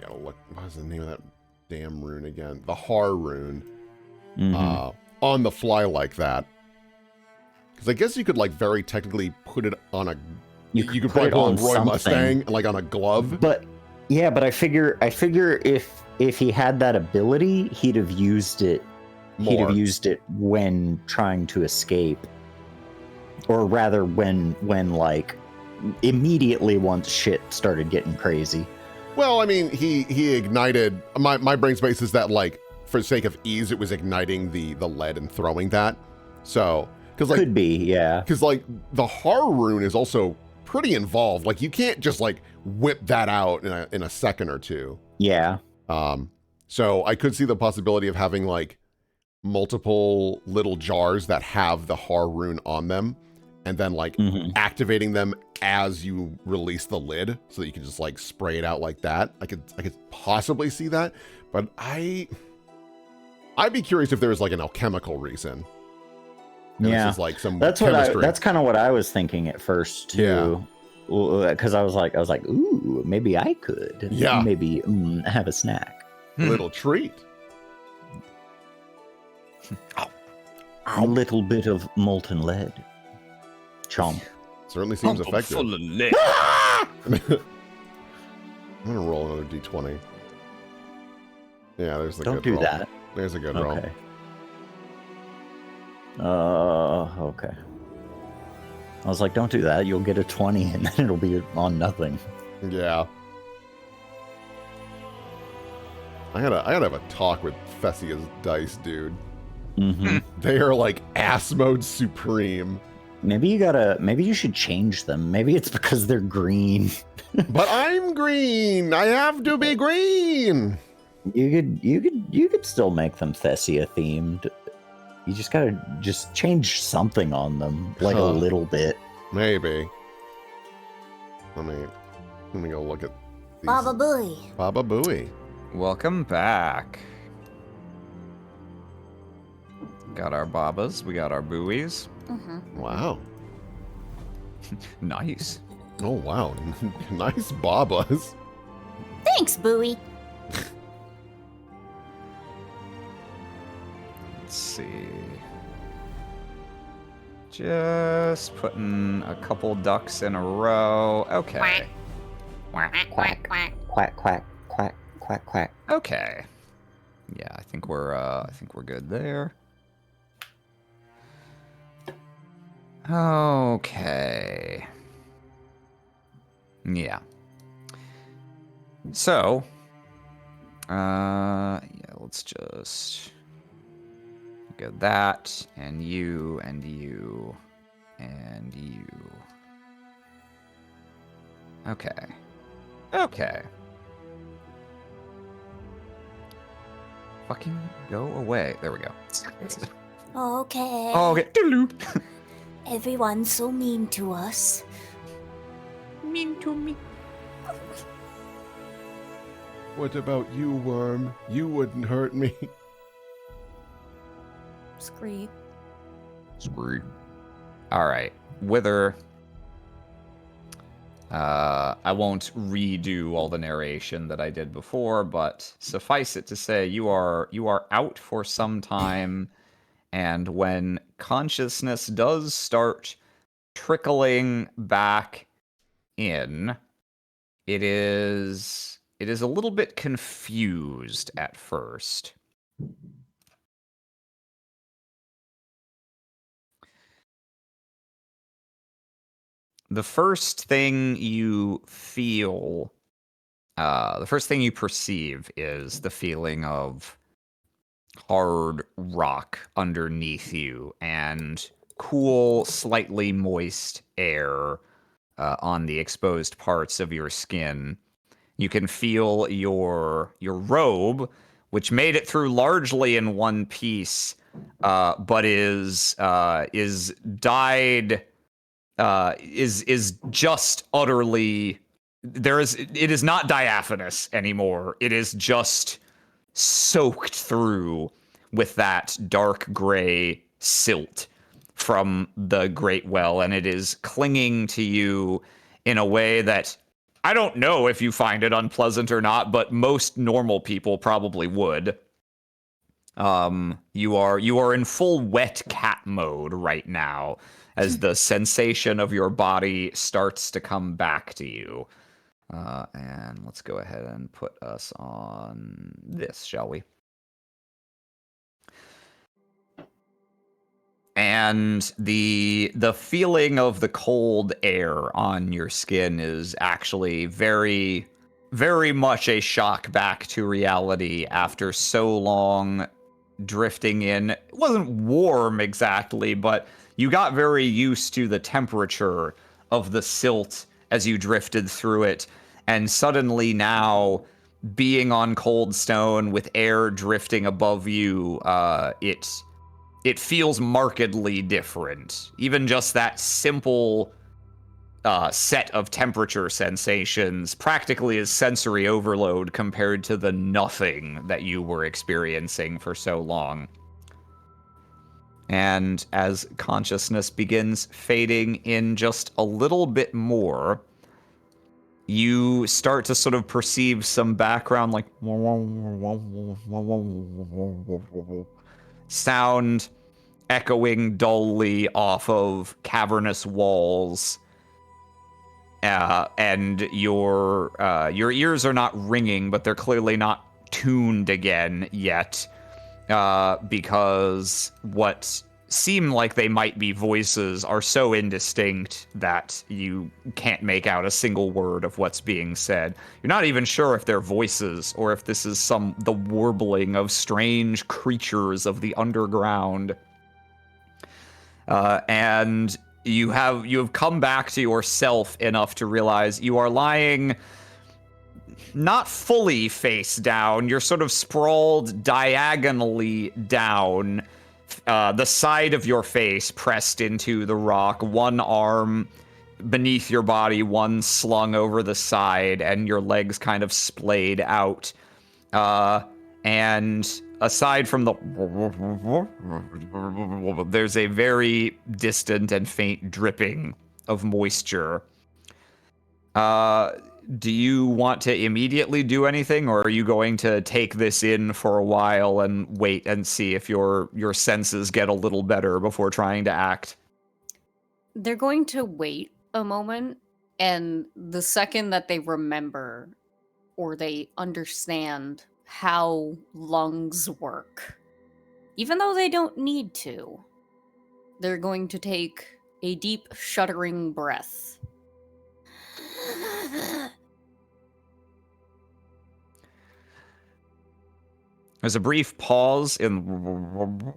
gotta look, what's the name of that damn rune again? The Har rune. On the fly like that. Because I guess you could like very technically put it on a you could put probably it pull a on Roy something. Mustang like on a glove. But I figure if he had that ability, he'd have used it. He'd More. have used it when trying to escape, or rather, when like immediately once shit started getting crazy. Well, I mean, he ignited my brain space is that like for the sake of ease, it was igniting the lead and throwing that. So because like Could be, yeah. because like the Har rune is also pretty involved. Like you can't just like whip that out in a second or two. Yeah. So I could see the possibility of having like multiple little jars that have the Har rune on them, and then like activating them as you release the lid, so that you can just like spray it out like that. I could possibly see that, but I'd be curious if there was like an alchemical reason. And Yeah, this is like some that's chemistry. that's kind of what I was thinking at first too. Because I was like, ooh, maybe I could. Yeah. Maybe have a snack. A little treat. A little bit of molten lead. Chomp. Certainly seems effective. Full of lead. I'm gonna roll another d20. Yeah, there's the Don't good do roll. that. There's a good roll. Okay. Okay. I was like, don't do that. You'll get a 20 and then it'll be on nothing. Yeah. I gotta have a talk with Thessia's dice, dude. They are like ass mode supreme. Maybe you should change them. Maybe it's because they're green. But I'm green. I have to be green. You could still make them Thessia themed. You just gotta change something on them, like a little bit. Maybe. Let me go look at these. Baba Booey. Baba Booey. Welcome back. Got our babas, we got our buoys. Wow. Nice. Oh wow. Nice babas. Thanks, Booey. Let's see. Just putting a couple ducks in a row. Okay. Quack, quack, quack. Quack quack quack quack quack. Okay. Yeah, I think we're good there. Okay. Yeah. So, yeah, let's just get that, and you, and you, and you. Okay. Okay. Fucking go away. There we go. Okay. Oh, okay. Doodaloo. Everyone's so mean to us. Mean to me. What about you, Worm? You wouldn't hurt me. Scree. Screwed. All right. Wither. I won't redo all the narration that I did before, but suffice it to say, you are out for some time, and when consciousness does start trickling back in, it is a little bit confused at first. The first thing you feel, the first thing you perceive is the feeling of hard rock underneath you and cool, slightly moist air on the exposed parts of your skin. You can feel your robe, which made it through largely in one piece, but is dyed, is just utterly. It is not diaphanous anymore. It is just soaked through with that dark gray silt from the Great Well, and it is clinging to you in a way that I don't know if you find it unpleasant or not, but most normal people probably would. You are in full wet cat mode right now as the sensation of your body starts to come back to you. And let's go ahead and put us on this, shall we? And the feeling of the cold air on your skin is actually very, very much a shock back to reality after so long drifting in. It wasn't warm exactly, but you got very used to the temperature of the silt as you drifted through it. And suddenly now, being on cold stone with air drifting above you, it feels markedly different. Even just that simple set of temperature sensations practically is sensory overload compared to the nothing that you were experiencing for so long. And as consciousness begins fading in just a little bit more, you start to sort of perceive some background, like sound echoing dully off of cavernous walls. And your ears are not ringing, but they're clearly not tuned again yet, because what seem like they might be voices are so indistinct that you can't make out a single word of what's being said. You're not even sure if they're voices or if this is the warbling of strange creatures of the underground. And you have come back to yourself enough to realize you are lying not fully face down. You're sort of sprawled diagonally down, the side of your face pressed into the rock, one arm beneath your body, one slung over the side, and your legs kind of splayed out. And aside from the, there's a very distant and faint dripping of moisture. Do you want to immediately do anything, or are you going to take this in for a while and wait and see if your senses get a little better before trying to act? They're going to wait a moment, and the second that they remember or they understand how lungs work, even though they don't need to, they're going to take a deep, shuddering breath. There's a brief pause in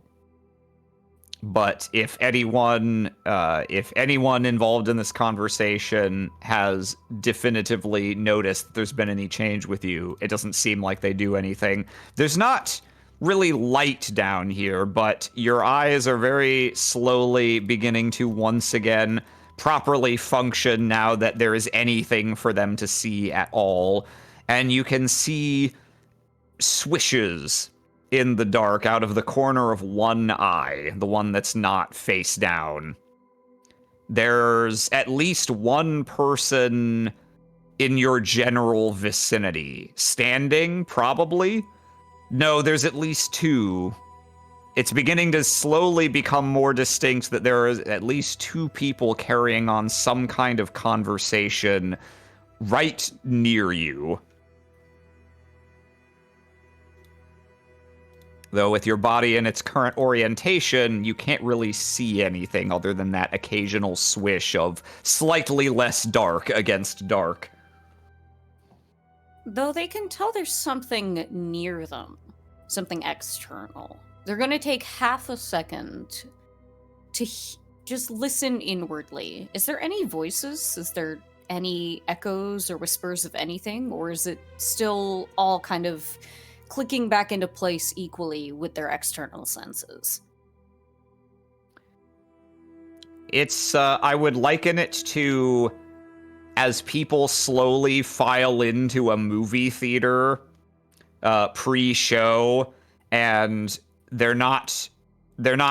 But if anyone involved in this conversation has definitively noticed that there's been any change with you, it doesn't seem like they do anything. There's not really light down here, but your eyes are very slowly beginning to once again properly function now that there is anything for them to see at all. And you can see swishes in the dark out of the corner of one eye, the one that's not face down. There's at least one person in your general vicinity. Standing, probably? No, there's at least two. It's beginning to slowly become more distinct that there are at least two people carrying on some kind of conversation right near you. Though with your body in its current orientation, you can't really see anything other than that occasional swish of slightly less dark against dark. Though they can tell there's something near them, something external. They're going to take half a second to just listen inwardly. Is there any voices? Is there any echoes or whispers of anything? Or is it still all kind of clicking back into place equally with their external senses? It's, I would liken it to as people slowly file into a movie theater pre-show, and they're not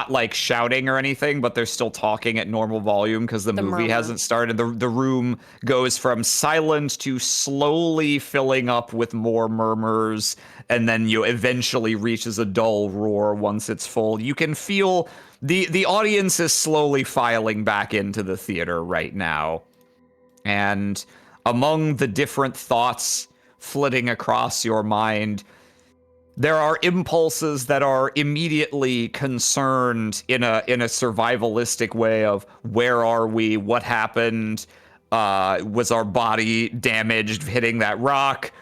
like shouting or anything, but they're still talking at normal volume because the movie murmur hasn't started. The room goes from silent to slowly filling up with more murmurs, and then you eventually reaches a dull roar once it's full. You can feel the audience is slowly filing back into the theater right now. And among the different thoughts flitting across your mind, there are impulses that are immediately concerned in a survivalistic way of where are we, what happened, was our body damaged hitting that rock,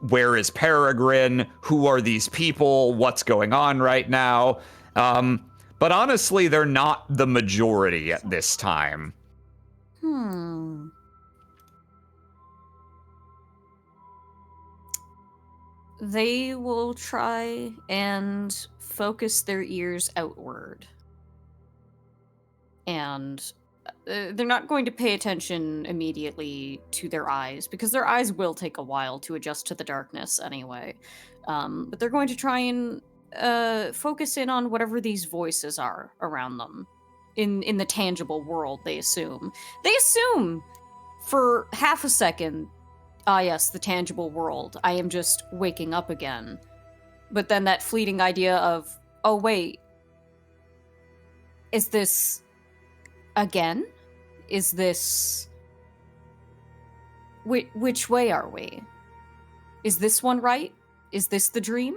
where is Peregrine, who are these people, what's going on right now. But honestly, they're not the majority at this time. They will try and focus their ears outward. And they're not going to pay attention immediately to their eyes, because their eyes will take a while to adjust to the darkness anyway. But they're going to try and focus in on whatever these voices are around them. In the tangible world, they assume. They assume for half a second, yes, the tangible world. I am just waking up again. But then that fleeting idea of, oh wait, is this again? Is this... Which way are we? Is this one right? Is this the dream?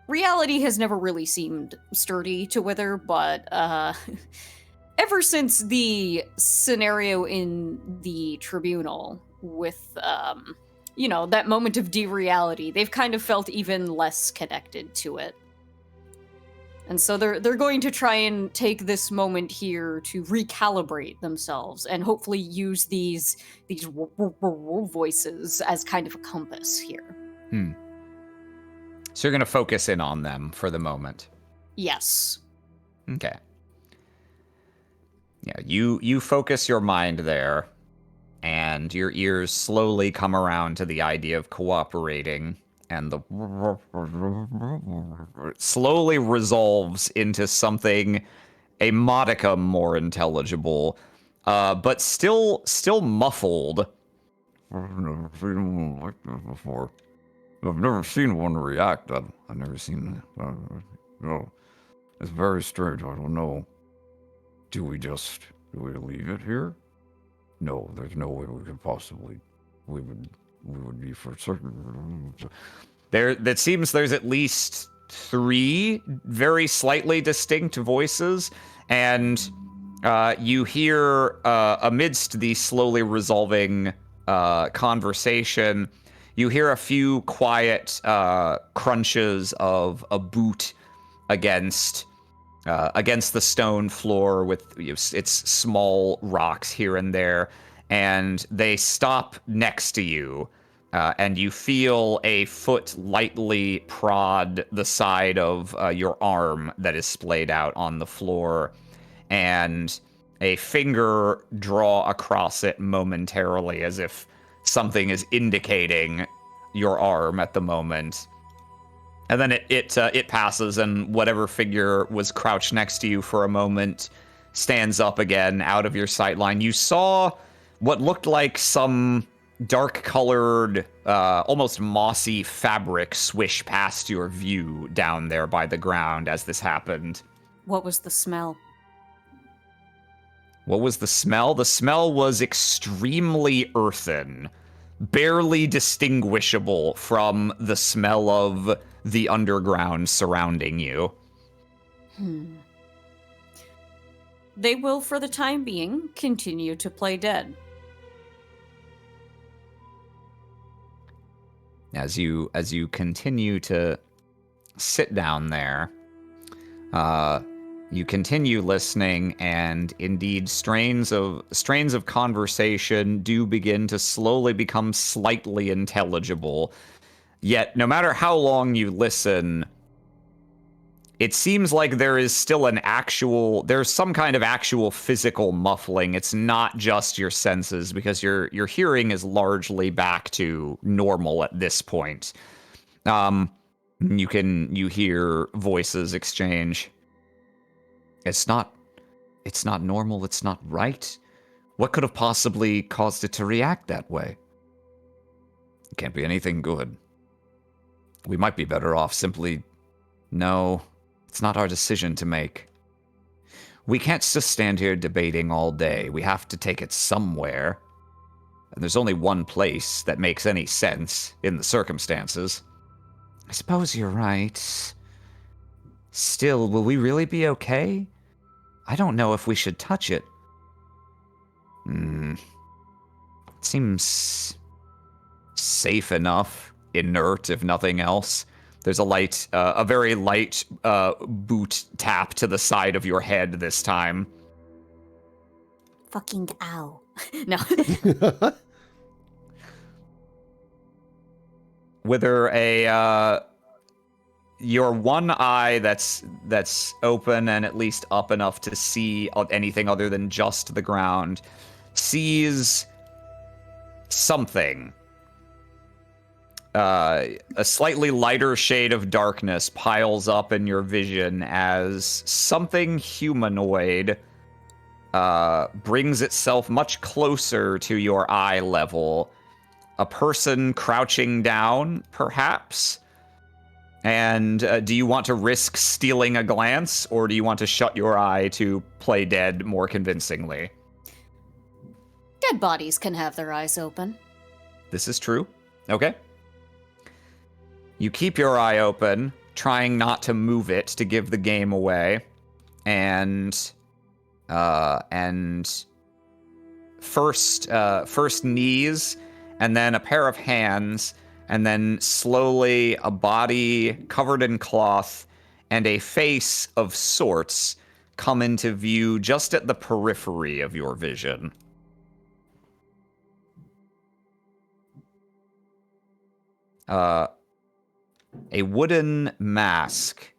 Reality has never really seemed sturdy to Wither, but ever since the scenario in the tribunal with, that moment of dereality, they've kind of felt even less connected to it. And so they're going to try and take this moment here to recalibrate themselves and hopefully use these voices as kind of a compass here. So you're going to focus in on them for the moment. Yes. Okay. Yeah, you focus your mind there, and your ears slowly come around to the idea of cooperating, and the slowly resolves into something a modicum more intelligible, but still muffled. I've never seen one like that before. I've never seen one react. I've never seen that. No, it's very strange. I don't know. Do we leave it here? No, there's no way we could possibly. We would be for certain. That seems there's at least 3 very slightly distinct voices, and you hear amidst the slowly resolving conversation, you hear a few quiet crunches of a boot against against the stone floor with its small rocks here and there, and they stop next to you, and you feel a foot lightly prod the side of your arm that is splayed out on the floor, and a finger draw across it momentarily as if something is indicating your arm at the moment. And then it passes, and whatever figure was crouched next to you for a moment stands up again out of your sight line. You saw what looked like some dark-colored, almost mossy fabric swish past your view down there by the ground as this happened. What was the smell? What was the smell? The smell was extremely earthen, barely distinguishable from the smell of the underground surrounding you. They will, for the time being, continue to play dead. As you continue to sit down there, you continue listening, and indeed strains of conversation do begin to slowly become slightly intelligible. Yet, no matter how long you listen, it seems like there is still there's some kind of actual physical muffling. It's not just your senses, because your hearing is largely back to normal at this point. You hear voices exchange. It's not normal, it's not right. What could have possibly caused it to react that way? It can't be anything good. We might be better off simply... No, it's not our decision to make. We can't just stand here debating all day. We have to take it somewhere. And there's only one place that makes any sense in the circumstances. I suppose you're right. Still, will we really be okay? I don't know if we should touch it. It seems safe enough. Inert, if nothing else. There's a very light boot tap to the side of your head this time. Fucking ow. No. Wither, your one eye that's open and at least up enough to see anything other than just the ground sees something. A slightly lighter shade of darkness piles up in your vision as something humanoid brings itself much closer to your eye level. A person crouching down, perhaps? And do you want to risk stealing a glance, or do you want to shut your eye to play dead more convincingly? Dead bodies can have their eyes open. This is true. Okay. You keep your eye open, trying not to move it to give the game away, and first knees, and then a pair of hands, and then slowly a body covered in cloth and a face of sorts come into view just at the periphery of your vision. A wooden mask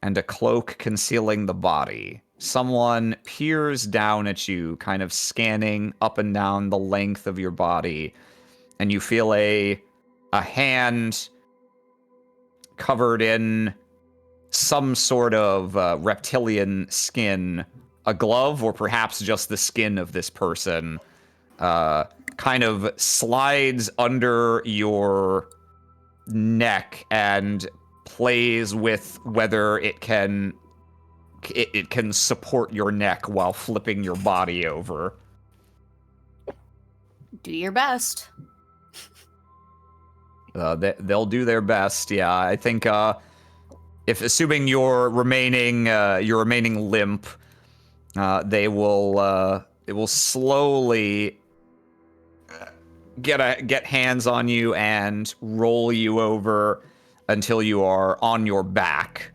and a cloak concealing the body. Someone peers down at you, kind of scanning up and down the length of your body, and you feel a hand covered in some sort of reptilian skin, a glove, or perhaps just the skin of this person, kind of slides under your neck and plays with whether it can support your neck while flipping your body over. Do your best. They'll do their best. Yeah, I think if assuming you're remaining limp, they will slowly get hands on you and roll you over until you are on your back.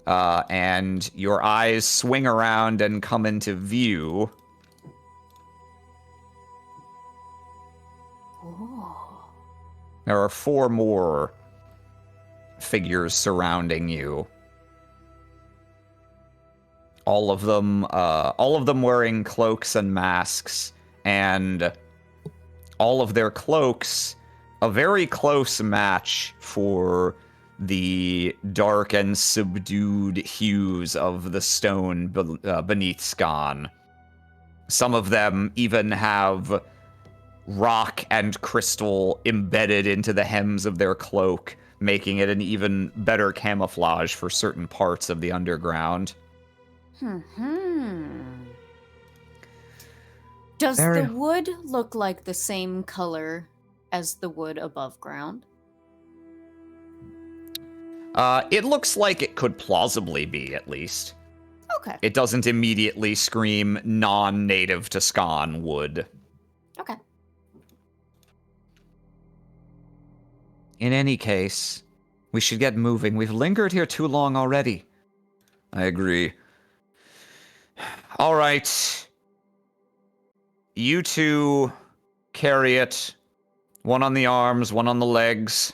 and your eyes swing around and come into view. Oh. There are 4 more figures surrounding you. All of them wearing cloaks and masks, and all of their cloaks a very close match for the dark and subdued hues of the stone beneath Skan. Some of them even have rock and crystal embedded into the hems of their cloak, making it an even better camouflage for certain parts of the underground. Does Very- the wood look like the same color as the wood above ground? It looks like it could plausibly be, at least. Okay. It doesn't immediately scream non-native to Skan wood. Okay. In any case, we should get moving. We've lingered here too long already. I agree. All right. You two carry it. One on the arms, one on the legs.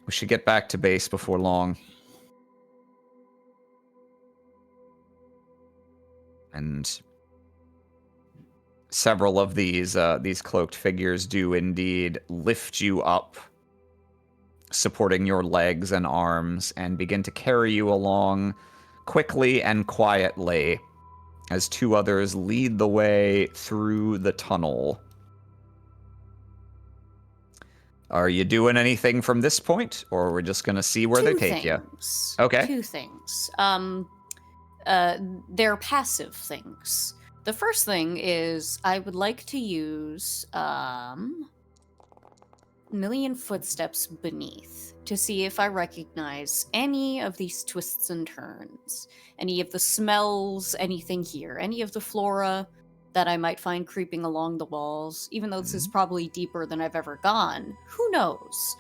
We should get back to base before long. And several of these cloaked figures do indeed lift you up, supporting your legs and arms, and begin to carry you along quickly and quietly as 2 others lead the way through the tunnel. Are you doing anything from this point, or we're just gonna see where they take you? Okay. 2 things. They're passive things. The first thing is I would like to use Million Footsteps Beneath to see if I recognize any of these twists and turns, any of the smells, anything here, any of the flora that I might find creeping along the walls, even though this is probably deeper than I've ever gone. Who knows?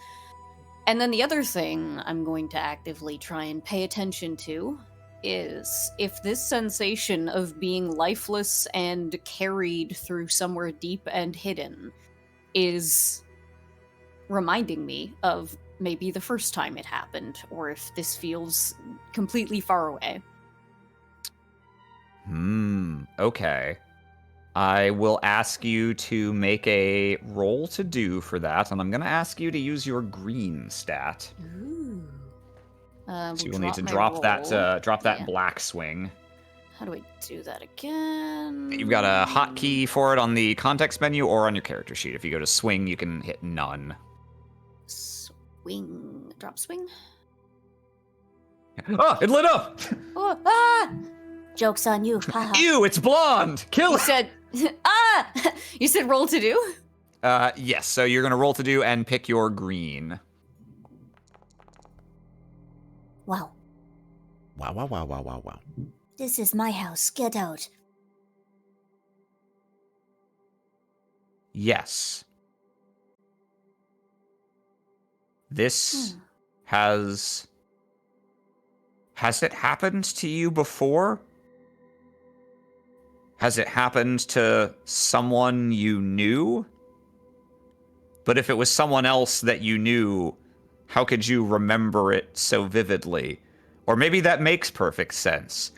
And then the other thing I'm going to actively try and pay attention to is if this sensation of being lifeless and carried through somewhere deep and hidden is reminding me of maybe the first time it happened, or if this feels completely far away. Okay. I will ask you to make a roll to do for that, and I'm going to ask you to use your green stat. Ooh. So you will need to drop that black swing. How do I do that again? You've got a hotkey for it on the context menu or on your character sheet. If you go to swing, you can hit none. Swing. Drop swing? Oh, it lit up! Oh, ah! Joke's on you. Haha. Ew, it's blonde! Kill You it! said, ah! You said roll to do? Yes, so you're gonna roll to do and pick your green. Wow. Wow, wow, wow, wow, wow, wow. This is my house. Get out. Yes. This has it happened to you before? Has it happened to someone you knew? But if it was someone else that you knew, how could you remember it so vividly? Or maybe that makes perfect sense.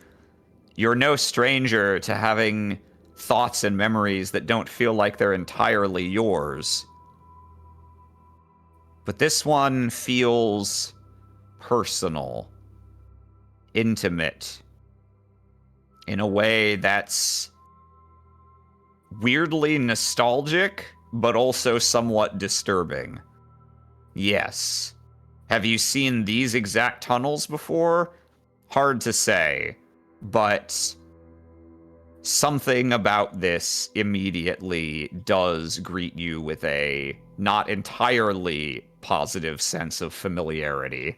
You're no stranger to having thoughts and memories that don't feel like they're entirely yours. But this one feels personal, intimate, in a way that's weirdly nostalgic, but also somewhat disturbing. Yes. Have you seen these exact tunnels before? Hard to say, but something about this immediately does greet you with a not entirely positive sense of familiarity.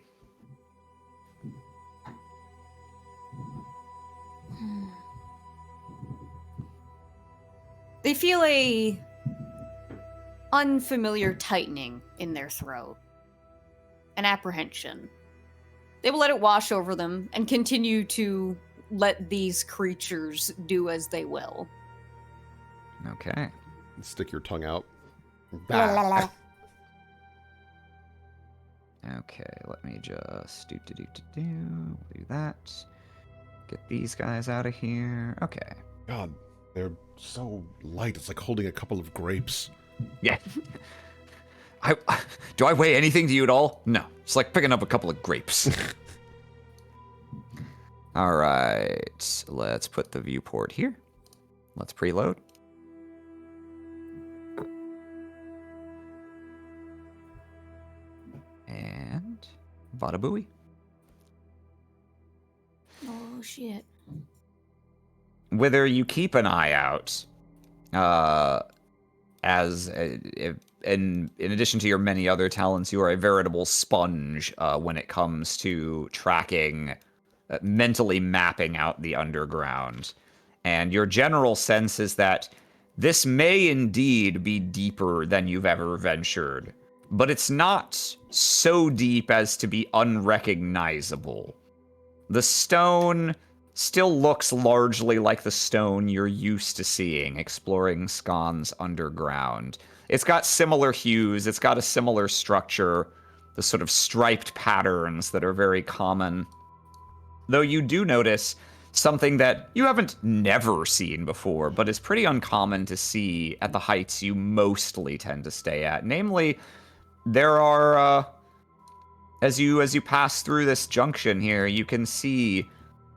They feel a unfamiliar tightening in their throat. and apprehension. They will let it wash over them and continue to let these creatures do as they will. Okay. Stick your tongue out. La, la, la. Okay, let me just do that. Get these guys out of here. Okay. God, they're so light. It's like holding a couple of grapes. Yeah. Do I weigh anything to you at all? No. It's like picking up a couple of grapes. All right. Let's put the viewport here. Let's preload. And bada booey. Oh, shit. Whether you keep an eye out, in addition to your many other talents, you are a veritable sponge when it comes to tracking, mentally mapping out the underground. And your general sense is that this may indeed be deeper than you've ever ventured, but it's not so deep as to be unrecognizable. The stone still looks largely like the stone you're used to seeing exploring Scon's underground. It's got similar hues, it's got a similar structure, the sort of striped patterns that are very common. Though you do notice something that you haven't never seen before, but is pretty uncommon to see at the heights you mostly tend to stay at. Namely, there are, as you pass through this junction here, you can see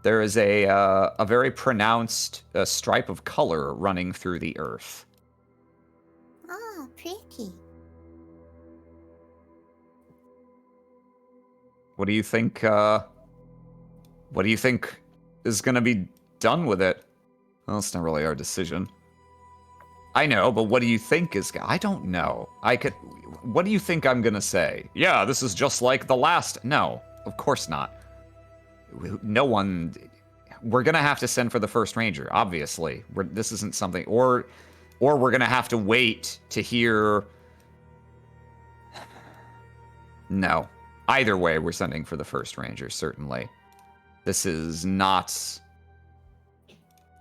there is a very pronounced stripe of color running through the earth. Ah, pretty. What do you think? What do you think is going to be done with it? Well, it's not really our decision. I know, but what do you think is? I don't know. What do you think I'm going to say? Yeah, this is just like the last. No, of course not. No one. We're going to have to send for the first ranger, obviously. This isn't something. Or we're going to have to wait to hear. No. Either way, we're sending for the first ranger, certainly. This is not...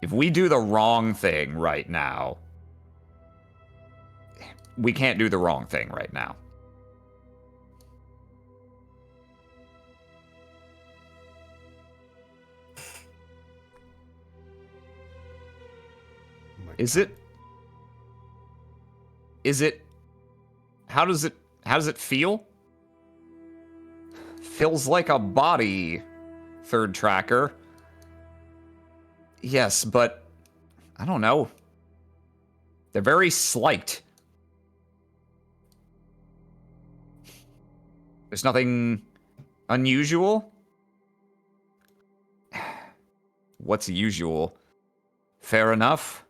If we do the wrong thing right now, we can't do the wrong thing right now. Is it... How does it feel? Feels like a body, third tracker. Yes, but I don't know. They're very slight. There's nothing unusual. What's usual? Fair enough.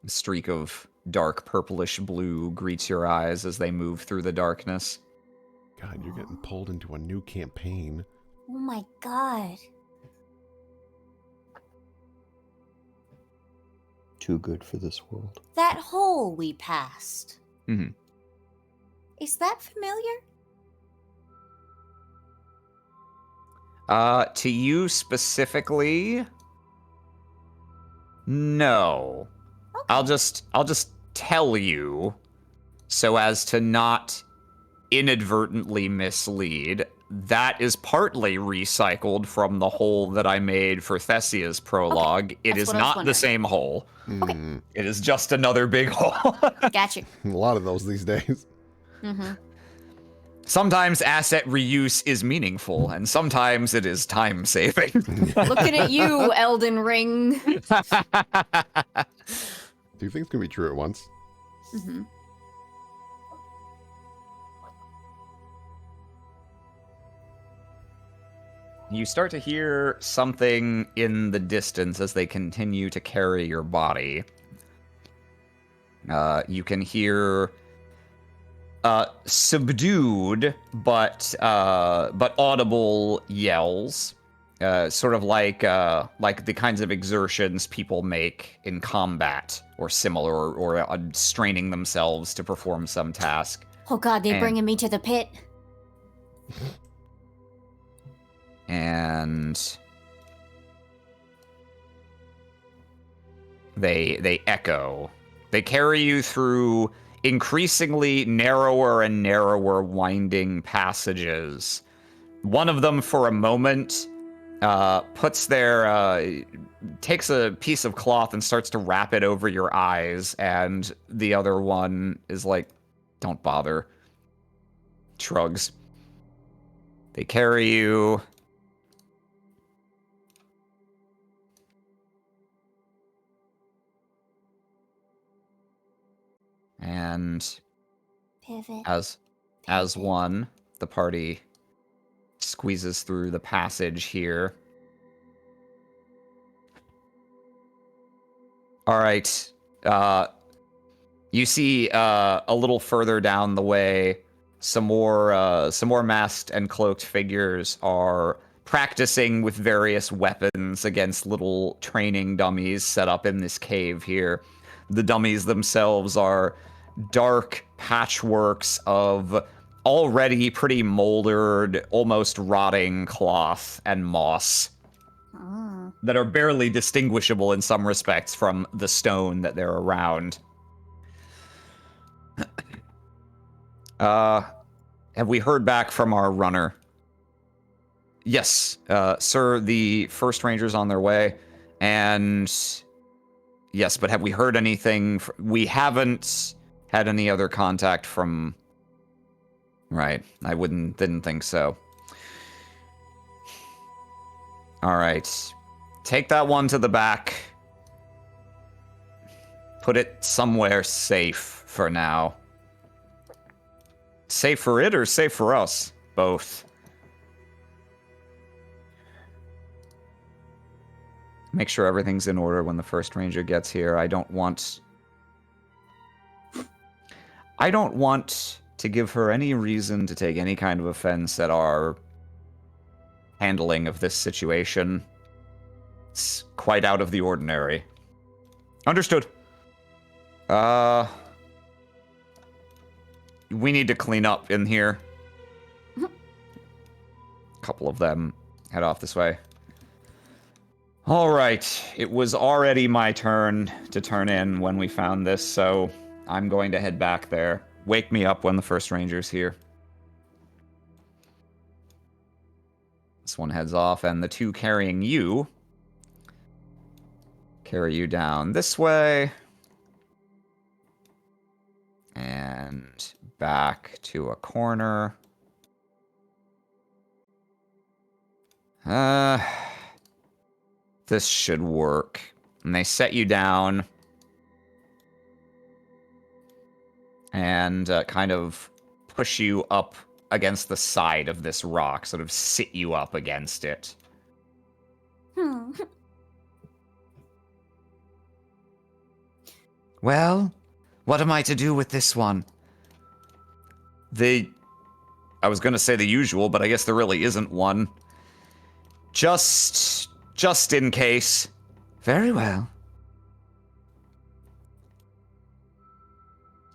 A streak of dark purplish blue greets your eyes as they move through the darkness. God, you're getting pulled into a new campaign. Oh my god. Too good for this world. That hole we passed. Mm-hmm. Is that familiar? To you specifically, no. Okay. I'll just tell you so as to not inadvertently mislead. That is partly recycled from the hole that I made for Thessia's prologue. It That's is what I was not the wondering. same hole. Mm, It is just another big hole. Gotcha. a lot of those these days. Mm-hmm. Sometimes asset reuse is meaningful, and sometimes it is time-saving. Looking at you, Elden Ring. Two things can be true at once. Mm-hmm. You start to hear something in the distance as they continue to carry your body. You can hear subdued but audible yells sort of like the kinds of exertions people make in combat or similar, or straining themselves to perform some task. Oh God, they're And- bringing me to the pit. And they echo. They carry you through increasingly narrower and narrower winding passages. One of them, for a moment, takes a piece of cloth and starts to wrap it over your eyes, and the other one is like, don't bother. Shrugs. They carry you. And Pivot. as one, the party squeezes through the passage here. All right. You see a little further down the way, some more masked and cloaked figures are practicing with various weapons against little training dummies set up in this cave here. The dummies themselves are dark patchworks of already pretty moldered, almost rotting cloth and moss that are barely distinguishable in some respects from the stone that they're around. Have we heard back from our runner? Yes, sir, the first ranger's on their way, and yes, but have we heard anything? We haven't had any other contact from... Right, I didn't think so. All right, take that one to the back. Put it somewhere safe for now. Safe for it or safe for us? Both. Make sure everything's in order when the first ranger gets here. I don't want to give her any reason to take any kind of offense at our handling of this situation. It's quite out of the ordinary. Understood. We need to clean up in here. A couple of them head off this way. All right, it was already my turn to turn in when we found this, so I'm going to head back there. Wake me up when the first ranger's here. This one heads off, and the two carrying you carry you down this way. And back to a corner. This should work. And they set you down. And kind of push you up against the side of this rock. Sort of sit you up against it. Well, what am I to do with this one? I was going to say the usual, but I guess there really isn't one. Just in case. Very well.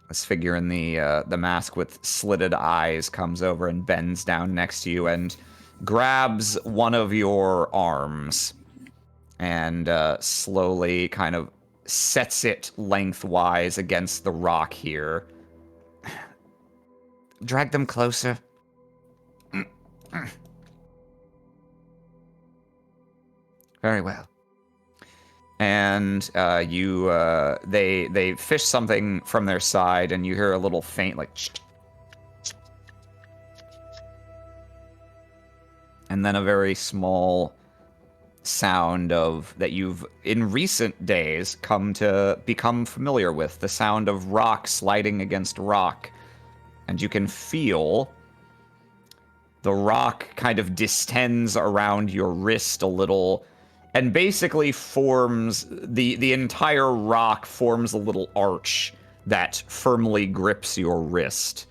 This figure in the mask with slitted eyes comes over and bends down next to you and grabs one of your arms and slowly kind of sets it lengthwise against the rock here. Drag them closer. Very well. And they fish something from their side, and you hear a little faint like, and then a very small sound that you've in recent days come to become familiar with, the sound of rock sliding against rock. And you can feel the rock kind of distends around your wrist a little, and basically forms, the entire rock forms a little arch that firmly grips your wrist.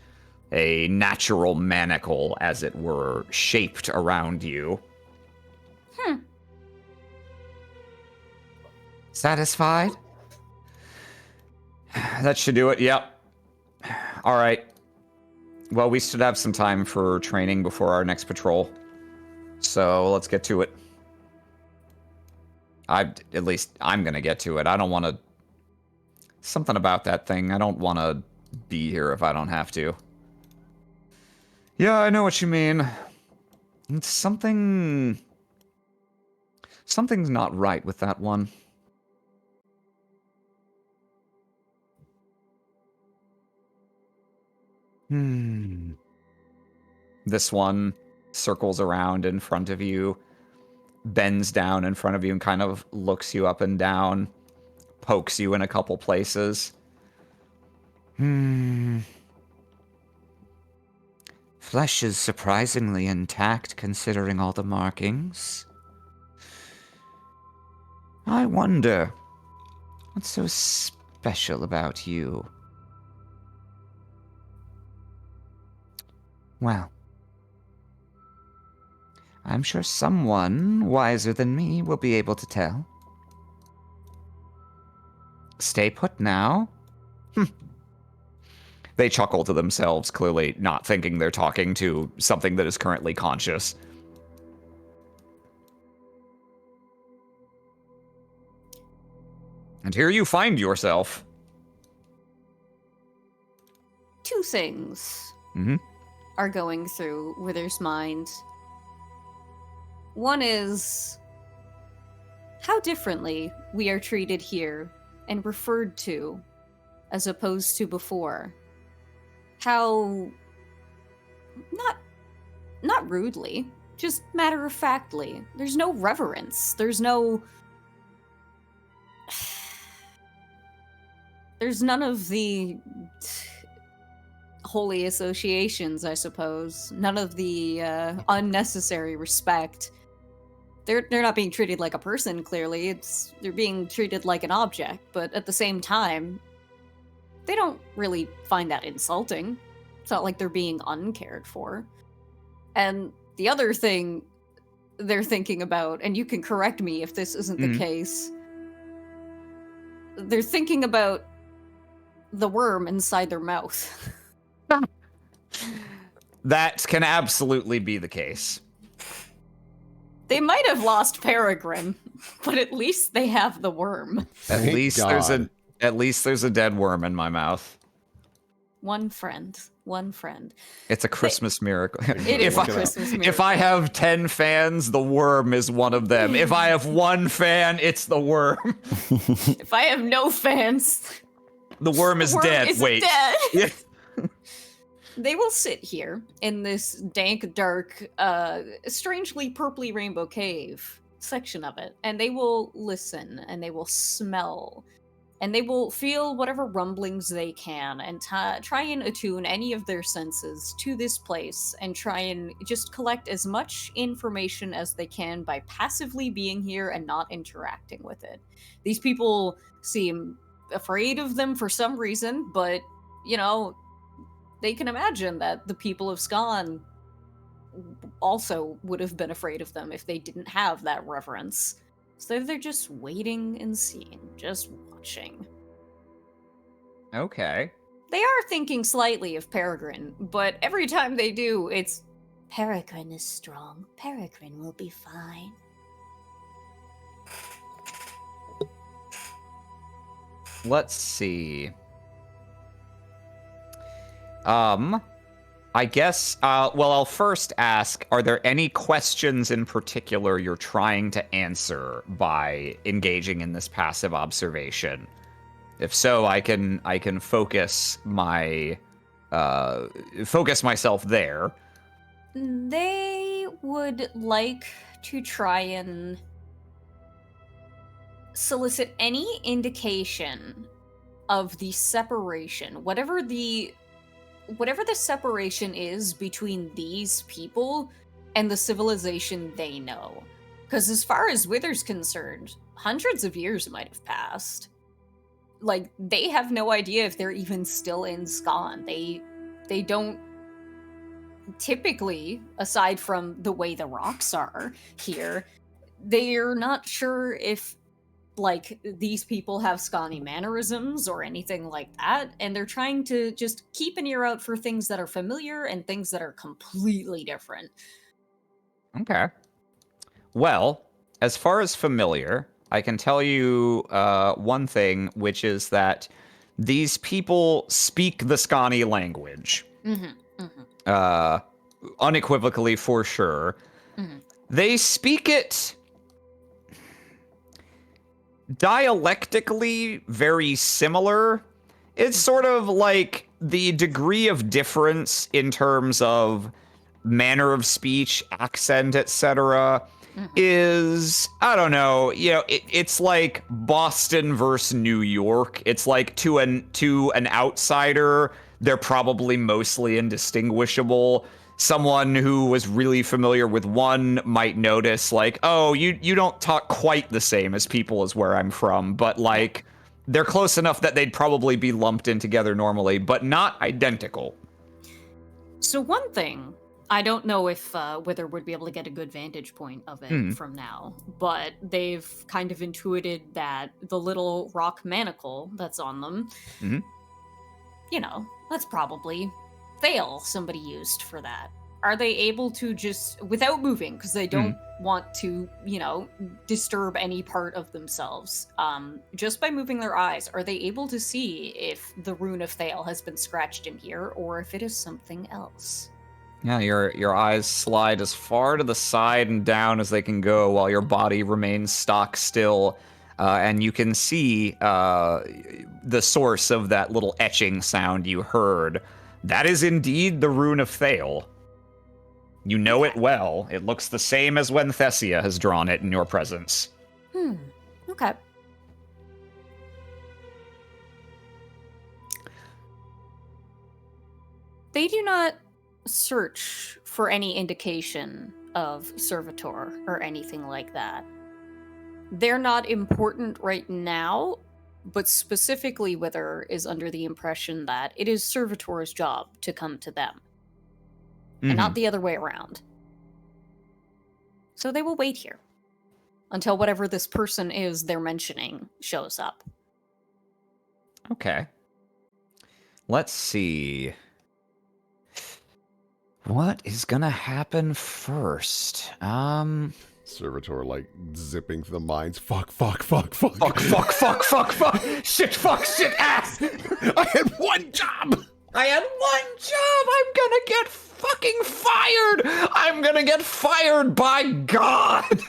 A natural manacle, as it were, shaped around you. Satisfied? That should do it, yep. All right. Well, we should have some time for training before our next patrol. So let's get to it. At least I'm gonna get to it. I don't want to... Something about that thing. I don't want to be here if I don't have to. Yeah, I know what you mean. It's something... Something's not right with that one. This one circles around in front of you, bends down in front of you and kind of looks you up and down, pokes you in a couple places. Flesh is surprisingly intact considering all the markings. I wonder, what's so special about you? Well, I'm sure someone wiser than me will be able to tell. Stay put now. They chuckle to themselves, clearly not thinking they're talking to something that is currently conscious. And here you find yourself. Two things are going through Wither's mind. One is how differently we are treated here and referred to as opposed to before. How not rudely, just matter-of-factly. There's no reverence. There's none of the holy associations, I suppose. None of the unnecessary respect. They're not being treated like a person, clearly. They're being treated like an object, but at the same time, they don't really find that insulting. It's not like they're being uncared for. And the other thing they're thinking about, and you can correct me if this isn't the case, they're thinking about the worm inside their mouth. That can absolutely be the case. They might have lost Peregrine, but at least they have the worm. At least there's a dead worm in my mouth. One friend. It's a Christmas miracle. It is a Christmas miracle. If I have 10 fans, the worm is one of them. If I have one fan, it's the worm. If I have no fans, the worm is dead. Wait. Dead. Yeah. They will sit here in this dank, dark, strangely purpley rainbow cave section of it, and they will listen, and they will smell, and they will feel whatever rumblings they can, and try and attune any of their senses to this place, and try and just collect as much information as they can by passively being here and not interacting with it. These people seem afraid of them for some reason, but, you know, they can imagine that the people of Skan also would have been afraid of them if they didn't have that reverence. So they're just waiting and seeing, just watching. Okay. They are thinking slightly of Peregrine, but every time they do, it's, Peregrine is strong. Peregrine will be fine. Let's see. I guess, well, I'll first ask, are there any questions in particular you're trying to answer by engaging in this passive observation? If so, I can focus myself there. They would like to try and solicit any indication of the separation, whatever the separation is between these people and the civilization they know. Because as far as Wither's concerned, hundreds of years might have passed. Like, they have no idea if they're even still in Skan. They don't typically, aside from the way the rocks are here, they're not sure if like these people have scrawny mannerisms or anything like that, and they're trying to just keep an ear out for things that are familiar and things that are completely different. Okay. Well, as far as familiar, I can tell you one thing, which is that these people speak the Scani language. Unequivocally, for sure. They speak it dialectically very similar. It's sort of like the degree of difference in terms of manner of speech, accent, etc. is, I don't know, it's like Boston versus New York. It's like to an outsider, they're probably mostly indistinguishable. Someone who was really familiar with one might notice, like, oh, you don't talk quite the same as people as where I'm from, but like they're close enough that they'd probably be lumped in together normally, but not identical. So one thing, I don't know if Wither would be able to get a good vantage point of it from now, but they've kind of intuited that the little rock manacle that's on them, that's probably Fail somebody used for that. Are they able to just, without moving, because they don't want to, disturb any part of themselves, just by moving their eyes, are they able to see if the rune of Thale has been scratched in here, or if it is something else? Yeah, your eyes slide as far to the side and down as they can go while your body remains stock still. And you can see the source of that little etching sound you heard. That is indeed the rune of Thale. You know it well. It looks the same as when Thessia has drawn it in your presence. Okay. They do not search for any indication of servitor or anything like that. They're not important right now, but specifically Wither is under the impression that it is servitor's job to come to them, and not the other way around. So they will wait here until whatever this person is they're mentioning shows up. Okay. Let's see. What is gonna happen first? Servitor, like, zipping through the mines. Fuck. Fuck, shit, ass! I had one job! I'm gonna get fucking fired! I'm gonna get fired by God!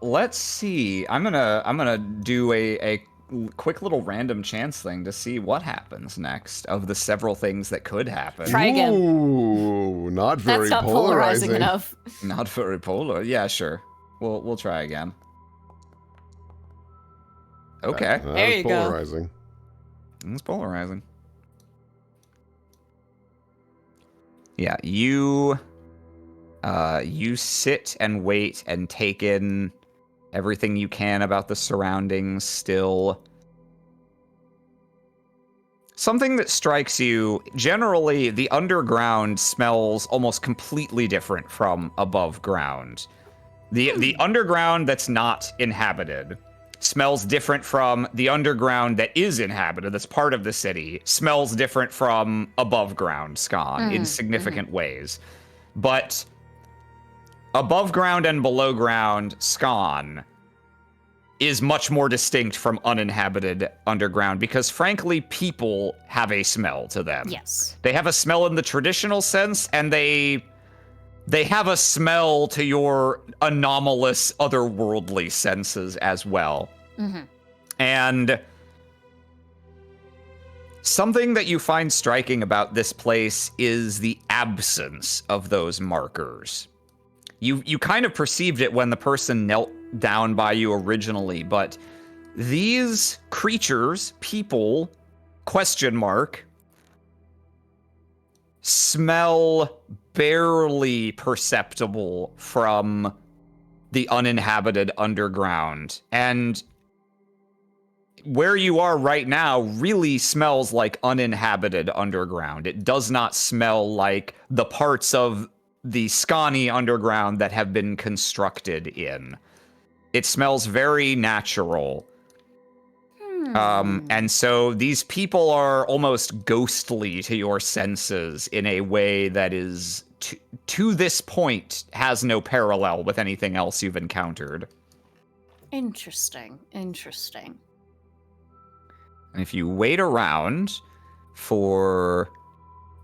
Let's see. I'm gonna do a quick little random chance thing to see what happens next of the several things that could happen. Try again. Ooh, not very That's not polarizing enough. Not very polar. Yeah, sure. We'll try again. Okay. There you go. Polarizing. It's polarizing. Yeah, you sit and wait and take in everything you can about the surroundings still. Something that strikes you, generally, the underground smells almost completely different from above ground. The underground that's not inhabited smells different from the underground that is inhabited, that's part of the city, smells different from above ground Scon in significant ways. But above ground and below ground Scon is much more distinct from uninhabited underground because, frankly, people have a smell to them. Yes. They have a smell in the traditional sense, and they have a smell to your anomalous, otherworldly senses as well. And something that you find striking about this place is the absence of those markers. You kind of perceived it when the person knelt down by you originally, but these creatures, people, ? Smell barely perceptible from the uninhabited underground. And where you are right now really smells like uninhabited underground. It does not smell like the parts of scrawny underground that have been constructed in. It smells very natural. And so these people are almost ghostly to your senses in a way that is, to this point, has no parallel with anything else you've encountered. Interesting. Interesting. And if you wait around for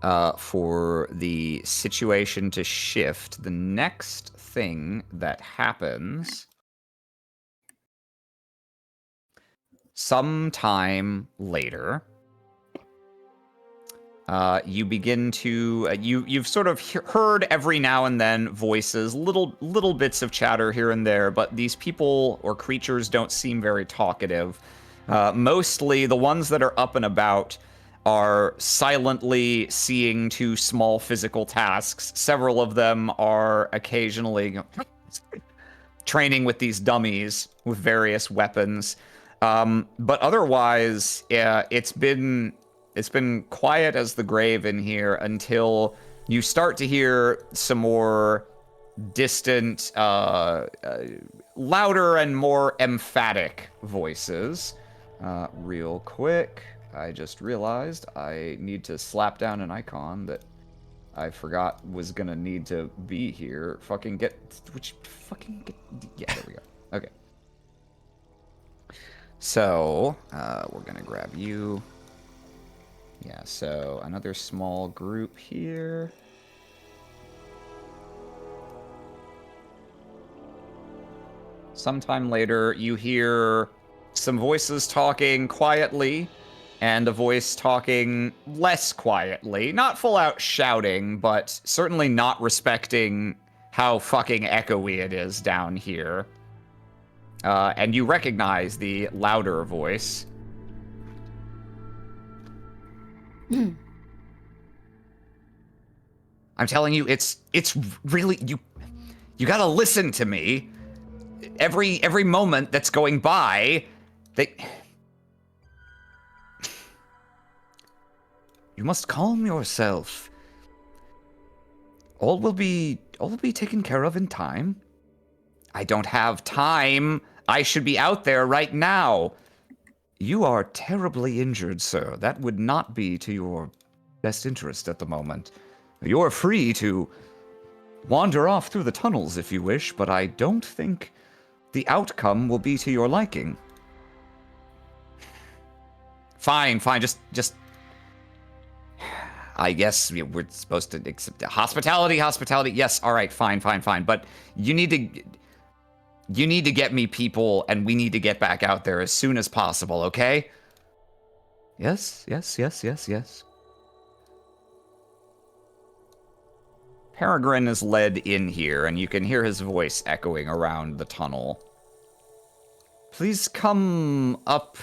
the situation to shift, the next thing that happens sometime later, you begin to you've sort of heard every now and then voices, little bits of chatter here and there, but these people or creatures don't seem very talkative. Mostly the ones that are up and about are silently seeing to small physical tasks. Several of them are occasionally training with these dummies with various weapons. But otherwise, it's been quiet as the grave in here until you start to hear some more distant, louder and more emphatic voices. Real quick, I just realized I need to slap down an icon that I forgot was gonna need to be here. Yeah, there we go. Okay. So, we're gonna grab you. Yeah, so another small group here. Sometime later, you hear some voices talking quietly, and a voice talking less quietly. Not full out shouting, but certainly not respecting how fucking echoey it is down here. And you recognize the louder voice. I'm telling you, it's really, you gotta listen to me. Every moment that's going by, you must calm yourself. All will be taken care of in time. I don't have time. I should be out there right now. You are terribly injured, sir. That would not be to your best interest at the moment. You're free to wander off through the tunnels if you wish, but I don't think the outcome will be to your liking. Fine, just... I guess we're supposed to accept hospitality. Yes, all right, fine. But you need to get me people, and we need to get back out there as soon as possible, okay? Yes. Peregrine is led in here, and you can hear his voice echoing around the tunnel. Please come up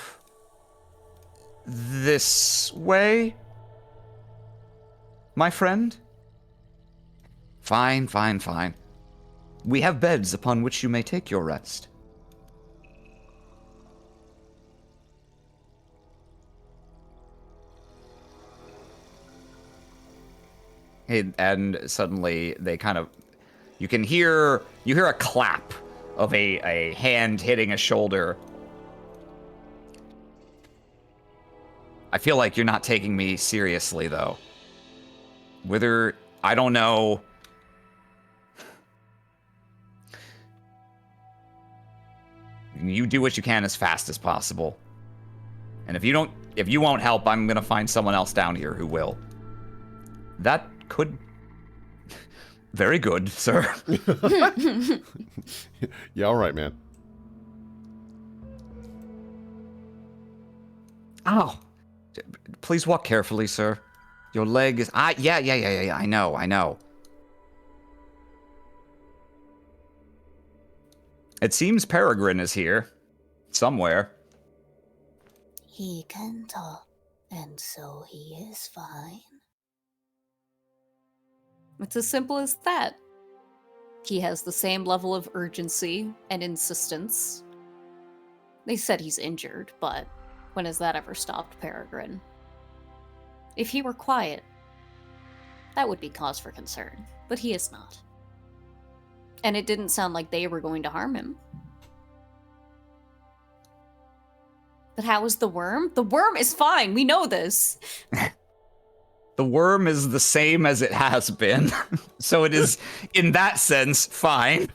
this way, my friend. Fine. We have beds upon which you may take your rest. And suddenly they kind of, you hear a clap of a hand hitting a shoulder. I feel like you're not taking me seriously, though. Whether, I don't know. You do what you can as fast as possible. And if you won't help, I'm gonna find someone else down here who will. That could... Very good, sir. Yeah, all right, man. Ow. Please walk carefully, sir. Your leg is... Yeah, I know. It seems Peregrine is here. Somewhere. He can talk, and so he is fine. It's as simple as that. He has the same level of urgency and insistence. They said he's injured, but when has that ever stopped Peregrine? If he were quiet, That would be cause for concern, but he is not. And it didn't sound like they were going to harm him. But how is the worm? The worm is fine, we know this. The worm is the same as it has been, so it is, in that sense, fine.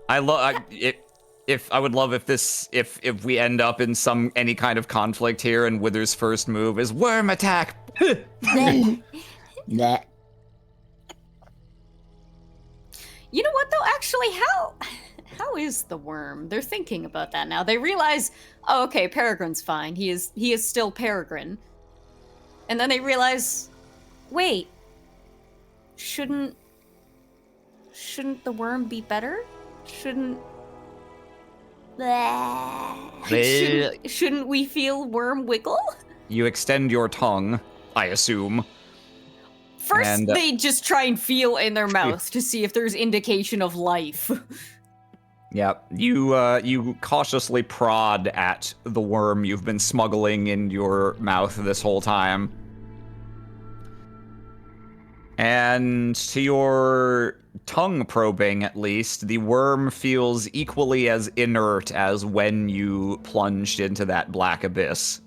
I love it. If I would love if we end up in any kind of conflict here, and Wither's first move is worm attack. Nah. You know what though? Actually, how is the worm? They're thinking about that now. They realize, oh, okay, Peregrine's fine. He is still Peregrine. And then they realize, wait, shouldn't the worm be better? Shouldn't we feel worm wiggle? You extend your tongue, I assume. First, they just try and feel in their mouth to see if there's indication of life. Yeah, you cautiously prod at the worm you've been smuggling in your mouth this whole time. And to your tongue probing, at least, the worm feels equally as inert as when you plunged into that black abyss.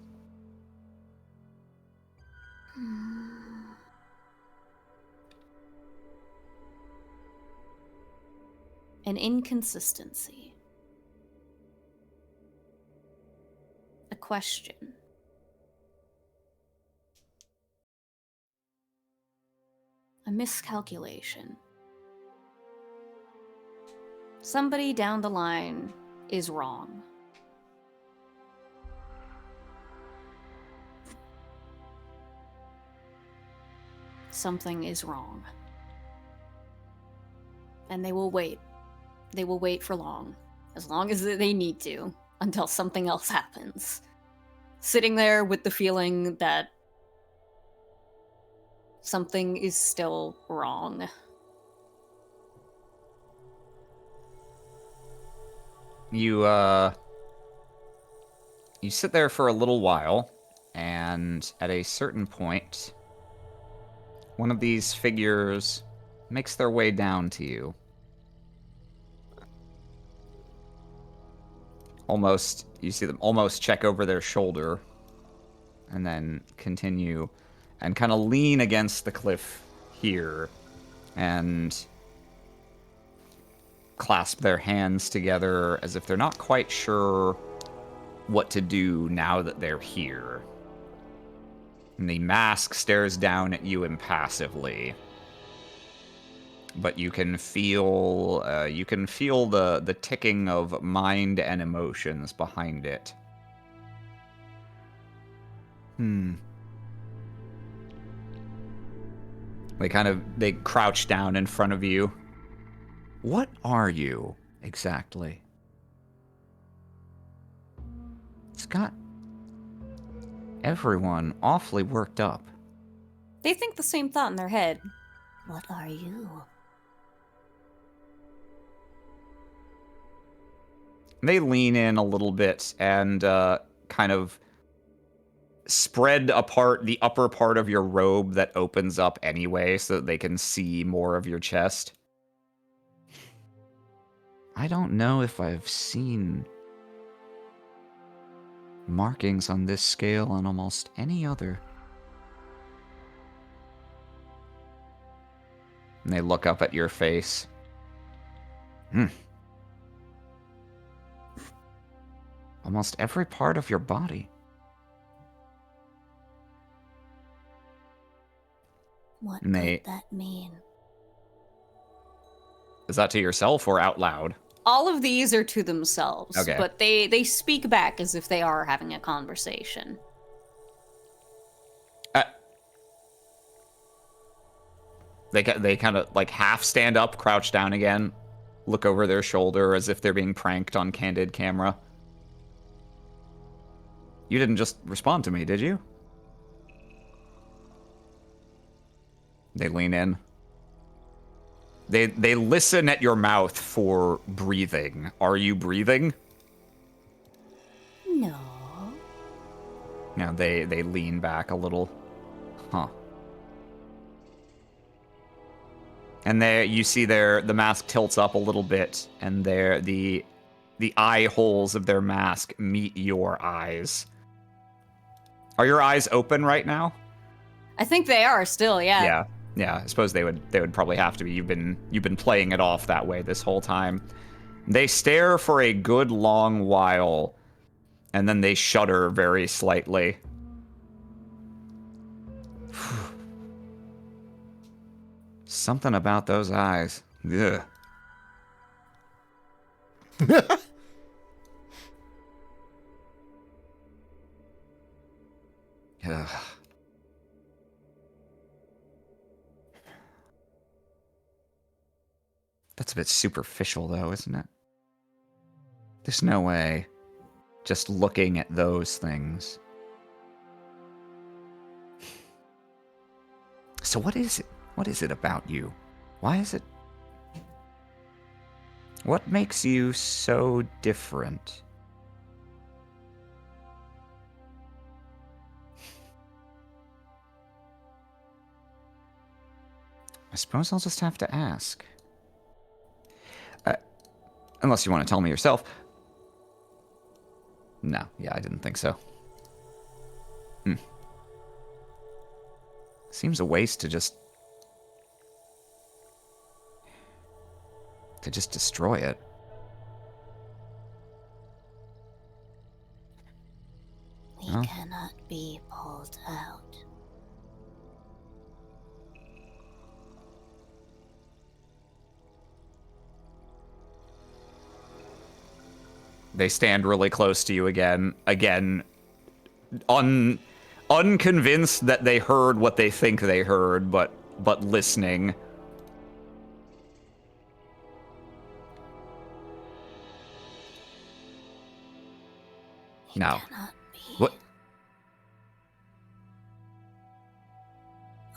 An inconsistency. A question. A miscalculation. Somebody down the line is wrong. Something is wrong. And they will wait. They will wait for long as they need to, until something else happens. Sitting there with the feeling that something is still wrong. You sit there for a little while, and at a certain point, one of these figures makes their way down to you. You see them almost check over their shoulder, and then continue and kind of lean against the cliff here, and clasp their hands together as if they're not quite sure what to do now that they're here. And the mask stares down at you impassively. But you can feel the ticking of mind and emotions behind it. They crouch down in front of you. What are you exactly? It's got everyone awfully worked up. They think the same thought in their head. What are you? They lean in a little bit and kind of spread apart the upper part of your robe that opens up anyway so that they can see more of your chest. I don't know if I've seen markings on this scale on almost any other. And they look up at your face. Almost every part of your body. What And could that mean? Is that to yourself or out loud? All of these are to themselves, Okay. but they speak back as if they are having a conversation. They kind of like half stand up, crouch down again, look over their shoulder as if they're being pranked on candid camera. You didn't just respond to me, did you? They lean in. They listen at your mouth for breathing. Are you breathing? No. Now they lean back a little. Huh. And there you see the mask tilts up a little bit, and the eye holes of their mask meet your eyes. Are your eyes open right now? I think they are still, yeah. Yeah. I suppose they would probably have to be. You've been playing it off that way this whole time. They stare for a good long while, and then they shudder very slightly. Something about those eyes. Ugh. Ugh. That's a bit superficial, though, isn't it? There's no way. Just looking at those things. So what is it? What is it about you? Why is it? What makes you so different? I suppose I'll just have to ask. Unless you want to tell me yourself. No, yeah, I didn't think so. Seems a waste to just destroy it. We Oh. cannot be pulled out. They stand really close to you again, unconvinced that they heard what they think they heard, but listening. We Now, cannot be what?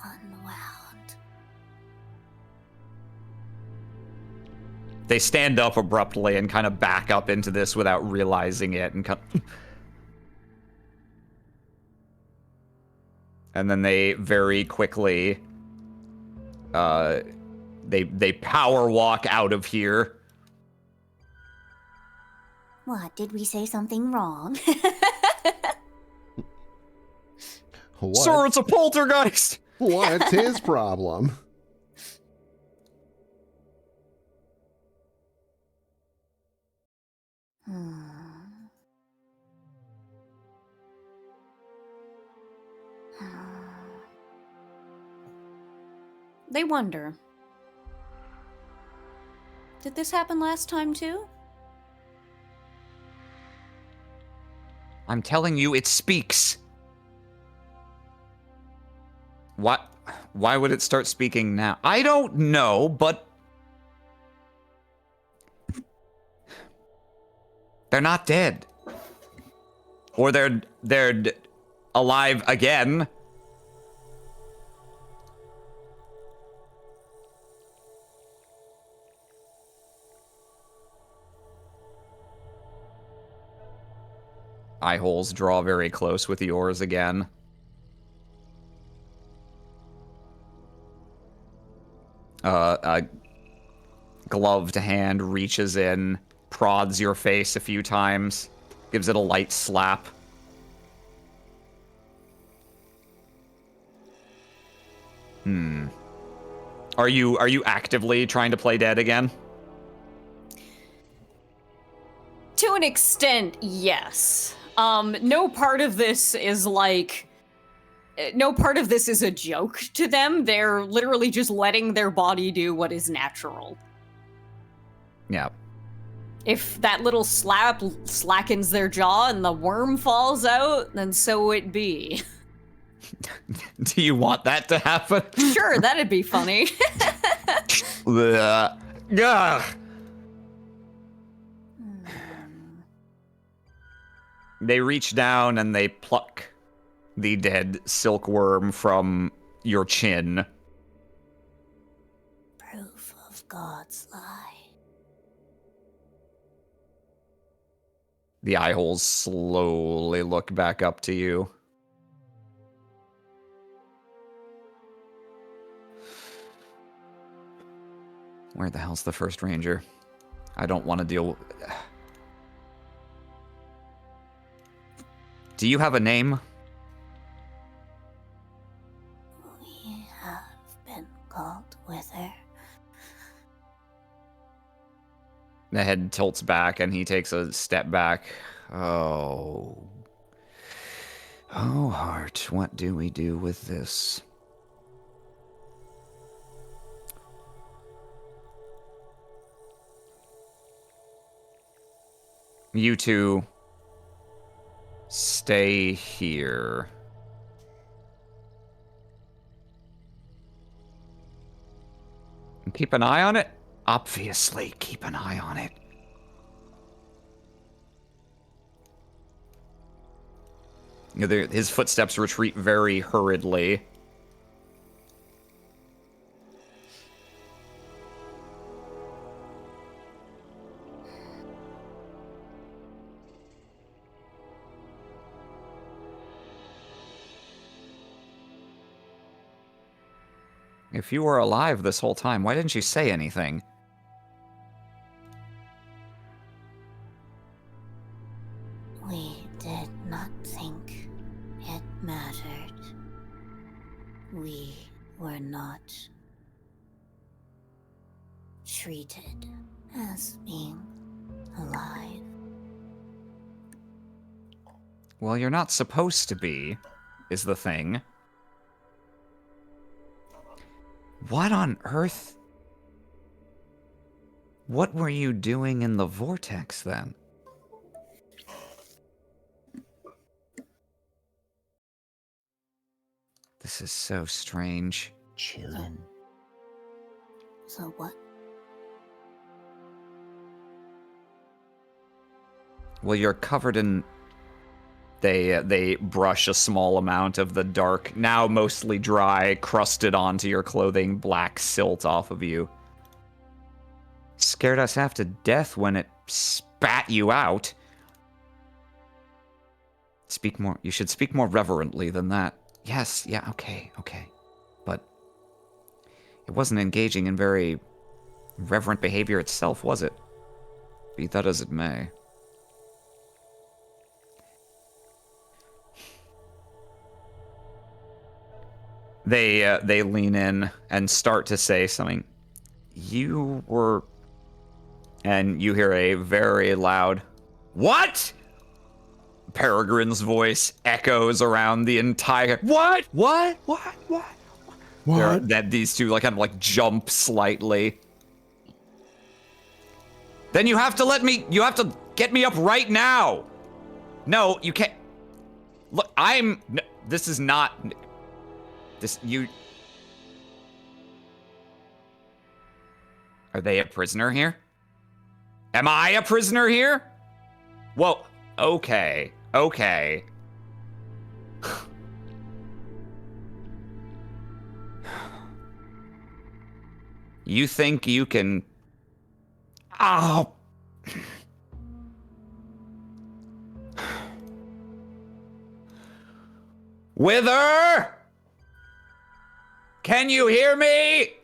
unwound. They stand up abruptly and kind of back up into this without realizing it, and and then they very quickly, they power walk out of here. What, did we say something wrong? Sir, it's a poltergeist! What's his problem? They wonder. Did this happen last time too? I'm telling you, it speaks. What? Why would it start speaking now? I don't know, but they're not dead. Or they're alive again. Eye holes draw very close with yours again. A gloved hand reaches in, prods your face a few times, gives it a light slap. Are you actively trying to play dead again? To an extent, yes. No part of this is like... No part of this is a joke to them. They're literally just letting their body do what is natural. Yeah. If that little slap slackens their jaw and the worm falls out, then so it be. Do you want that to happen? Sure, that'd be funny. Ugh. Ugh. They reach down and they pluck the dead silkworm from your chin. Proof of God's lie. The eye holes slowly look back up to you. Where the hell's the first ranger? I don't want to deal. Do you have a name? We have been called Wither. The head tilts back and he takes a step back. Oh. Oh, heart, what do we do with this? You two stay here. And keep an eye on it? Obviously, keep an eye on it. You know, his footsteps retreat very hurriedly. If you were alive this whole time, why didn't you say anything? We did not think it mattered. We were not treated as being alive. Well, you're not supposed to be, is the thing. What on earth? What were you doing in the vortex then? This is so strange. Chillin'. So what? Well, you're covered in... They brush a small amount of the dark, now mostly dry, crusted onto your clothing, black silt off of you. Scared us half to death when it spat you out. Speak more. You should speak more reverently than that. Yes, yeah, okay. But it wasn't engaging in very reverent behavior itself, was it? Be that as it may. They lean in and start to say something. You were... And you hear a very loud, "What?" Peregrine's voice echoes around the entire... What? That these two kind of jump slightly. Then you have to get me up right now. No, you can't. Look, this is not... Are they a prisoner here? Am I a prisoner here? Well, okay. You think you can... Ow! Wither! Can you hear me?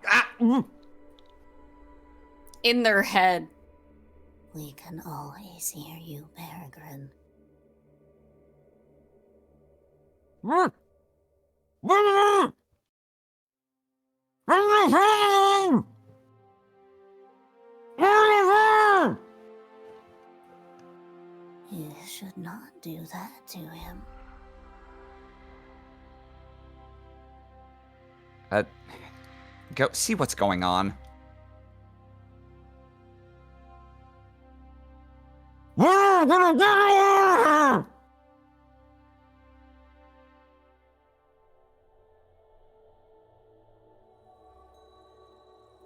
In their head. We can always hear you, Peregrine. You should not do that to him. Go see what's going on.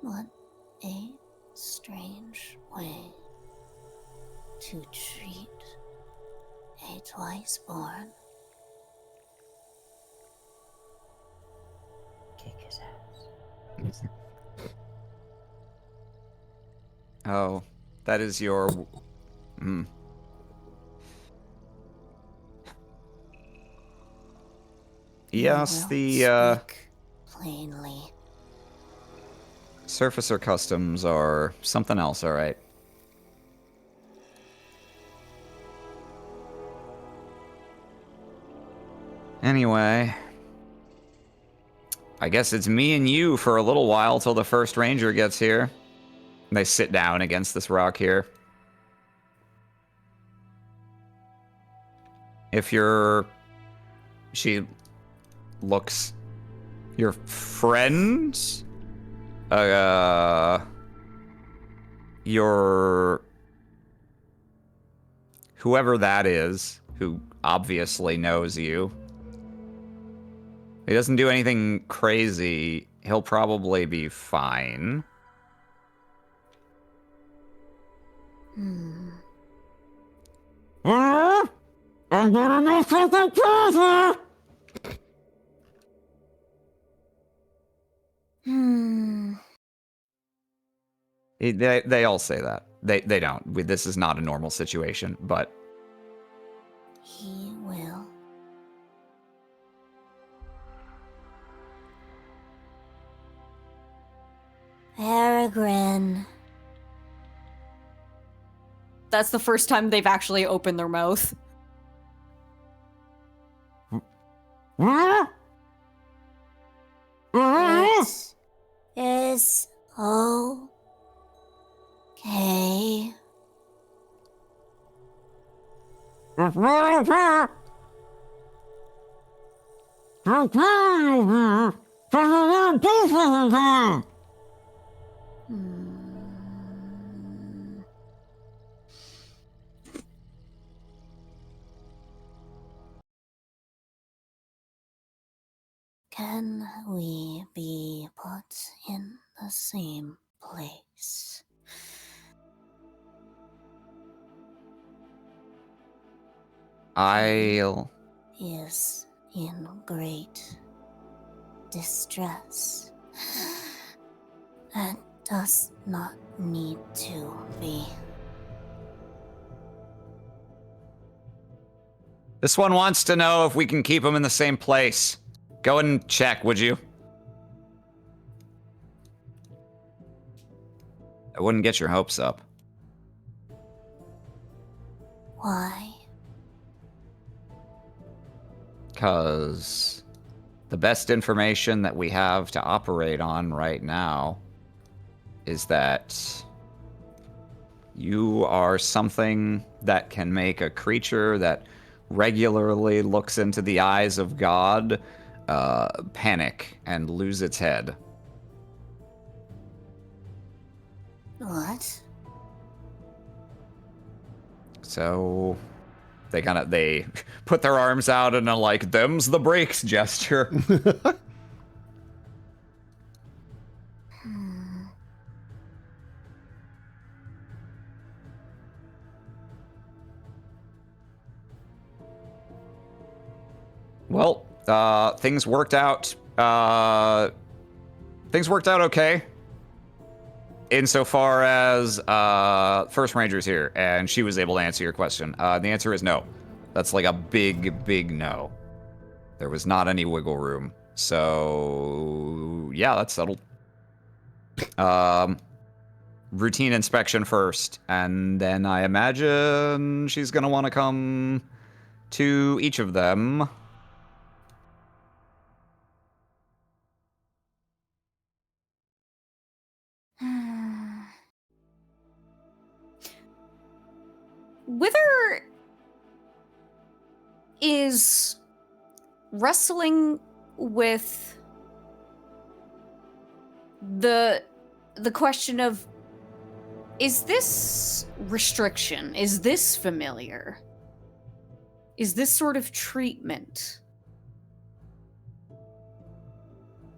What a strange way to treat a twice-born. Kick his ass. Oh, that is your... Yes, You will speak plainly. Surfacer customs are something else, all right. Anyway, I guess it's me and you for a little while till the first ranger gets here. They sit down against this rock here. If you're... She looks... Your friend? Your... Whoever that is, who obviously knows you. He doesn't do anything crazy. He'll probably be fine. Hmm. I'm gonna make something crazy! Hmm. They all say that. They don't. This is not a normal situation, but... He will. Peregrine. That's the first time they've actually opened their mouth. It is okay. Hmm. Can we be put in the same place? I'll... Is in great distress. That does not need to be. This one wants to know if we can keep them in the same place. Go and check, would you? I wouldn't get your hopes up. Why? Because the best information that we have to operate on right now is that you are something that can make a creature that regularly looks into the eyes of God panic and lose its head. What? So they put their arms out in a like them's the brakes gesture. Hmm. Well, things worked out. Things worked out okay. Insofar as First Ranger's here, and she was able to answer your question. The answer is no. That's like a big, big no. There was not any wiggle room. So yeah, that's settled. Routine inspection first, and then I imagine she's gonna want to come to each of them. Wither is wrestling with the question of, is this restriction? Is this familiar? Is this sort of treatment?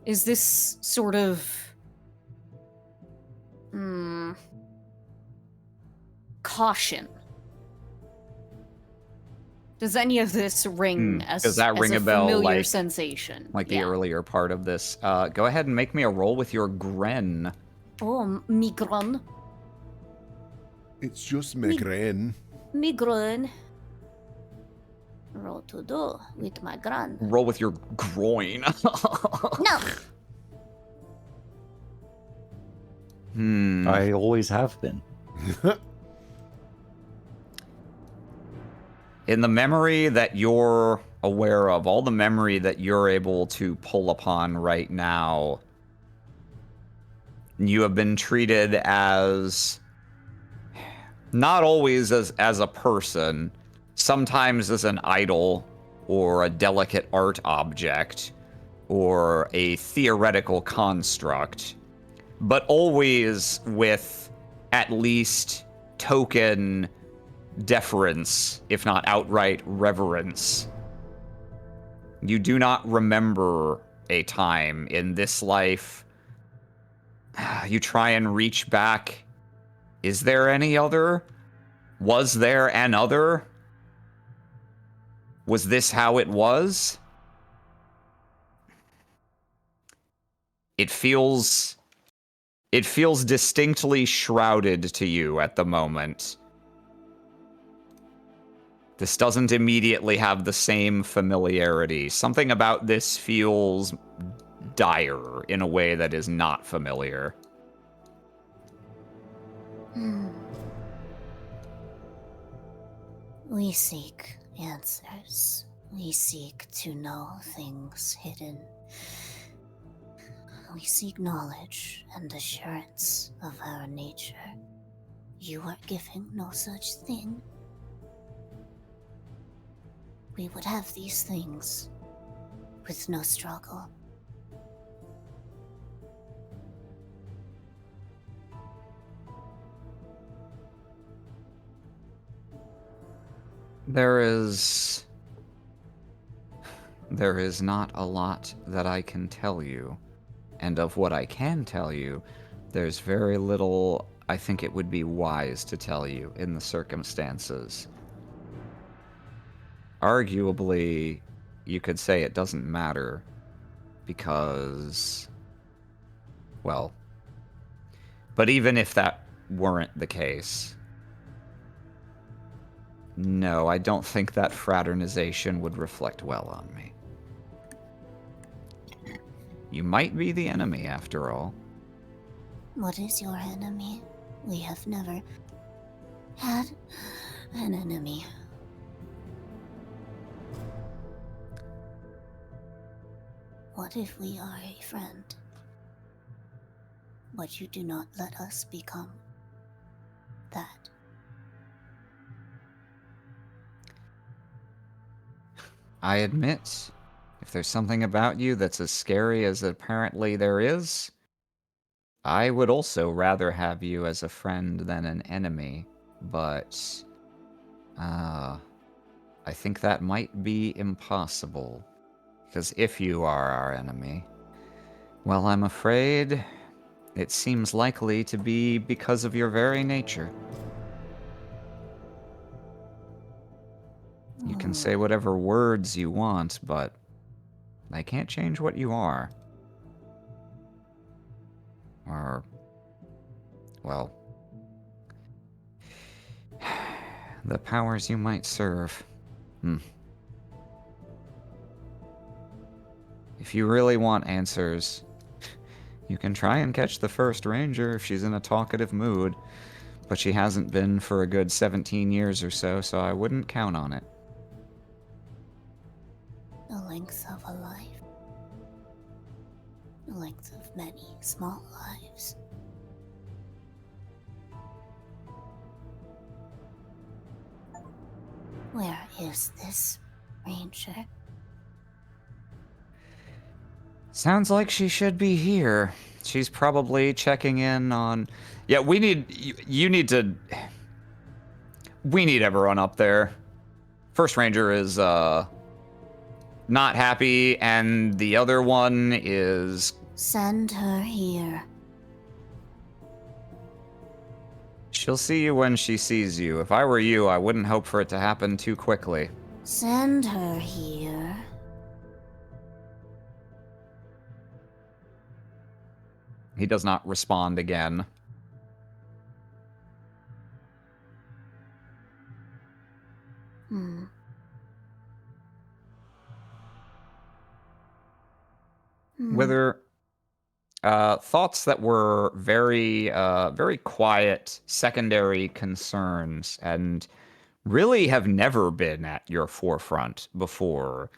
Is this sort of caution? Does any of this ring does that ring a bell, familiar like- sensation? Like the earlier part of this. Go ahead and make me a roll with your Gren. Oh, migron. It's just migraine. Migraine. Roll to do with my gran. Roll with your groin. No. I always have been. In the memory that you're aware of, all the memory that you're able to pull upon right now, you have been treated as not always as a person, sometimes as an idol or a delicate art object or a theoretical construct, but always with at least token deference, if not outright reverence. You do not remember a time in this life. You try and reach back. Is there any other? Was there an other? Was this how it was? It feels distinctly shrouded to you at the moment. This doesn't immediately have the same familiarity. Something about this feels dire in a way that is not familiar. We seek answers. We seek to know things hidden. We seek knowledge and assurance of our nature. You are giving no such thing. We would have these things with no struggle. There is not a lot that I can tell you. And of what I can tell you, there's very little I think it would be wise to tell you in the circumstances. Arguably, you could say it doesn't matter because, well, but even if that weren't the case, no, I don't think that fraternization would reflect well on me. You might be the enemy, after all. What is your enemy? We have never had an enemy. What if we are a friend, but you do not let us become that? I admit, if there's something about you that's as scary as apparently there is, I would also rather have you as a friend than an enemy, but I think that might be impossible. Because if you are our enemy, well, I'm afraid it seems likely to be because of your very nature. You can say whatever words you want, but they can't change what you are. Or, well, the powers you might serve. If you really want answers, you can try and catch the first ranger if she's in a talkative mood, but she hasn't been for a good 17 years or so, so I wouldn't count on it. The length of a life. The length of many small lives. Where is this ranger? Sounds like she should be here. She's probably checking in on... Yeah, we need... You need to... We need everyone up there. First ranger is, not happy, and the other one is... Send her here. She'll see you when she sees you. If I were you, I wouldn't hope for it to happen too quickly. Send her here. He does not respond again. Whether... thoughts that were very, very quiet secondary concerns and really have never been at your forefront before,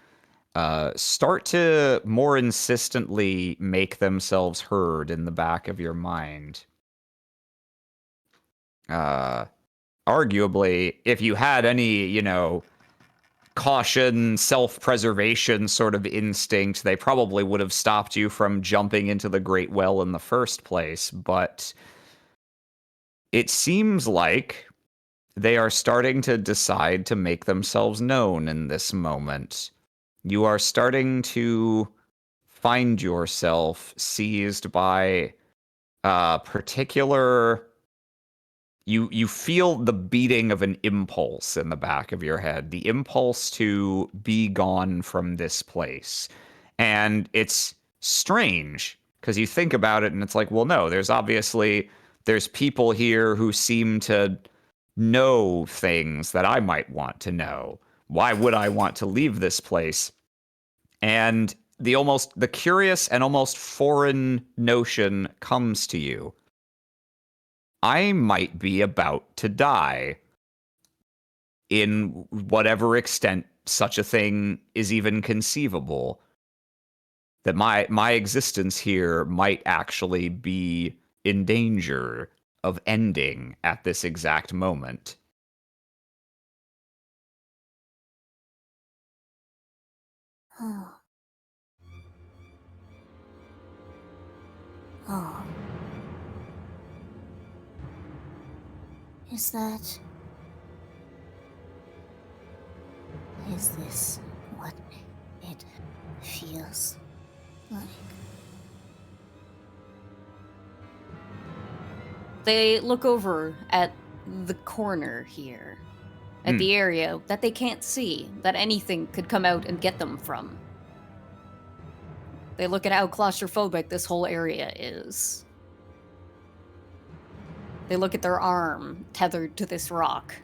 start to more insistently make themselves heard in the back of your mind. Arguably, if you had any, caution, self-preservation sort of instinct, they probably would have stopped you from jumping into the Great Well in the first place. But it seems like they are starting to decide to make themselves known in this moment. You are starting to find yourself seized by a particular. You feel the beating of an impulse in the back of your head, the impulse to be gone from this place. And it's strange because you think about it and it's like, well, no, there's people here who seem to know things that I might want to know. Why would I want to leave this place? And the curious and almost foreign notion comes to you. I might be about to die in whatever extent such a thing is even conceivable. That my existence here might actually be in danger of ending at this exact moment. Oh. Oh. Is this what it feels like? They look over at the corner here, at the area that they can't see, that anything could come out and get them from. They look at how claustrophobic this whole area is. They look at their arm tethered to this rock.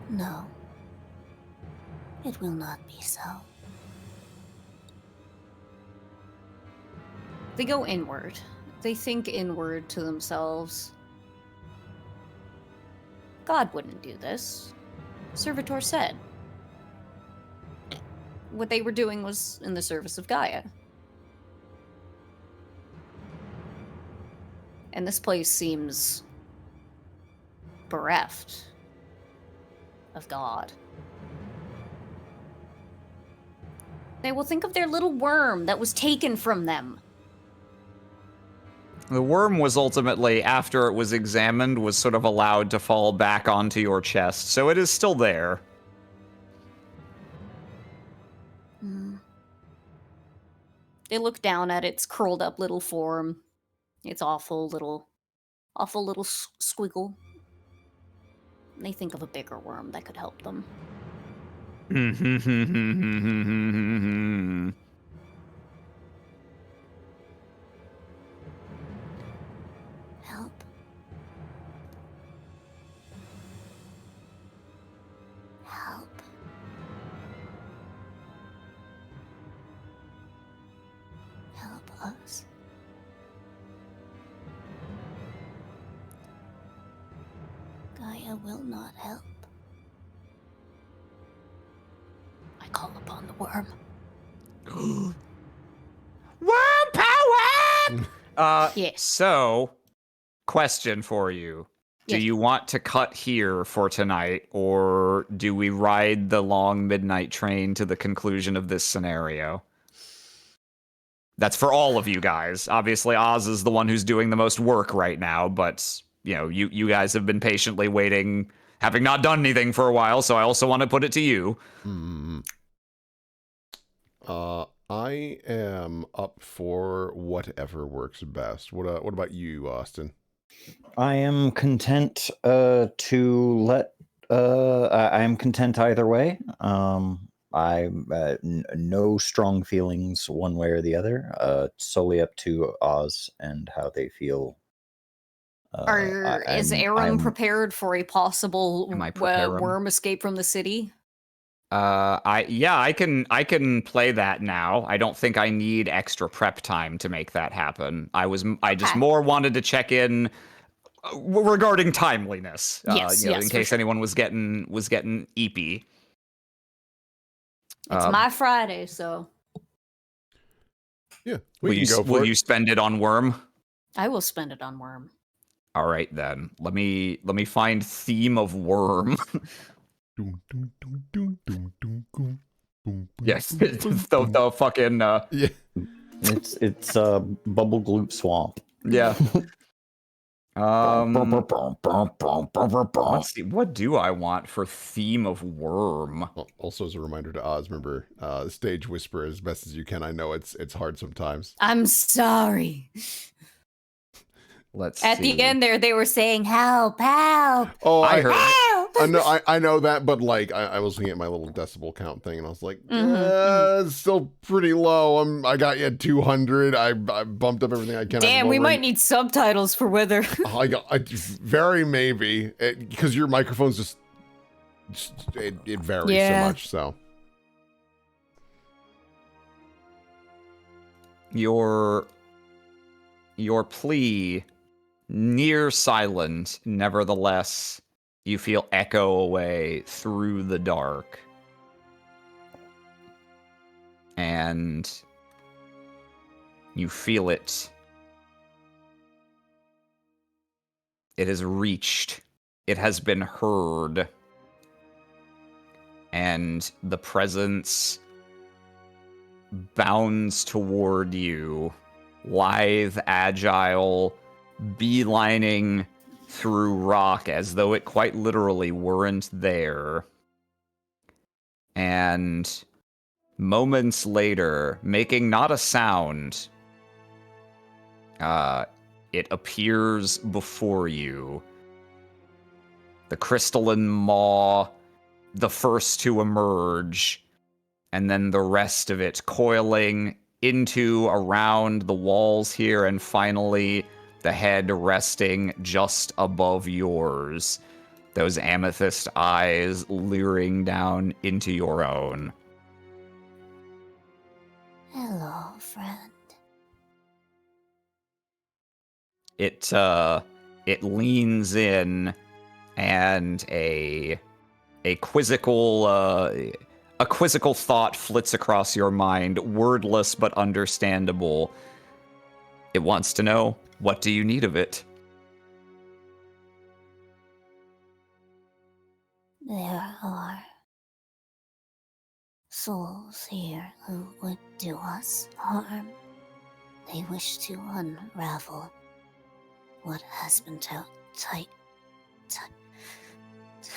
No. It will not be so. They go inward. They think inward to themselves. God wouldn't do this. Servitor said. What they were doing was in the service of Gaia. And this place seems bereft of God. They will think of their little worm that was taken from them. The worm was ultimately, after it was examined, was sort of allowed to fall back onto your chest, so it is still there. They look down at its curled up little form, its awful little squiggle. And they think of a bigger worm that could help them. Help. Help. Help us. Gaia will not help. I call upon the worm. Worm power! Yes. So, question for you. Do Yes. you want to cut here for tonight, or do we ride the long midnight train to the conclusion of this scenario? That's for all of you guys. Obviously, Oz is the one who's doing the most work right now, but, you guys have been patiently waiting, having not done anything for a while, so I also want to put it to you. I am up for whatever works best. What about you, Austin? I am content to let. I am content either way. No strong feelings one way or the other. Solely up to Oz and how they feel. Is Aram prepared for a possible Am I prepared? worm escape from the city? I can play that now. I don't think I need extra prep time to make that happen. I just Okay. more wanted to check in regarding timeliness. Yes, In yes, for case sure. anyone was getting eepy. It's my Friday, so Yeah, we can go for will it. you spend it on Worm? I will spend it on Worm. All right then. Let me find theme of Worm. Doom, doom, doom, doom, doom, doom, boom, boom, Yes, boom, boom, boom. the fucking Yeah. It's Bubble Gloop Swamp. yeah. Bum, Let's see. What do I want for theme of Worm? Well, also as a reminder to Oz, remember, stage whisper as best as you can. I know it's hard sometimes. I'm sorry. Let's At see. the end there, they were saying, help, help, Oh, I heard. help. I know that, but like I was looking at my little decibel count thing, and I was like, it's still pretty low. I got you at 200. I bumped up everything I can. Damn, we might need subtitles for Wither. I very maybe because your microphone's just it varies Yeah. so much. So Your plea, near silent, nevertheless, you feel echo away through the dark. And you feel it. It has reached. It has been heard. And the presence bounds toward you, lithe, agile, beelining through rock as though it quite literally weren't there. And moments later, making not a sound, it appears before you. The crystalline maw, the first to emerge, and then the rest of it coiling into around the walls here, and finally the head resting just above yours. Those amethyst eyes leering down into your own. Hello, friend. It leans in, and a quizzical thought flits across your mind, wordless but understandable. It wants to know, what do you need of it? There are souls here who would do us harm. They wish to unravel what has been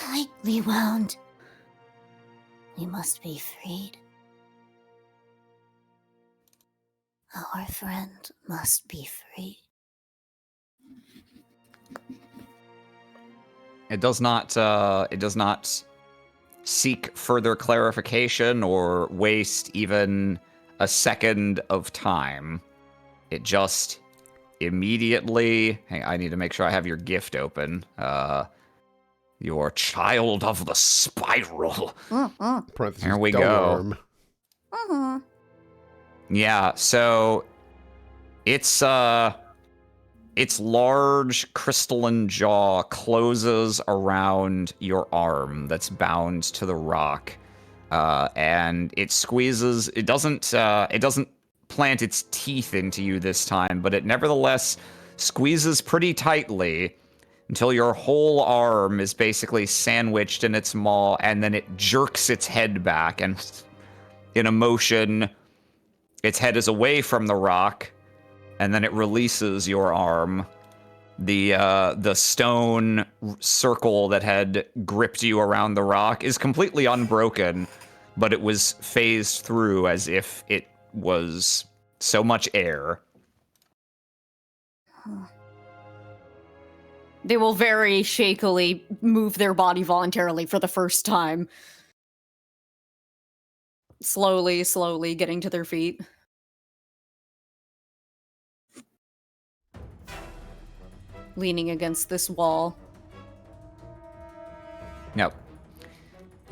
tightly wound. We must be freed. Our friend must be free. It does not seek further clarification or waste even a second of time. It just immediately... Hang on, I need to make sure I have your gift open. Your Child of the Spiral. parentheses, Here we go. Delorm. Yeah, so its large crystalline jaw closes around your arm that's bound to the rock, and it squeezes. It doesn't plant its teeth into you this time, but it nevertheless squeezes pretty tightly until your whole arm is basically sandwiched in its maw, and then it jerks its head back, and in a motion, its head is away from the rock, and then it releases your arm. The stone circle that had gripped you around the rock is completely unbroken, but it was phased through as if it was so much air. They will very shakily move their body voluntarily for the first time. Slowly getting to their feet. Leaning against this wall. Yep.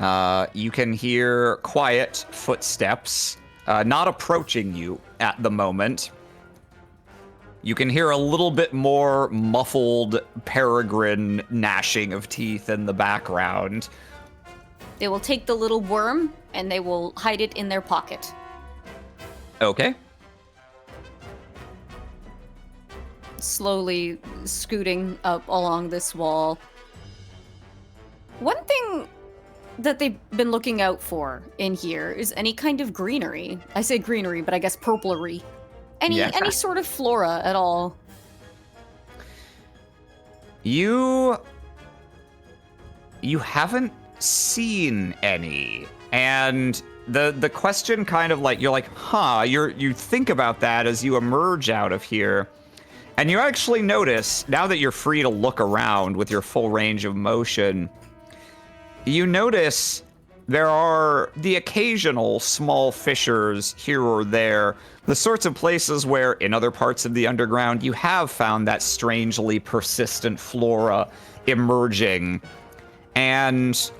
You can hear quiet footsteps, not approaching you at the moment. You can hear a little bit more muffled peregrine gnashing of teeth in the background. They will take the little worm and they will hide it in their pocket. Okay. Slowly scooting up along this wall. One thing that they've been looking out for in here is any kind of greenery. I say greenery, but I guess purplery. Any sort of flora at all. You haven't seen any. And the question kind of like, you're like, you think about that as you emerge out of here. And you actually notice, now that you're free to look around with your full range of motion, you notice there are the occasional small fissures here or there, the sorts of places where in other parts of the underground you have found that strangely persistent flora emerging. And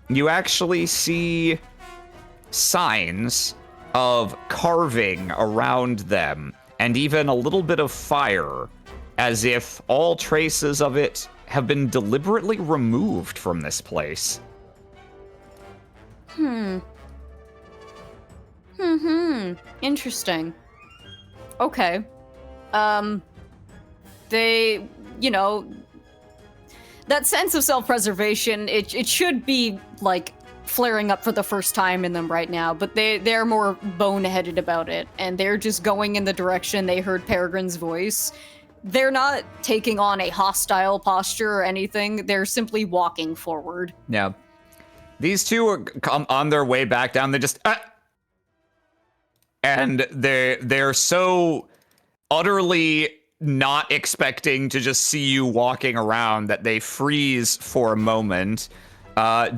you actually see signs of carving around them and even a little bit of fire, as if all traces of it have been deliberately removed from this place. Interesting. Okay. They, that sense of self-preservation, it should be, like, flaring up for the first time in them right now, but they're more boneheaded about it, and they're just going in the direction they heard Peregrine's voice. They're not taking on a hostile posture or anything. They're simply walking forward. Yeah. These two are on their way back down. They just... And they're so utterly not expecting to just see you walking around that they freeze for a moment.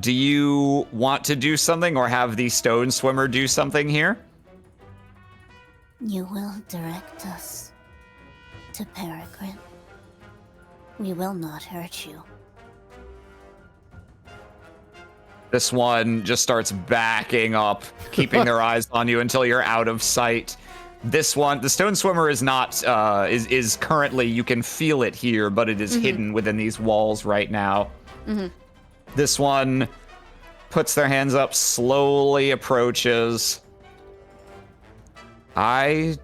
Do you want to do something or have the stone swimmer do something here? You will direct us to Peregrine. We will not hurt you. This one just starts backing up, keeping their eyes on you until you're out of sight. This one, the stone swimmer is not, is currently, you can feel it here, but it is hidden within these walls right now. This one puts their hands up, slowly approaches. I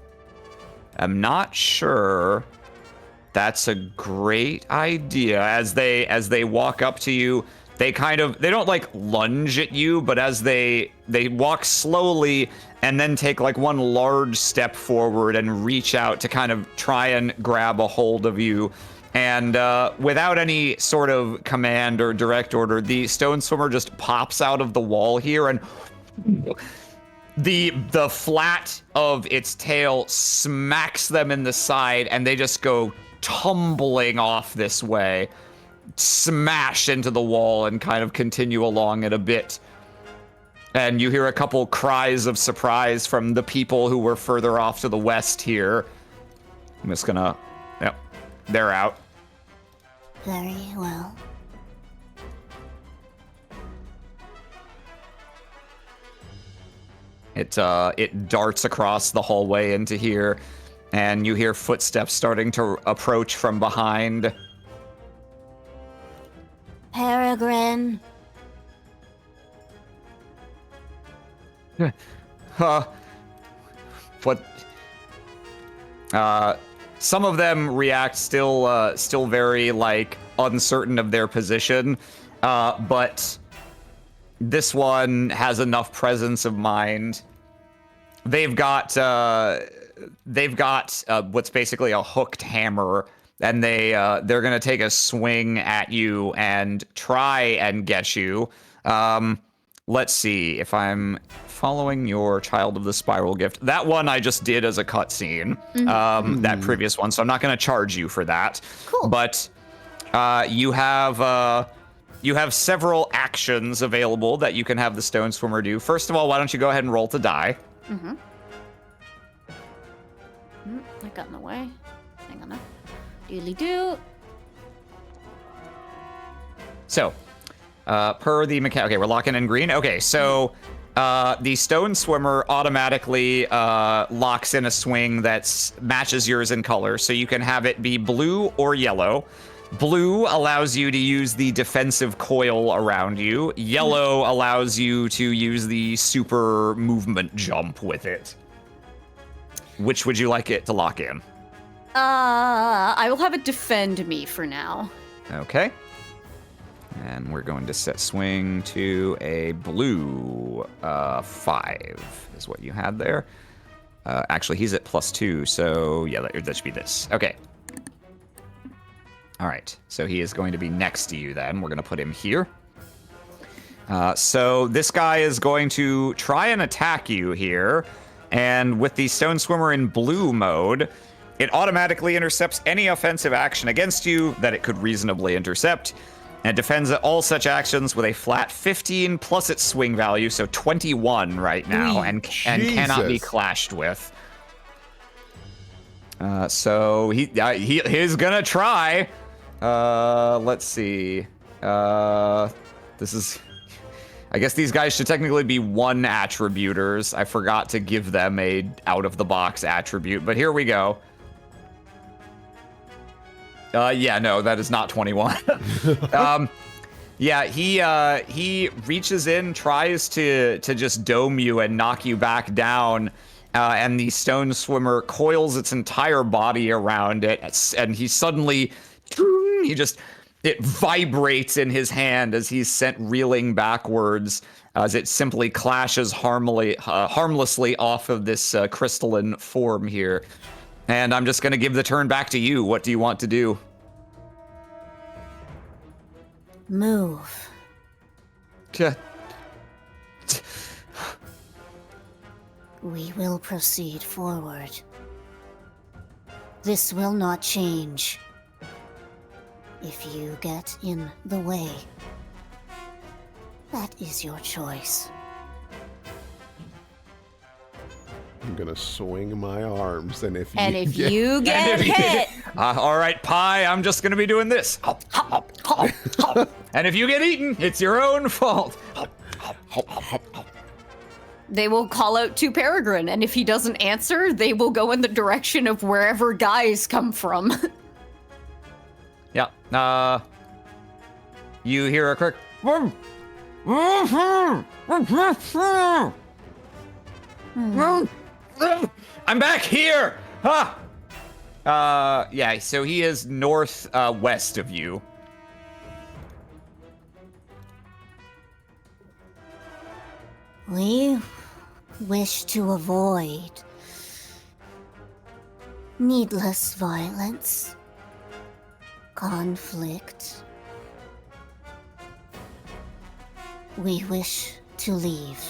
am not sure that's a great idea. As they walk up to you, they don't like lunge at you, but as they walk slowly and then take like one large step forward and reach out to kind of try and grab a hold of you. And without any sort of command or direct order, the stone swimmer just pops out of the wall here, and the flat of its tail smacks them in the side, and they just go tumbling off this way, smash into the wall, and kind of continue along it a bit. And you hear a couple cries of surprise from the people who were further off to the west here. I'm just gonna... Yep, they're out. Very well. It darts across the hallway into here, and you hear footsteps starting to approach from behind. Peregrine. What? Some of them react still very like uncertain of their position, but this one has enough presence of mind. They've got what's basically a hooked hammer, and they're gonna take a swing at you and try and get you. Let's see if I'm following your Child of the Spiral Gift. That one I just did as a cutscene, that previous one, so I'm not going to charge you for that. Cool. But you have several actions available that you can have the Stone Swimmer do. First of all, why don't you go ahead and roll to die? I got in the way. Hang on. Doodly-doo. So, Per the mechanic. Okay, we're locking in green. Okay, so the stone swimmer automatically locks in a swing that matches yours in color, so you can have it be blue or yellow. Blue allows you to use the defensive coil around you. Yellow allows you to use the super movement jump with it. Which would you like it to lock in? I will have it defend me for now. Okay. And we're going to set swing to a blue 5 is what you had there. Actually, he's at +2, so yeah, that should be this. Okay. All right, so he is going to be next to you then. We're going to put him here. So this guy is going to try and attack you here. And with the Stone Swimmer in blue mode, it automatically intercepts any offensive action against you that it could reasonably intercept. And defends all such actions with a flat 15 plus its swing value, so 21 right now, and cannot be clashed with. So he's gonna try. Let's see. This is. I guess these guys should technically be 1 attributers. I forgot to give them a out-of-the-box attribute, but here we go. Yeah, no, that is not 21. Yeah, he reaches in, tries to just dome you and knock you back down, and the stone swimmer coils its entire body around it, and he suddenly, it vibrates in his hand as he's sent reeling backwards, as it simply clashes harmlessly off of this crystalline form here. And I'm just going to give the turn back to you. What do you want to do? Move. We will proceed forward. This will not change. If you get in the way, that is your choice. I'm gonna swing my arms, and if you get hit, all right, Pie, I'm just gonna be doing this. And if you get eaten, it's your own fault. they will call out to Peregrine, and if he doesn't answer, they will go in the direction of wherever guys come from. Yeah. You hear a crick. I'm back here! Ha! Yeah, so he is northwest of you. We wish to avoid needless violence, conflict. We wish to leave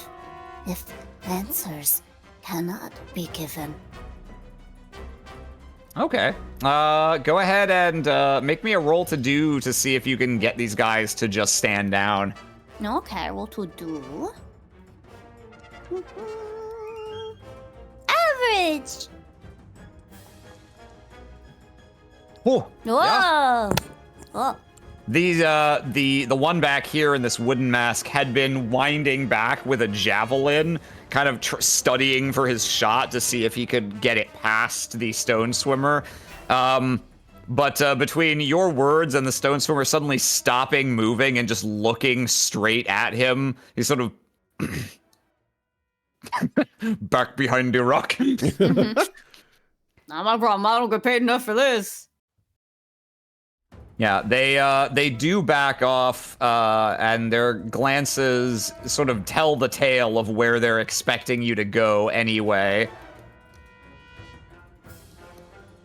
if answers cannot be given. Okay. Go ahead and make me a roll to do to see if you can get these guys to just stand down. Okay, what to do? Average! Oh, Whoa! yeah. Oh. The one back here in this wooden mask had been winding back with a javelin, kind of studying for his shot to see if he could get it past the stone swimmer. But between your words and the stone swimmer suddenly stopping moving and just looking straight at him, he's sort of back behind the rock. Not my problem. I don't get paid enough for this. Yeah, they do back off, and their glances sort of tell the tale of where they're expecting you to go anyway.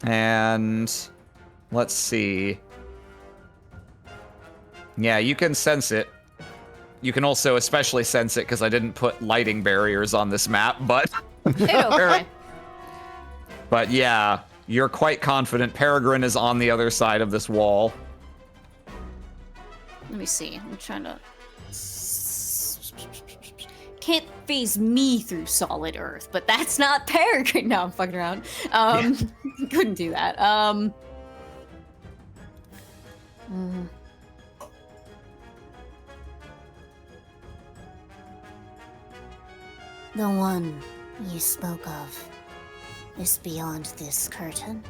And let's see. Yeah, you can sense it. You can also especially sense it because I didn't put lighting barriers on this map, but... Okay. But yeah, you're quite confident Peregrine is on the other side of this wall. Let me see. I'm trying to... Can't phase me through solid earth, but that's not Peregrine. No, I'm fucking around. Couldn't do that. The one you spoke of is beyond this curtain.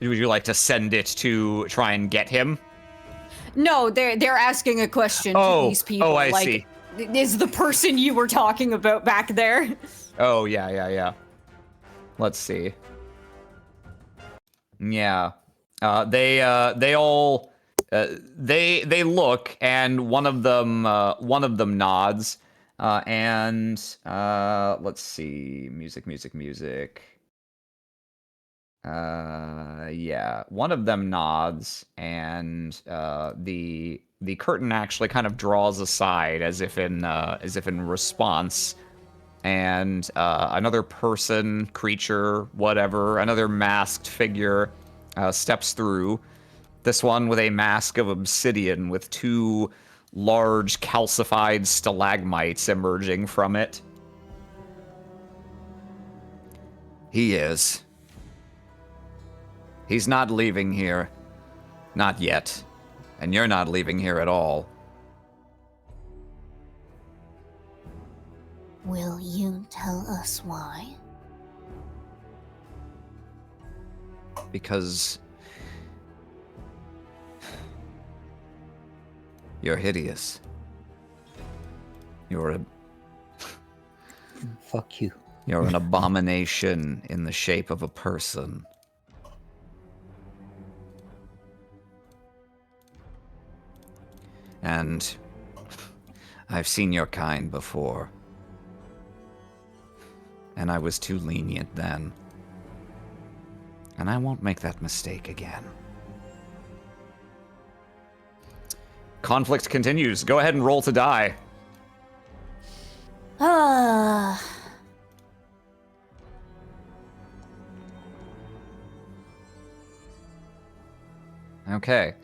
Would you like to send it to try and get him? No, they're asking a question to these people. I like, see. Is the person you were talking about back there? Oh, yeah. Let's see. Yeah. They all they look, and one of them nods. And let's see. Music. Yeah. One of them nods, and the curtain actually kind of draws aside as if in response. And another person, creature, whatever, another masked figure steps through. This one with a mask of obsidian with two large calcified stalagmites emerging from it. He is. He's not leaving here. Not yet. And you're not leaving here at all. Will you tell us why? Because you're hideous. You're Fuck you. You're an abomination in the shape of a person. And I've seen your kind before. And I was too lenient then. And I won't make that mistake again. Conflict continues. Go ahead and roll to die. Ah. Okay.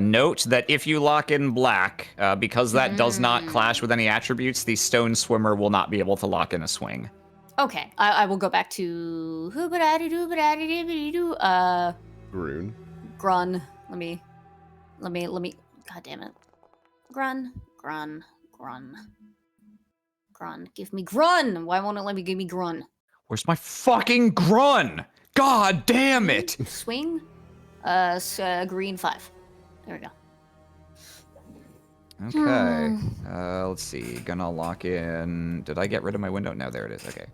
Note that if you lock in black, because that does not clash with any attributes, the stone swimmer will not be able to lock in a swing. Okay, I will go back to Groon. Grun. Let me. God damn it. Grun. Give me Grun. Why won't it let me give me Grun? Where's my fucking grun? God damn it! Swing. Green 5. There we go. Okay. Let's see. Gonna lock in. Did I get rid of my window? No, there it is. Okay.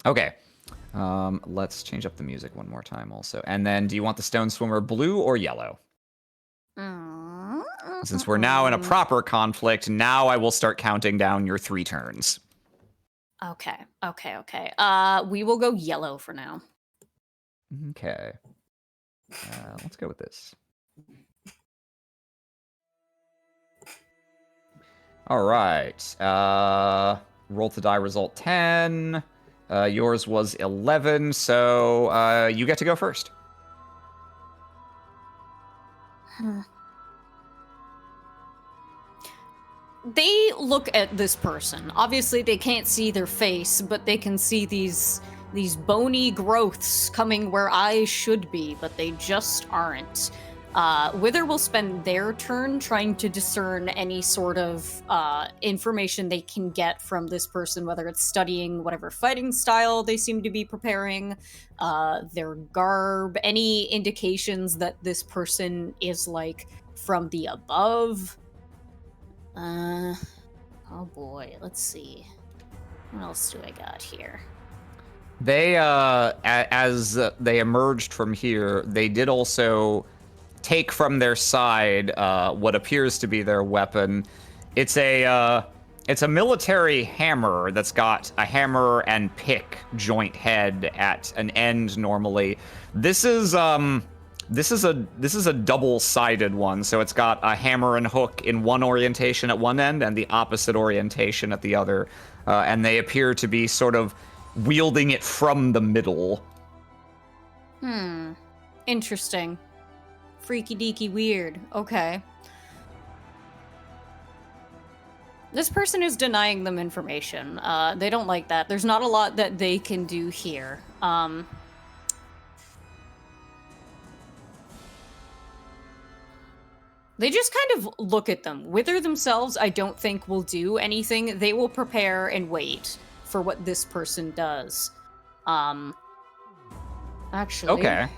Okay. Let's change up the music one more time also. And then, do you want the stone swimmer blue or yellow? Since we're now in a proper conflict, now I will start counting down your 3 turns. Okay. We will go yellow for now. Okay. Let's go with this. All right. Roll to die result 10. Yours was 11, so you get to go first. They look at this person. Obviously, they can't see their face, but they can see these bony growths coming where eyes should be, but they just aren't. Wither will spend their turn trying to discern any sort of information they can get from this person, whether it's studying whatever fighting style they seem to be preparing, their garb, any indications that this person is like from the above. Oh boy, let's see. What else do I got here? They, as they emerged from here, they did also take from their side what appears to be their weapon. It's a military hammer that's got a hammer and pick joint head at an end normally. This is a double-sided one, so it's got a hammer and hook in one orientation at one end and the opposite orientation at the other, and they appear to be sort of wielding it from the middle. Interesting. Freaky deaky weird. Okay. This person is denying them information. They don't like that. There's not a lot that they can do here. They just kind of look at them. Wither themselves, I don't think will do anything. They will prepare and wait for what this person does. Actually, Okay.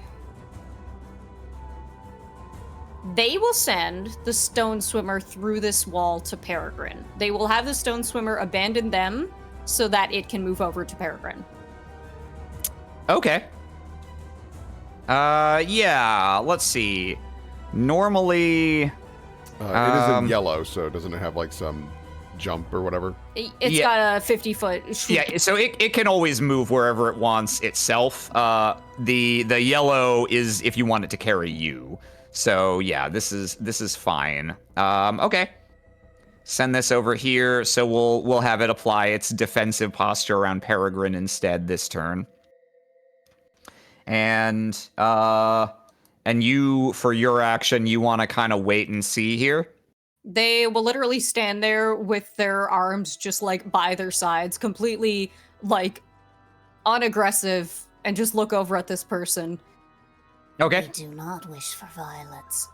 they will send the stone swimmer through this wall to Peregrine. They will have the stone swimmer abandon them so that it can move over to Peregrine. Okay. Yeah, let's see. Normally, It is in yellow, so doesn't it have like some jump or whatever? It's got a 50-foot. Yeah, so it can always move wherever it wants itself. The yellow is if you want it to carry you. So yeah, this is fine. Okay. Send this over here, so we'll have it apply its defensive posture around Peregrine instead this turn. And you, for your action, you want to kind of wait and see here? They will literally stand there with their arms just like by their sides, completely like unaggressive, and just look over at this person. Okay. We do not wish for violence.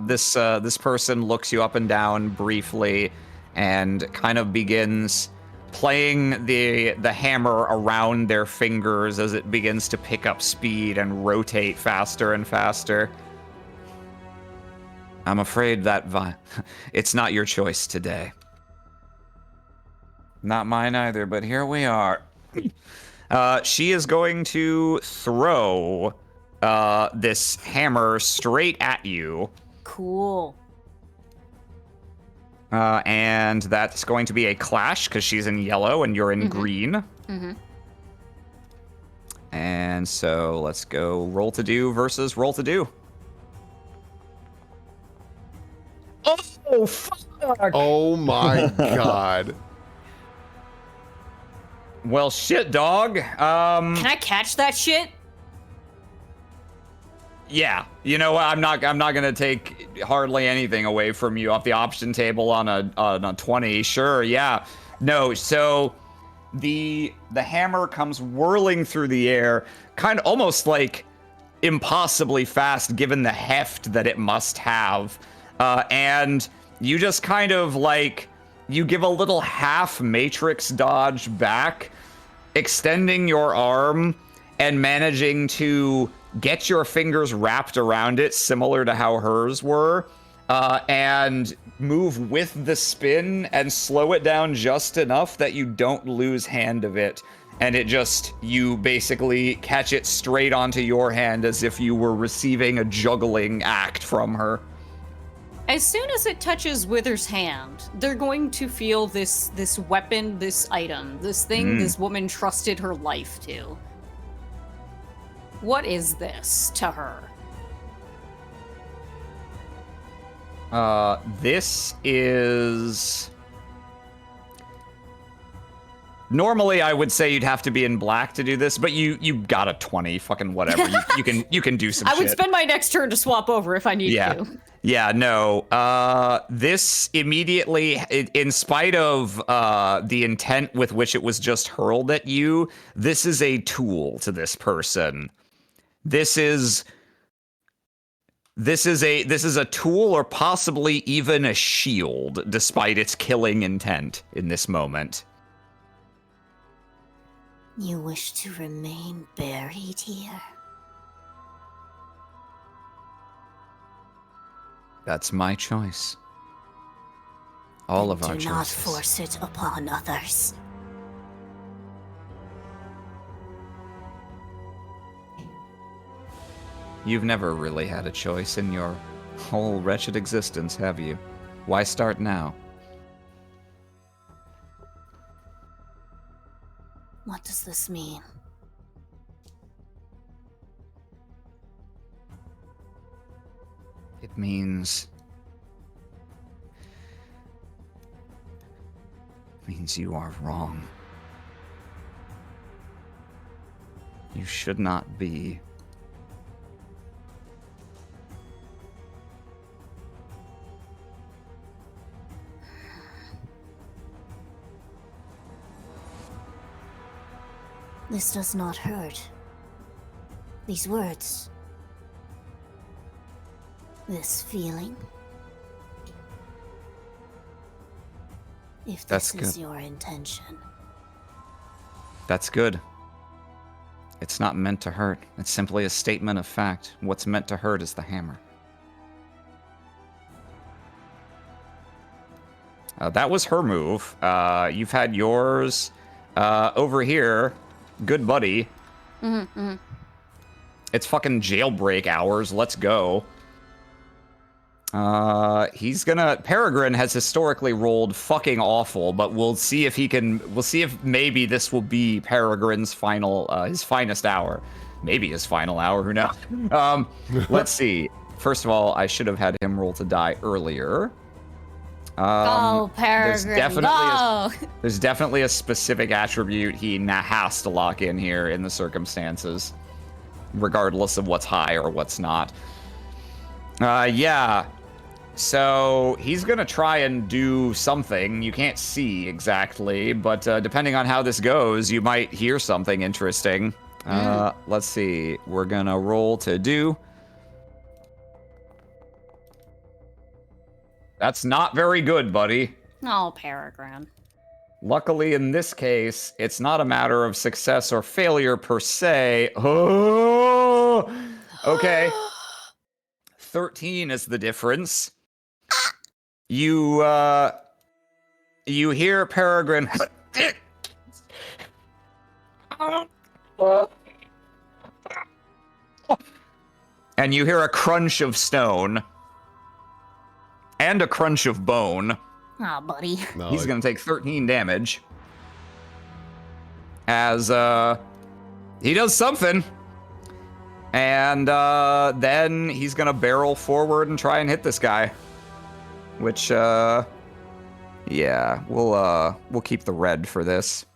This person looks you up and down briefly and kind of begins playing the hammer around their fingers as it begins to pick up speed and rotate faster and faster. I'm afraid that it's not your choice today. Not mine either, but here we are. She is going to throw this hammer straight at you. Cool. And that's going to be a clash because she's in yellow and you're in green. Mm-hmm. And so let's go roll to do versus roll to do. Oh, fuck! Oh my god. Well, shit, dog. Can I catch that shit? Yeah, you know what? I'm not gonna take hardly anything away from you off the option table on a 20. Sure, yeah. No, so the hammer comes whirling through the air, kind of almost like impossibly fast given the heft that it must have, and you just kind of like you give a little half matrix dodge back, extending your arm and managing to get your fingers wrapped around it, similar to how hers were, and move with the spin and slow it down just enough that you don't lose hand of it. And you basically catch it straight onto your hand as if you were receiving a juggling act from her. As soon as it touches Wither's hand, they're going to feel this weapon, this item, this thing this woman trusted her life to. What is this to her? This is... Normally, I would say you'd have to be in black to do this, but you got a 20, fucking whatever. You can do some shit. I would spend my next turn to swap over if I need to. Yeah, no. This immediately, in spite of the intent with which it was just hurled at you, this is a tool to this person. This is a tool or possibly even a shield, despite its killing intent in this moment. You wish to remain buried here? That's my choice. All of our choices. Do not force it upon others. You've never really had a choice in your whole wretched existence, have you? Why start now? What does this mean? It means you are wrong. You should not be. This does not hurt. These words. This feeling. If That's this is good. your intention. That's good. It's not meant to hurt. It's simply a statement of fact. What's meant to hurt is the hammer. That was her move. You've had yours. Over here, good buddy. It's fucking jailbreak hours. Let's go. He's gonna... Peregrine has historically rolled fucking awful, but we'll see if he can... We'll see if maybe this will be Peregrine's final... his finest hour. Maybe his final hour, who knows? Let's see. First of all, I should have had him roll to die earlier. Go, Peregrine, There's definitely a specific attribute he has to lock in here in the circumstances, regardless of what's high or what's not. Yeah. So he's gonna try and do something. You can't see exactly, but depending on how this goes, you might hear something interesting. Let's see. We're gonna roll to do. That's not very good, buddy. Oh, Peregrine. Luckily, in this case, it's not a matter of success or failure per se. Oh, okay. 13 is the difference. You hear Peregrine. And you hear a crunch of stone. And a crunch of bone. Aw, buddy. No, He's gonna take 13 damage. As he does something. And then he's gonna barrel forward and try and hit this guy. Which yeah, we'll keep the red for this.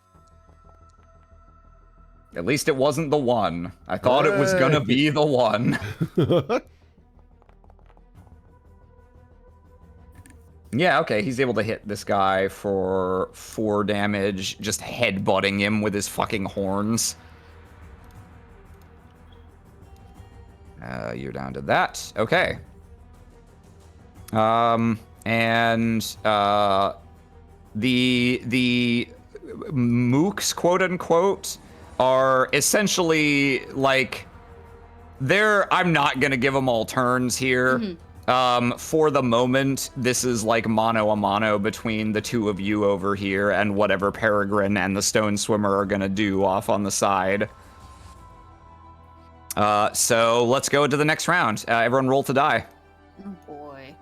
At least it wasn't the one. I thought it was gonna be the one. Yeah, okay, he's able to hit this guy for 4 damage, just headbutting him with his fucking horns. You're down to that. Okay. The mooks, quote unquote, are essentially like I'm not gonna give them all turns here. For the moment, this is like mano a mano between the two of you over here and whatever Peregrine and the Stone Swimmer are gonna do off on the side. So let's go to the next round. Everyone roll to die. Oh, boy.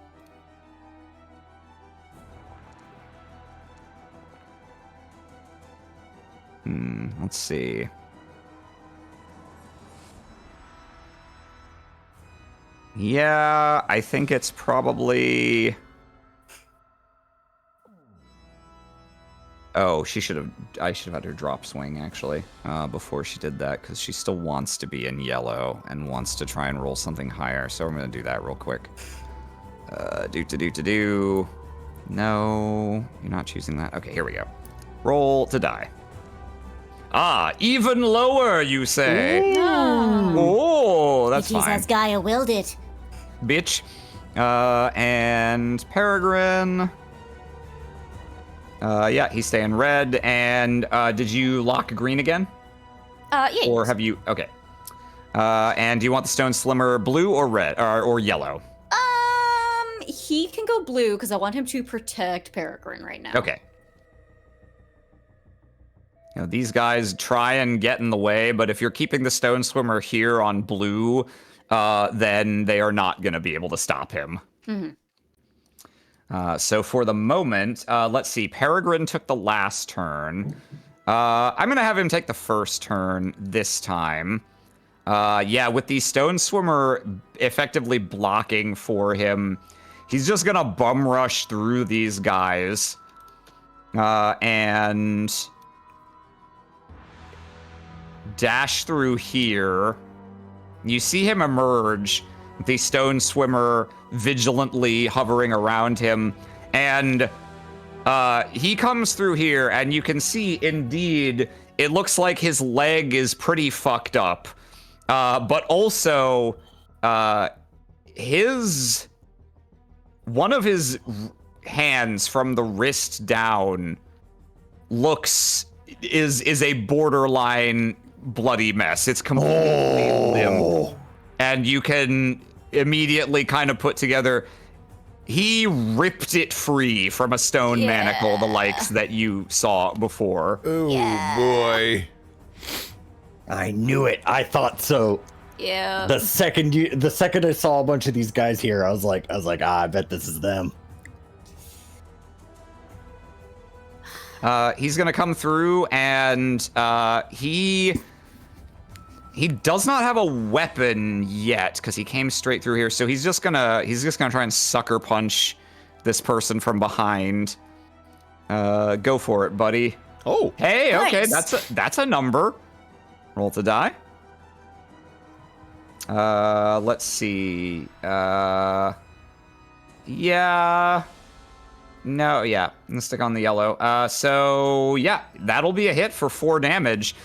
Let's see. Yeah, I think it's probably... Oh, I should have had her drop swing, actually, before she did that, because she still wants to be in yellow and wants to try and roll something higher, so I'm going to do that real quick. No, you're not choosing that. Okay, here we go. Roll to die. Ah, even lower, you say? Oh, that's Nikki's fine. as Gaia willed it. Bitch. And Peregrine. Yeah, he's staying red. And did you lock green again? Yeah. Or have you? Okay. And do you want the Stone Slimmer blue or red or yellow? He can go blue because I want him to protect Peregrine right now. Okay. You know, these guys try and get in the way, but if you're keeping the Stone Swimmer here on blue, then they are not going to be able to stop him. So for the moment, let's see. Peregrine took the last turn. I'm going to have him take the first turn this time. Yeah, with the Stone Swimmer effectively blocking for him, he's just going to bum rush through these guys. And dash through here. You see him emerge, the Stone Swimmer vigilantly hovering around him, and he comes through here, and you can see, indeed, it looks like his leg is pretty fucked up. but also one of his hands from the wrist down is a borderline bloody mess. It's completely limp. And you can immediately kind of put together, he ripped it free from a stone manacle, the likes that you saw before. Oh boy. I knew it. I thought so. Yeah. The second I saw a bunch of these guys here, I was like, I bet this is them. He's gonna come through, and he does not have a weapon yet because he came straight through here. So he's just gonna try and sucker punch this person from behind. Go for it, buddy. Oh. Hey, okay, Nice. that's a number. Roll to die. Let's see. Yeah. No, yeah. I'm gonna stick on the yellow. So yeah, that'll be a hit for 4 damage.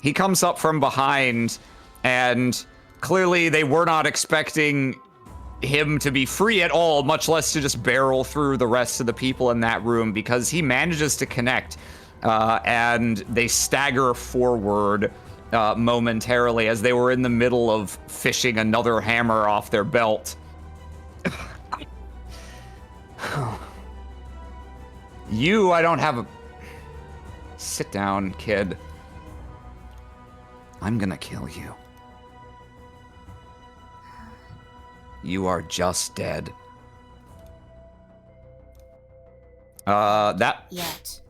He comes up from behind, and clearly they were not expecting him to be free at all, much less to just barrel through the rest of the people in that room, because he manages to connect, and they stagger forward momentarily as they were in the middle of fishing another hammer off their belt. I don't have a... Sit down, kid. I'm gonna kill you. You are just dead. That... Yet.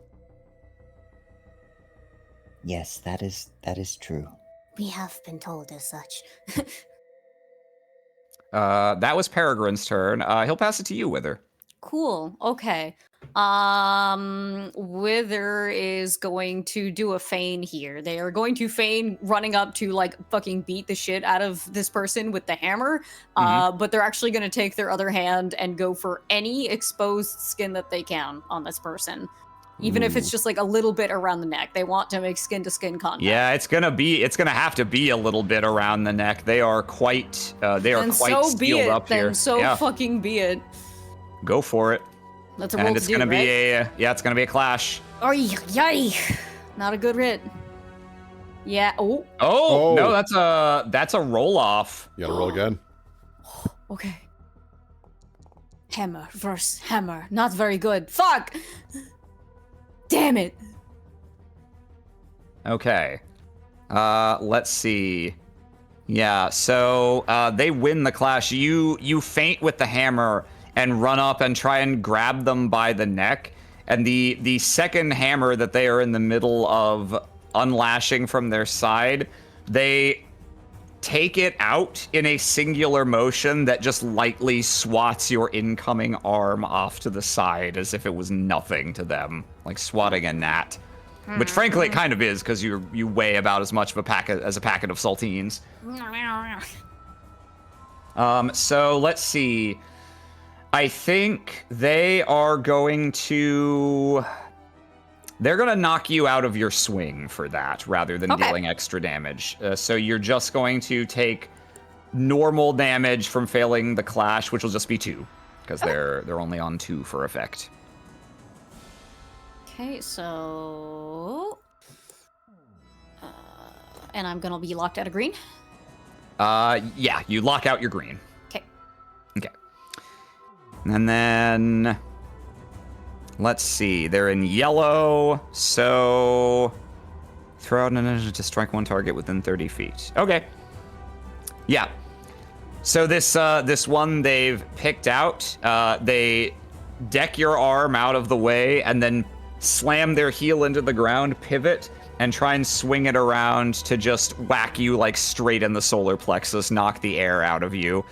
Yes, that is true. We have been told as such. That was Peregrine's turn. He'll pass it to you, Wither. Cool. Okay. Wither is going to do a feign here. They are going to feign running up to like fucking beat the shit out of this person with the hammer. But they're actually going to take their other hand and go for any exposed skin that they can on this person. Even if it's just like a little bit around the neck. They want to make skin to skin contact. Yeah, it's gonna have to be a little bit around the neck. They are quite steeled up here. So fucking be it. Go for it. That's a roll And it's to do, gonna be right? it's gonna be a clash. Oh, yay! Not a good hit. Yeah. Oh. Oh, Oh. no, that's a roll off. You gotta roll again. Okay. Hammer versus hammer. Not very good. Fuck! Damn it. Okay. Let's see. Yeah, so they win the clash. You feint with the hammer and run up and try and grab them by the neck. And the second hammer that they are in the middle of unlashing from their side, they take it out in a singular motion that just lightly swats your incoming arm off to the side as if it was nothing to them, like swatting a gnat. Which frankly it kind of is, because you weigh about as much of a packet as a packet of saltines. So let's see. I think they are going to... They're going to knock you out of your swing for that, rather than dealing extra damage. So you're just going to take normal damage from failing the clash, which will just be 2, because they're only on 2 for effect. Okay, so... and I'm gonna be locked out of green. Yeah, you lock out your green. Okay. Okay. And then... Let's see, they're in yellow, so... Throw out an initiative to strike one target within 30 feet. Okay. Yeah. So this one they've picked out, they deck your arm out of the way and then slam their heel into the ground, pivot, and try and swing it around to just whack you like straight in the solar plexus, knock the air out of you.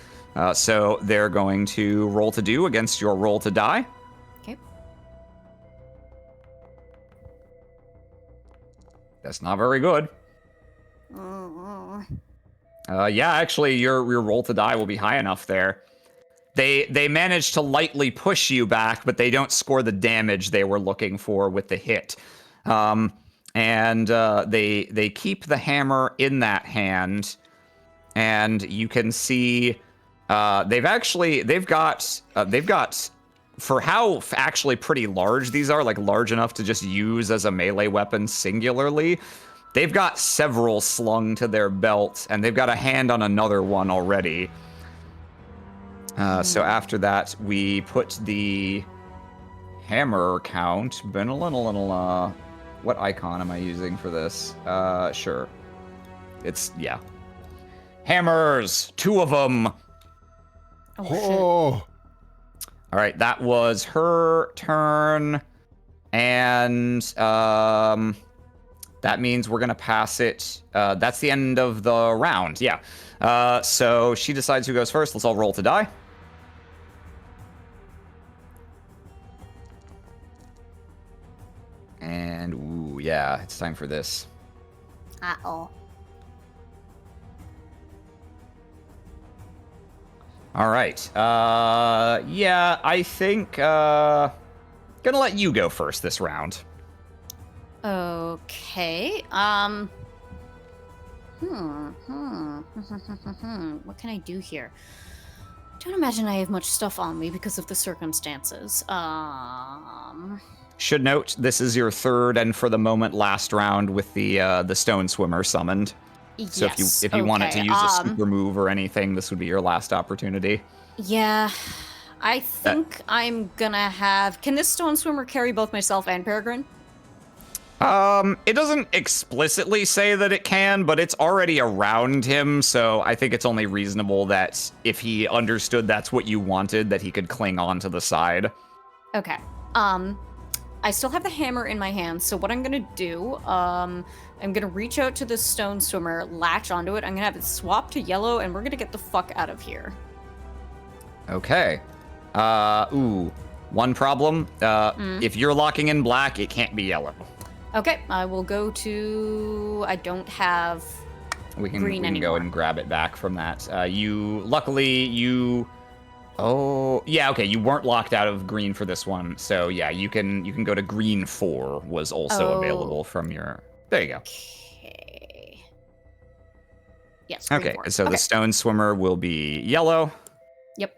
So they're going to roll to do against your roll to die. Okay. That's not very good. Yeah, actually, your roll to die will be high enough there. They manage to lightly push you back, but they don't score the damage they were looking for with the hit. And they keep the hammer in that hand, and you can see they've got for how actually pretty large these are, like large enough to just use as a melee weapon singularly. They've got several slung to their belts, and they've got a hand on another one already. So after that, we put the hammer count. What icon am I using for this? Sure. It's, yeah. Hammers! 2 of them! Oh. All right, that was her turn. And that means we're going to pass it. That's the end of the round, yeah. So she decides who goes first. Let's all roll to die. And, ooh, yeah, it's time for this. Uh-oh. All right. Yeah, I think, gonna let you go first this round. Okay. What can I do here? Don't imagine I have much stuff on me because of the circumstances. Should note, this is your third and for the moment last round with the stone swimmer summoned. So yes, if you wanted to use a super move or anything, this would be your last opportunity. Yeah, I think I'm gonna have. Can this stone swimmer carry both myself and Peregrine? It doesn't explicitly say that it can, but it's already around him, so I think it's only reasonable that if he understood that's what you wanted, that he could cling on to the side. Okay. I still have the hammer in my hand, so what I'm gonna do, I'm gonna reach out to this stone swimmer, latch onto it, I'm gonna have it swap to yellow, and we're gonna get the fuck out of here. Okay. One problem. If you're locking in black, it can't be yellow. Okay, I will go to... I don't have we can green anymore. Go and grab it back from that. Oh, yeah, okay, you weren't locked out of green for this one. So yeah, you can go to green 4 was also available from your... There you go. Okay. Yes, okay, 4. so the stone swimmer will be yellow. Yep.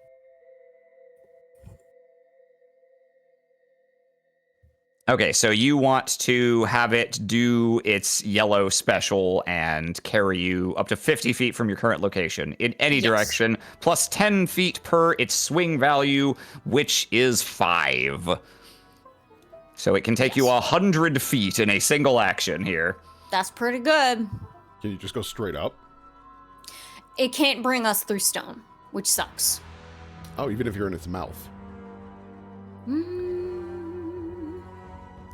Okay, so you want to have it do its yellow special and carry you up to 50 feet from your current location in any direction, plus 10 feet per its swing value, which is 5. So it can take you 100 feet in a single action here. That's pretty good. Can you just go straight up? It can't bring us through stone, which sucks. Oh, even if you're in its mouth.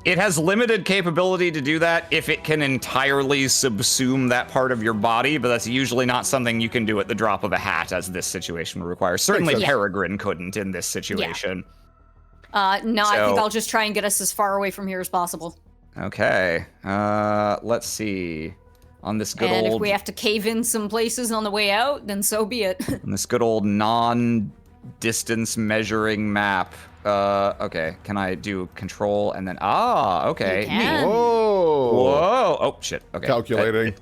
It has limited capability to do that if it can entirely subsume that part of your body, but that's usually not something you can do at the drop of a hat, as this situation requires. Certainly Peregrine couldn't in this situation. No, I think I'll just try and get us as far away from here as possible. Okay, let's see. On this good and if we have to cave in some places on the way out, then so be it. On this good old non-distance measuring map. Okay, can I do control and then... okay. You can. Whoa! Oh, shit. Okay. Calculating.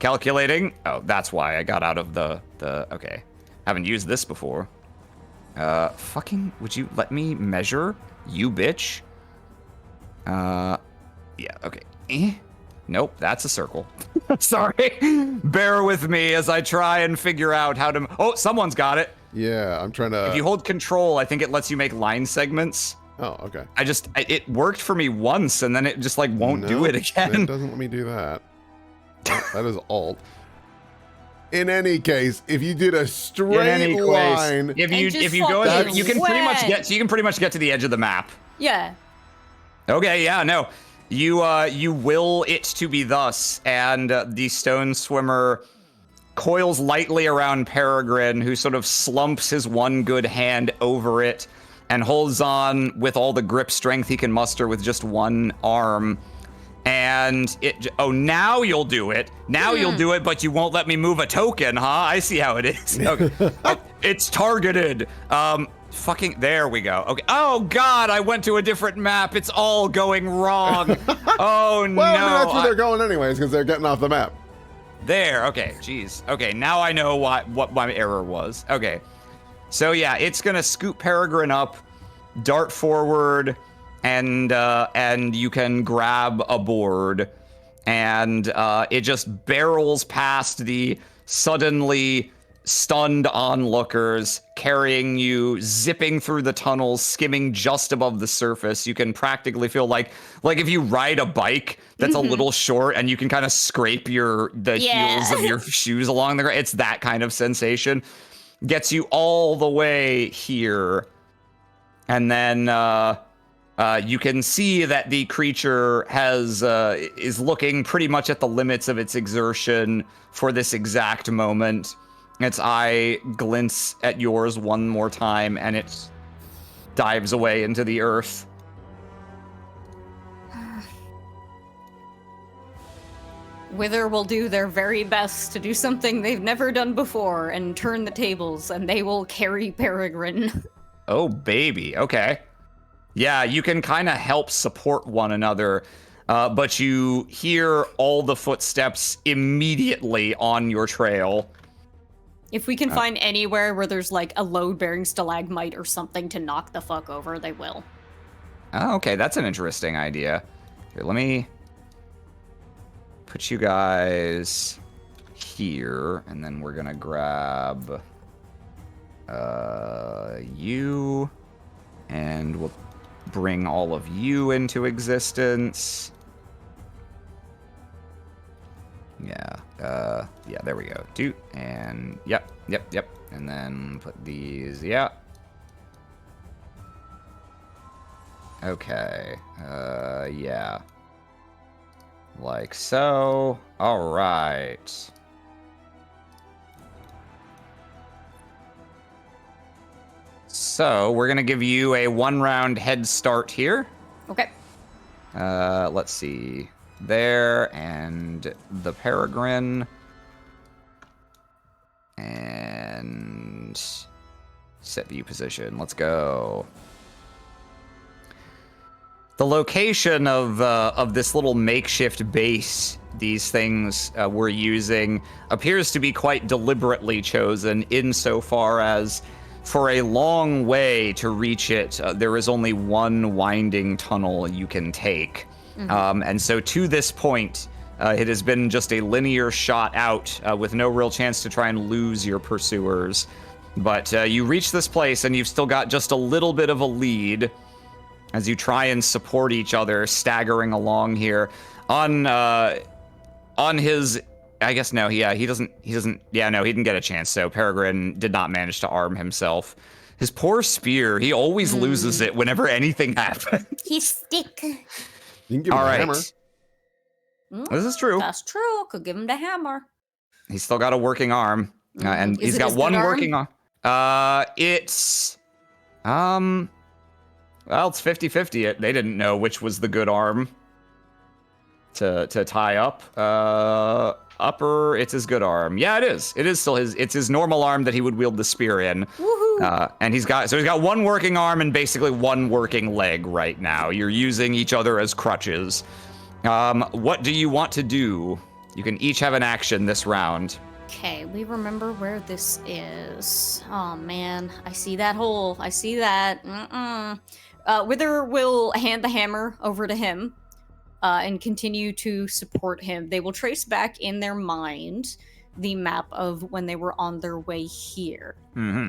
Calculating. Oh, that's why I got out of the... Okay. Haven't used this before. Fucking... Would you let me measure? You bitch. Yeah, okay. Nope, that's a circle. Sorry. Bear with me as I try and figure out how to... Oh, someone's got it. Yeah, I'm trying to... If you hold control, I think it lets you make line segments. Oh, okay. It worked for me once, and then it just, like, won't do it again. It doesn't let me do that. That is Alt. In any case, if you did a straight line... If you go... You can pretty much get to the edge of the map. Yeah. Okay, yeah, no. You will it to be thus, and the stone swimmer coils lightly around Peregrine, who sort of slumps his one good hand over it and holds on with all the grip strength he can muster with just one arm. And now you'll do it. Now you'll do it, but you won't let me move a token, huh? I see how it is. Okay. It's targeted. There we go. Okay. Oh, God, I went to a different map. It's all going wrong. Oh, no. Well, I mean, that's where they're going anyways, because they're getting off the map. There, okay, jeez. Okay, now I know what my error was. Okay. So yeah, it's gonna scoop Peregrine up, dart forward, and you can grab a board, and it just barrels past the suddenly stunned onlookers, carrying you, zipping through the tunnels, skimming just above the surface. You can practically feel like if you ride a bike that's a little short and you can kind of scrape the heels of your shoes along the ground. It's that kind of sensation. Gets you all the way here. And then you can see that the creature is looking pretty much at the limits of its exertion for this exact moment. Its eye glints at yours one more time, and it dives away into the earth. Wither will do their very best to do something they've never done before and turn the tables, and they will carry Peregrine. Oh, baby. Okay. Yeah, you can kind of help support one another, but you hear all the footsteps immediately on your trail. If we can find anywhere where there's like a load-bearing stalagmite or something to knock the fuck over, they will. Oh, okay, that's an interesting idea. Here, let me put you guys here, and then we're gonna grab you, and we'll bring all of you into existence. Yeah, there we go. Doot, and yep. And then put these, yeah. Okay, yeah. Like so. All right. So, we're gonna give you a 1-round head start here. Okay. Let's see. There, and the Peregrine. And set view position. Let's go. The location of this little makeshift base these things we're using appears to be quite deliberately chosen, insofar as for a long way to reach it, there is only one winding tunnel you can take. And so to this point, it has been just a linear shot out with no real chance to try and lose your pursuers. But you reach this place and you've still got just a little bit of a lead as you try and support each other, staggering along here. On his, I guess no, he doesn't, yeah, no, he didn't get a chance. So Peregrine did not manage to arm himself. His poor spear, he always loses it whenever anything happens. He's stick. You can give him All a right. hammer. This is true. That's true. Could give him the hammer. He's still got a working arm, and Is he's it got his one good arm? working arm. It's, well, it's 50-50. They didn't know which was the good arm to tie up. Upper, it's his good arm. Yeah, it is. It is still his. It's his normal arm that he would wield the spear in. Woohoo! And he's got one working arm and basically one working leg right now. You're using each other as crutches. What do you want to do? You can each have an action this round. Okay, we remember where this is. Oh man, I see that hole. I see that. Wither will hand the hammer over to him and continue to support him. They will trace back in their mind the map of when they were on their way here. Mm-hmm.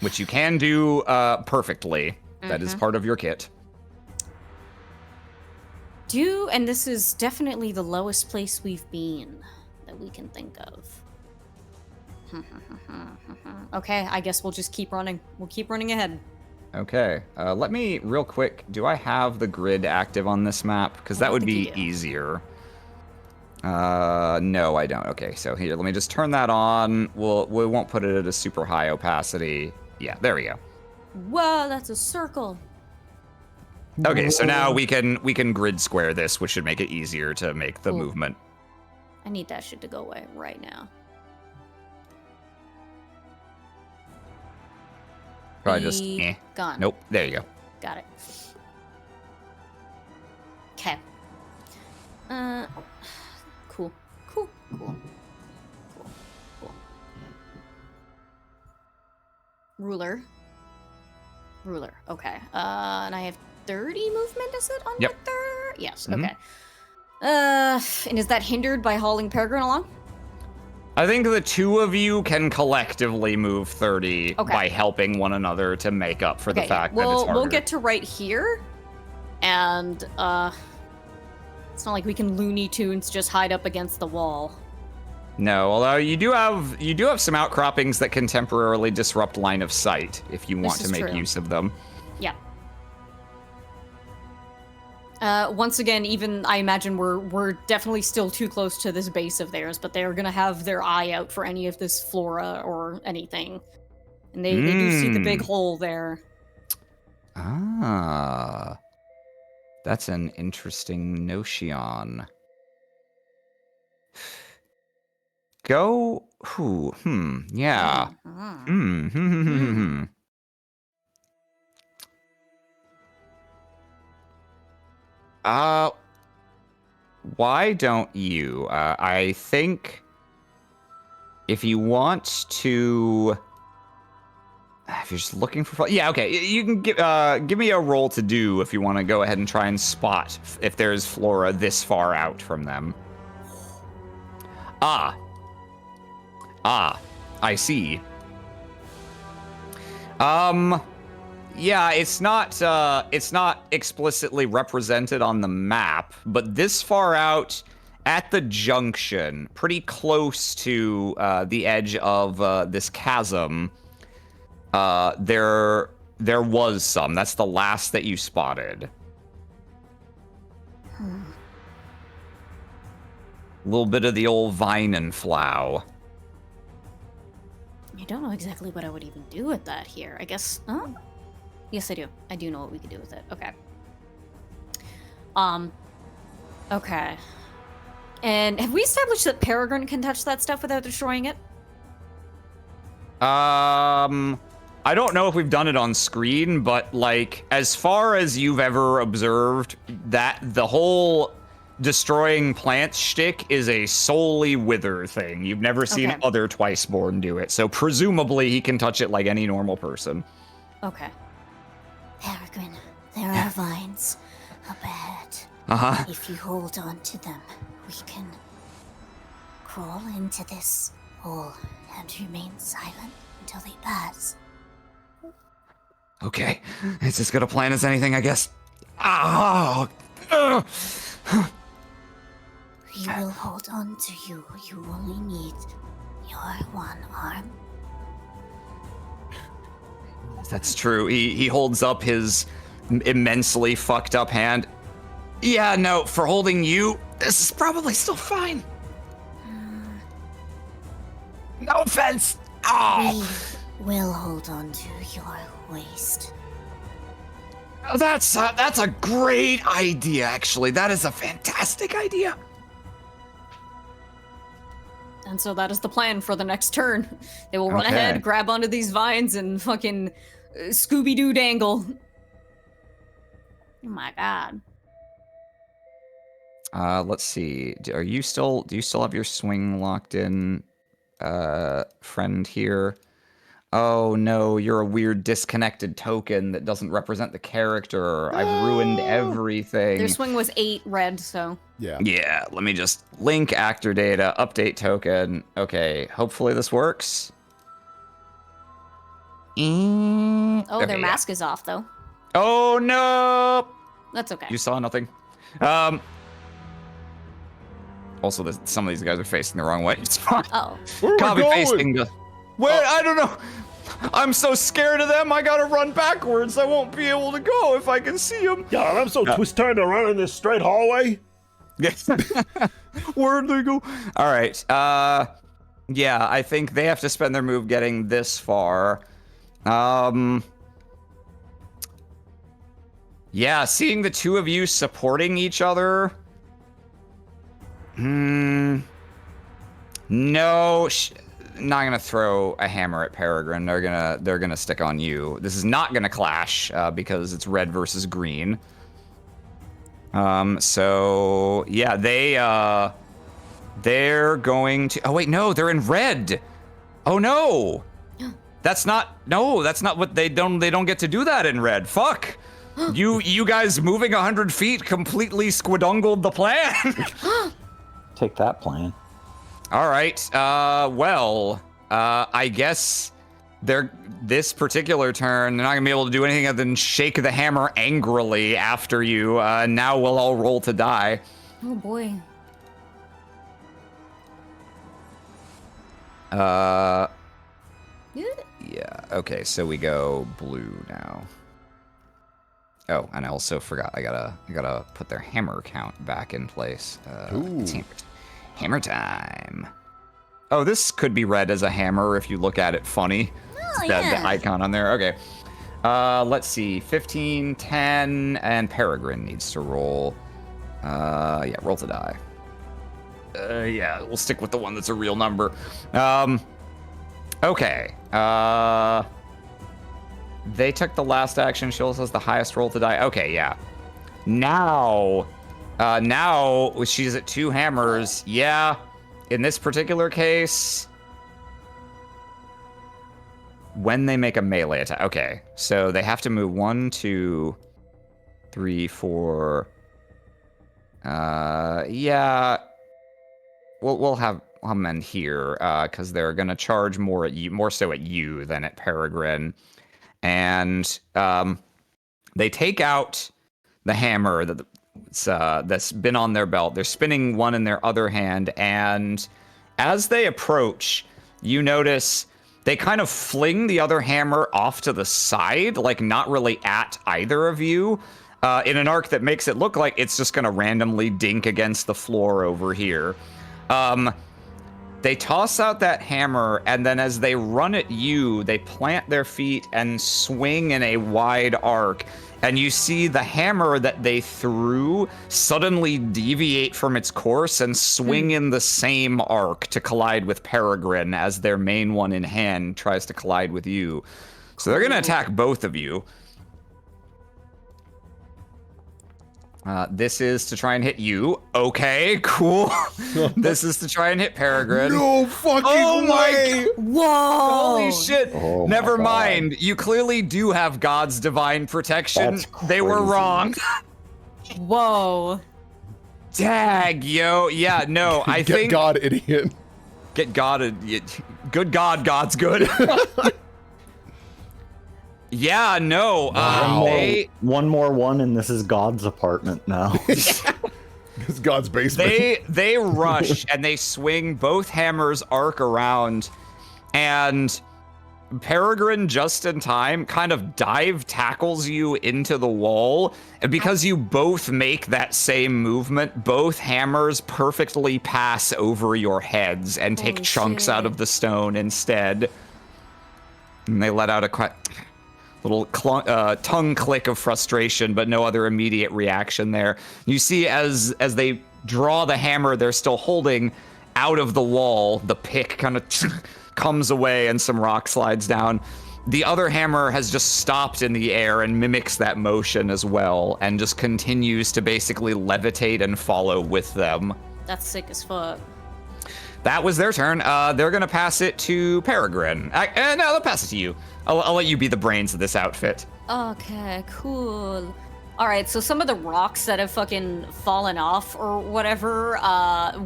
Which you can do perfectly. That is part of your kit. And this is definitely the lowest place we've been that we can think of. Okay, I guess we'll just keep running. We'll keep running ahead. Okay, let me, real quick, do I have the grid active on this map? Because that would be easier. No, I don't. Okay, so here, let me just turn that on. We won't put it at a super high opacity. Yeah, there we go. Whoa, that's a circle. Okay, so now we can grid square this, which should make it easier to make the Cool. movement. I need that shit to go away right now. Probably just, Be gone. Nope, there you go. Got it. Okay. Cool. Ruler. Okay. And I have 30 movement, is it, on Yep. my third? Yes, Mhm. okay. And is that hindered by hauling Peregrine along? I think the two of you can collectively move 30 Okay. by helping one another to make up for the fact that it's harder. We'll get to right here, and it's not like we can Looney Tunes just hide up against the wall. No, although you do have some outcroppings that can temporarily disrupt line of sight if you want to make use of them. Yeah. Once again, even I imagine we're definitely still too close to this base of theirs, but they're gonna have their eye out for any of this flora or anything, and they do see the big hole there. Ah, that's an interesting notion. Go. Yeah. Why don't you? I think if you want to, if you're just looking for, yeah, okay, you can give me a roll to do if you want to go ahead and try and spot if there's flora this far out from them. I see. Yeah, it's not explicitly represented on the map, but this far out at the junction, pretty close to the edge of this chasm, there was some. That's the last that you spotted. A little bit of the old vine and flower. I don't know exactly what I would even do with that here. I guess, yes, I do. I do know what we could do with it. Okay. Okay. And have we established that Peregrine can touch that stuff without destroying it? I don't know if we've done it on screen, but like, as far as you've ever observed, that the whole destroying plants shtick is a solely Wither thing. You've never seen other Twiceborn do it, so presumably he can touch it like any normal person. Okay. Peregrine, there are vines up ahead. Uh-huh. If you hold on to them, we can crawl into this hole and remain silent until they pass. Okay, it's as good a plan as anything, I guess. We will hold on to you. You only need your one arm. That's true. He holds up his immensely fucked up hand. Yeah, no, for holding you, this is probably still fine. No offense. We will hold on to your waist. Oh, that's a great idea, actually. That is a fantastic idea. And so that is the plan for the next turn. They will run ahead, grab onto these vines, and fucking Scooby-Doo dangle. Oh my god. Let's see. Do you still have your swing locked in, friend here? Oh no, you're a weird disconnected token that doesn't represent the character. I've ruined everything. Their swing was 8 red, so. Yeah, let me just link actor data, update token. Okay, hopefully this works. Oh, their mask is off, though. Oh no! That's okay. You saw nothing. Also, some of these guys are facing the wrong way. It's fine. Oh. Copy pasting the. Wait, I don't know. I'm so scared of them. I gotta run backwards. I won't be able to go if I can see them. God, I'm so twisted to run in this straight hallway. Yes. Where'd they go? All right. Yeah, I think they have to spend their move getting this far. Yeah, seeing the two of you supporting each other. No, not gonna throw a hammer at Peregrine. They're gonna stick on you. This is not gonna clash because it's red versus green. So yeah, they're going to. Oh wait, no, they're in red. Oh no, That's not what they don't get to do that in red. Fuck. You guys moving 100 feet completely squidungled the plan. Take that plan. All right. I guess this particular turn, they're not gonna be able to do anything other than shake the hammer angrily after you. Now we'll all roll to die. Oh boy. Yeah. Okay. So we go blue now. Oh, and I also forgot. I gotta put their hammer count back in place. It's hammer time. Oh, this could be read as a hammer if you look at it funny. Oh, The yeah. icon on there. Okay. Let's see. 15, 10, and Peregrine needs to roll. Yeah, roll to die. Yeah, we'll stick with the one that's a real number. Okay. They took the last action. She also has the highest roll to die. Okay, yeah. Now she's at 2 hammers. Yeah. In this particular case, when they make a melee attack. Okay, so they have to move 1, 2, 3, 4. Yeah. We'll have them end here because they're gonna charge more so at you than at Peregrine, and they take out the hammer that's been on their belt. They're spinning one in their other hand, and as they approach, you notice they kind of fling the other hammer off to the side, like not really at either of you, in an arc that makes it look like it's just gonna randomly dink against the floor over here. They toss out that hammer, and then as they run at you, they plant their feet and swing in a wide arc. And you see the hammer that they threw suddenly deviate from its course and swing in the same arc to collide with Peregrine as their main one in hand tries to collide with you. So they're going to attack both of you. This is to try and hit you. Okay, cool. This is to try and hit Peregrine. No fucking way! Whoa! Holy shit! Oh my Never God. mind. You clearly do have God's divine protection. That's They were crazy. wrong. Whoa! Dag, yo. Yeah, no, I Get think God, idiot. get God. Good God, God's good. Yeah, no. One more one, and this is God's apartment now. This is God's basement. They rush and they swing both hammers arc around, and Peregrine, just in time, kind of dive tackles you into the wall. And because you both make that same movement, both hammers perfectly pass over your heads and take Holy chunks shit. out of the stone instead. And they let out a little tongue click of frustration, but no other immediate reaction there. You see as they draw the hammer they're still holding out of the wall, the pick kind of comes away and some rock slides down. The other hammer has just stopped in the air and mimics that motion as well, and just continues to basically levitate and follow with them. That's sick as fuck. That was their turn. They're gonna pass it to Peregrine. No, they'll pass it to you. I'll let you be the brains of this outfit. Okay, cool. All right, so some of the rocks that have fucking fallen off or whatever,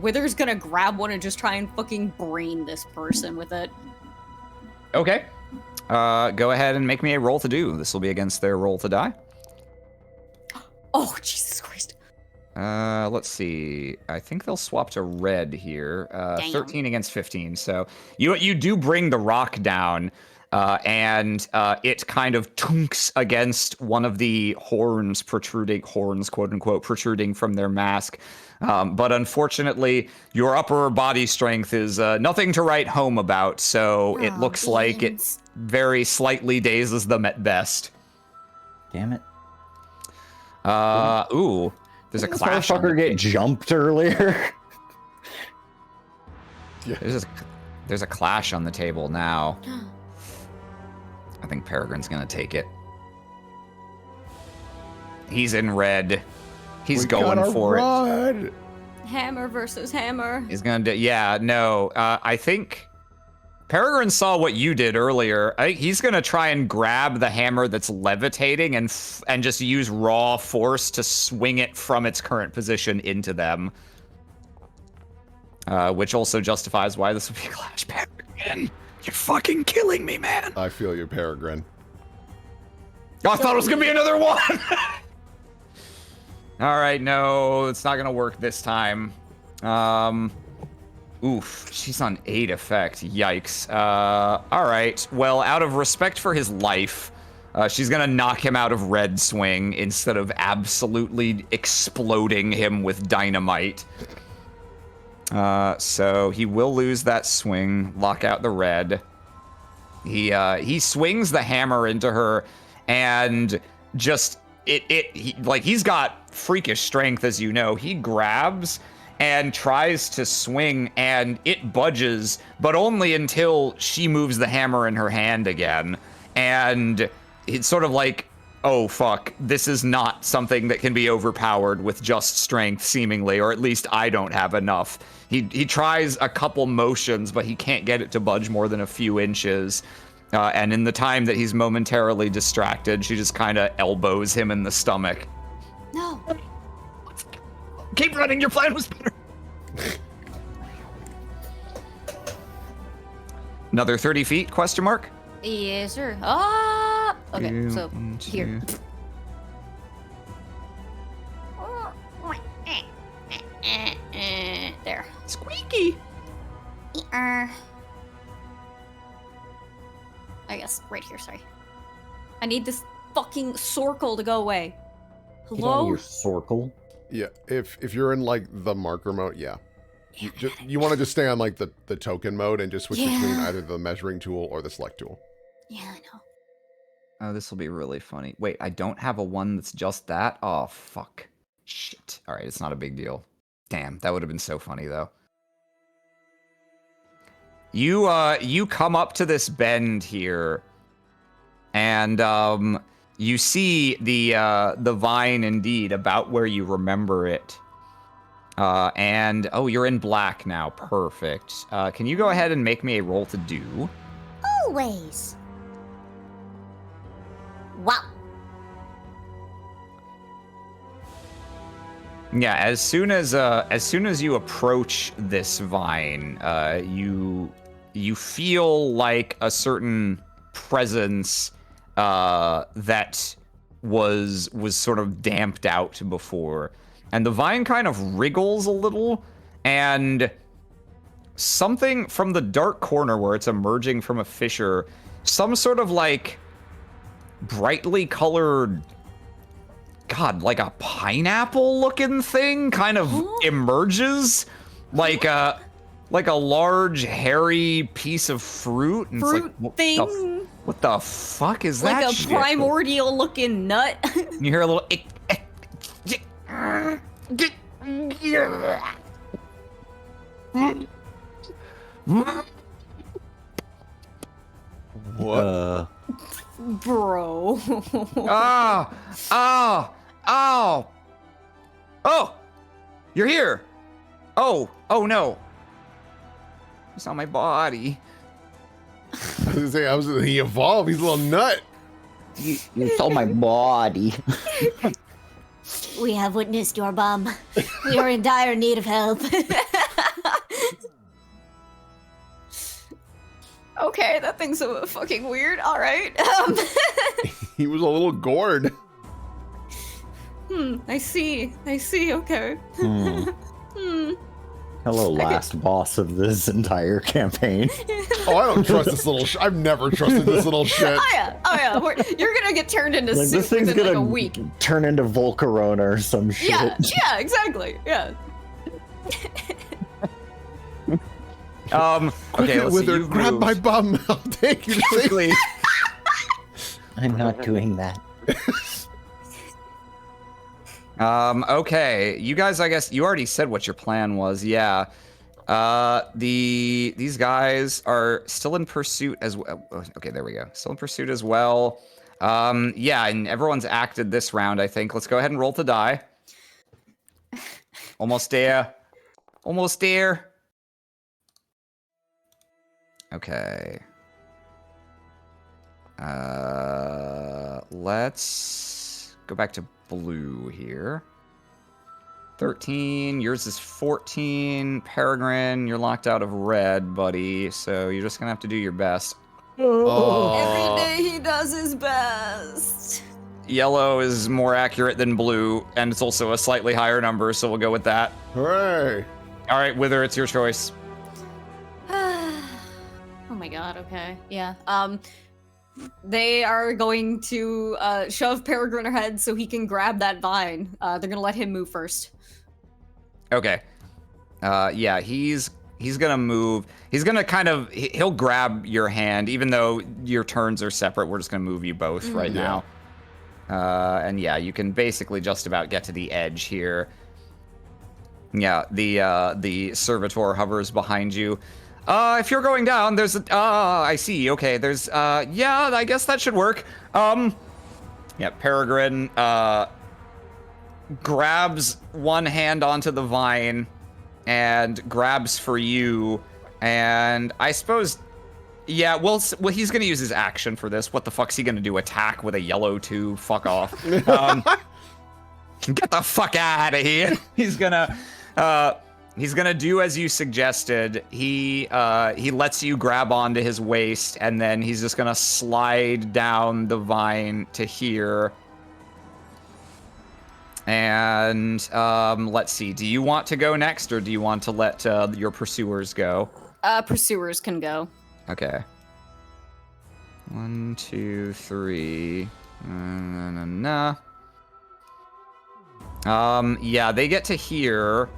Wither's gonna grab one and just try and fucking brain this person with it. Okay. Go ahead and make me a roll to do. This will be against their roll to die. Oh, Jesus Christ. Let's see. I think they'll swap to red here. Damn. 13 against 15. So you do bring the rock down, and it kind of tunks against one of the horns, quote unquote, protruding from their mask. But unfortunately, your upper body strength is nothing to write home about. So it Oh, looks like it beans. very slightly dazes them at best. Damn it. Ooh. There's a Didn't this clash. on motherfucker the get table. jumped earlier? There's a clash on the table now. I think Peregrine's gonna take it. He's in red. He's We going gotta for it. run. Hammer versus hammer. He's gonna do. Yeah, no. I think Peregrine saw what you did earlier. I think he's gonna try and grab the hammer that's levitating and just use raw force to swing it from its current position into them. Which also justifies why this would be a clash. Peregrine, you're fucking killing me, man. I feel you, Peregrine. Oh, I thought it was gonna be another one. All right, no, it's not gonna work this time. Oof, she's on 8 effect. Yikes. All right. Well, out of respect for his life, she's gonna knock him out of red swing instead of absolutely exploding him with dynamite. So he will lose that swing, lock out the red. He swings the hammer into her, and just he's got freakish strength, as you know. He grabs and tries to swing, and it budges, but only until she moves the hammer in her hand again. And it's sort of like, oh fuck, this is not something that can be overpowered with just strength, seemingly, or at least I don't have enough. He tries a couple motions, but he can't get it to budge more than a few inches. And in the time that he's momentarily distracted, she just kind of elbows him in the stomach. No. Keep running, your plan was better. Another 30 feet, question mark? Yes, sir. Ah! Okay, so here. There. Squeaky. I guess right here, sorry. I need this fucking circle to go away. Get out of Hello? your circle. Yeah, if you're in like the marker mode, yeah. You want to just stay on like the token mode and just switch between either the measuring tool or the select tool. Yeah, I know. Oh, this will be really funny. Wait, I don't have a one that's just that? Oh, fuck. Shit. All right, it's not a big deal. Damn, that would have been so funny, though. You come up to this bend here, and you see the vine indeed about where you remember it. And oh, you're in black now. Perfect. Can you go ahead and make me a roll to do? Always. Wow. Yeah, as soon as you approach this vine, you feel like a certain presence that was sort of damped out before. And the vine kind of wriggles a little, and something from the dark corner where it's emerging from a fissure, some sort of like brightly colored, God, like a pineapple looking thing kind of emerges, like a large hairy piece of fruit. And Fruit it's like, thing. what the fuck is that? Like a shit? primordial looking nut. You hear a little. What? Bro. Oh! You're here! Oh no. It's not my body. I was gonna say, he evolved. He's a little nut. You saw my body. We have witnessed your bomb. We are in dire need of help. Okay, that thing's so fucking weird. All right. He was a little gourd. I see. Okay. Hello, last boss of this entire campaign. Oh, I don't trust this little I've never trusted this little shit. Oh yeah. You're gonna get turned into Like, soup this thing's within gonna like a week. turn into Volcarona or some shit. Yeah, exactly. Yeah. Okay, let's see. Wither, You've grab my moved. bum. I'll take you safely. I'm not doing that. Okay, you guys, I guess you already said what your plan was. Yeah. These guys are still in pursuit as well. Okay, there we go. Still in pursuit as well. Yeah, and everyone's acted this round, I think. Let's go ahead and roll to die. Almost there. Almost there. Okay. Let's go back to blue here. 13, yours is 14. Peregrine, you're locked out of red, buddy, so you're just gonna have to do your best. Every day he does his best. Yellow is more accurate than blue, and it's also a slightly higher number, so we'll go with that. Hooray! All right, Wither, it's your choice. Oh my god, okay. Yeah. They are going to shove Peregrine ahead so he can grab that vine. They're gonna let him move first. Okay. Yeah, he's gonna move. He's gonna he'll grab your hand, even though your turns are separate. We're just gonna move you both right now. And yeah, you can basically just about get to the edge here. Yeah, the servitor hovers behind you. If you're going down, there's a, I see, okay, there's, yeah, I guess that should work. Yeah, Peregrine, grabs one hand onto the vine and grabs for you, and I suppose, yeah, well, he's gonna use his action for this. What the fuck's he gonna do, attack with a yellow tube? Fuck off. Get the fuck out of here. He's gonna do as you suggested. He lets you grab onto his waist, and then he's just gonna slide down the vine to here. And let's see. Do you want to go next, or do you want to let your pursuers go? Pursuers can go. Okay. 1, 2, 3. Yeah, they get to here.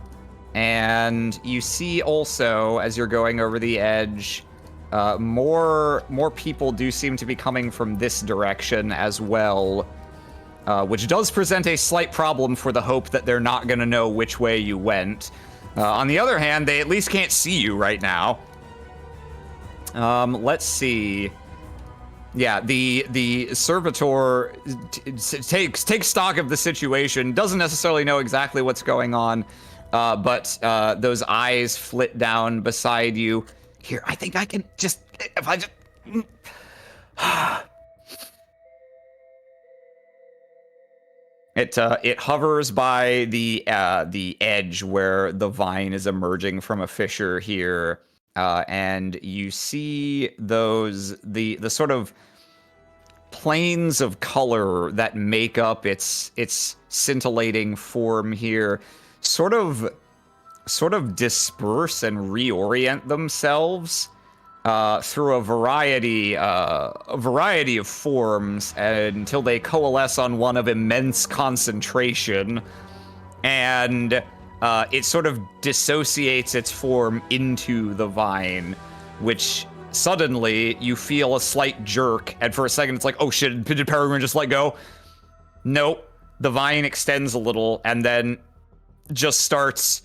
And you see also, as you're going over the edge, more people do seem to be coming from this direction as well, which does present a slight problem for the hope that they're not going to know which way you went. On the other hand, they at least can't see you right now. Let's see. Yeah, the servitor takes stock of the situation, doesn't necessarily know exactly what's going on. But those eyes flit down beside you. Here, I think I can just, if I just... It hovers by the edge where the vine is emerging from a fissure here, and you see the sort of planes of color that make up its scintillating form here. Sort of disperse and reorient themselves through a variety of forms until they coalesce on one of immense concentration, and it sort of dissociates its form into the vine, which suddenly you feel a slight jerk, and for a second it's like, oh shit, did Peregrine just let go? Nope. The vine extends a little, and then just starts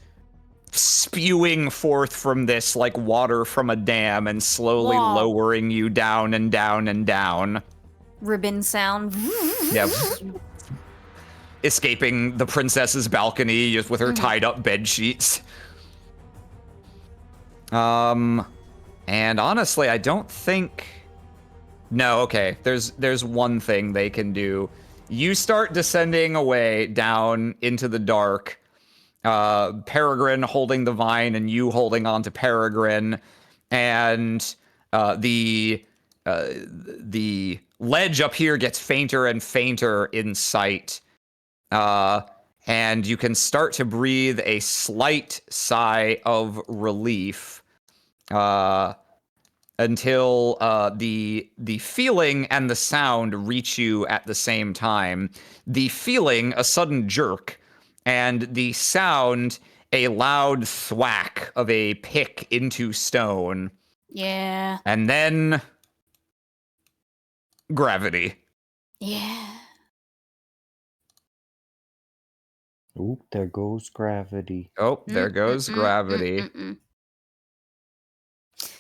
spewing forth from this like water from a dam and slowly lowering you down and down and down. Ribbon sound. Yeah. Escaping the princess's balcony just with her tied up bed sheets. And honestly, I don't think... No, okay. There's one thing they can do. You start descending away down into the dark. Peregrine holding the vine and you holding on to Peregrine, and the ledge up here gets fainter and fainter in sight, and you can start to breathe a slight sigh of relief until the feeling and the sound reach you at the same time. The feeling, a sudden jerk, and the sound, a loud thwack of a pick into stone. Yeah. And then... gravity. Yeah. Oop, there goes gravity. Oh, there goes gravity.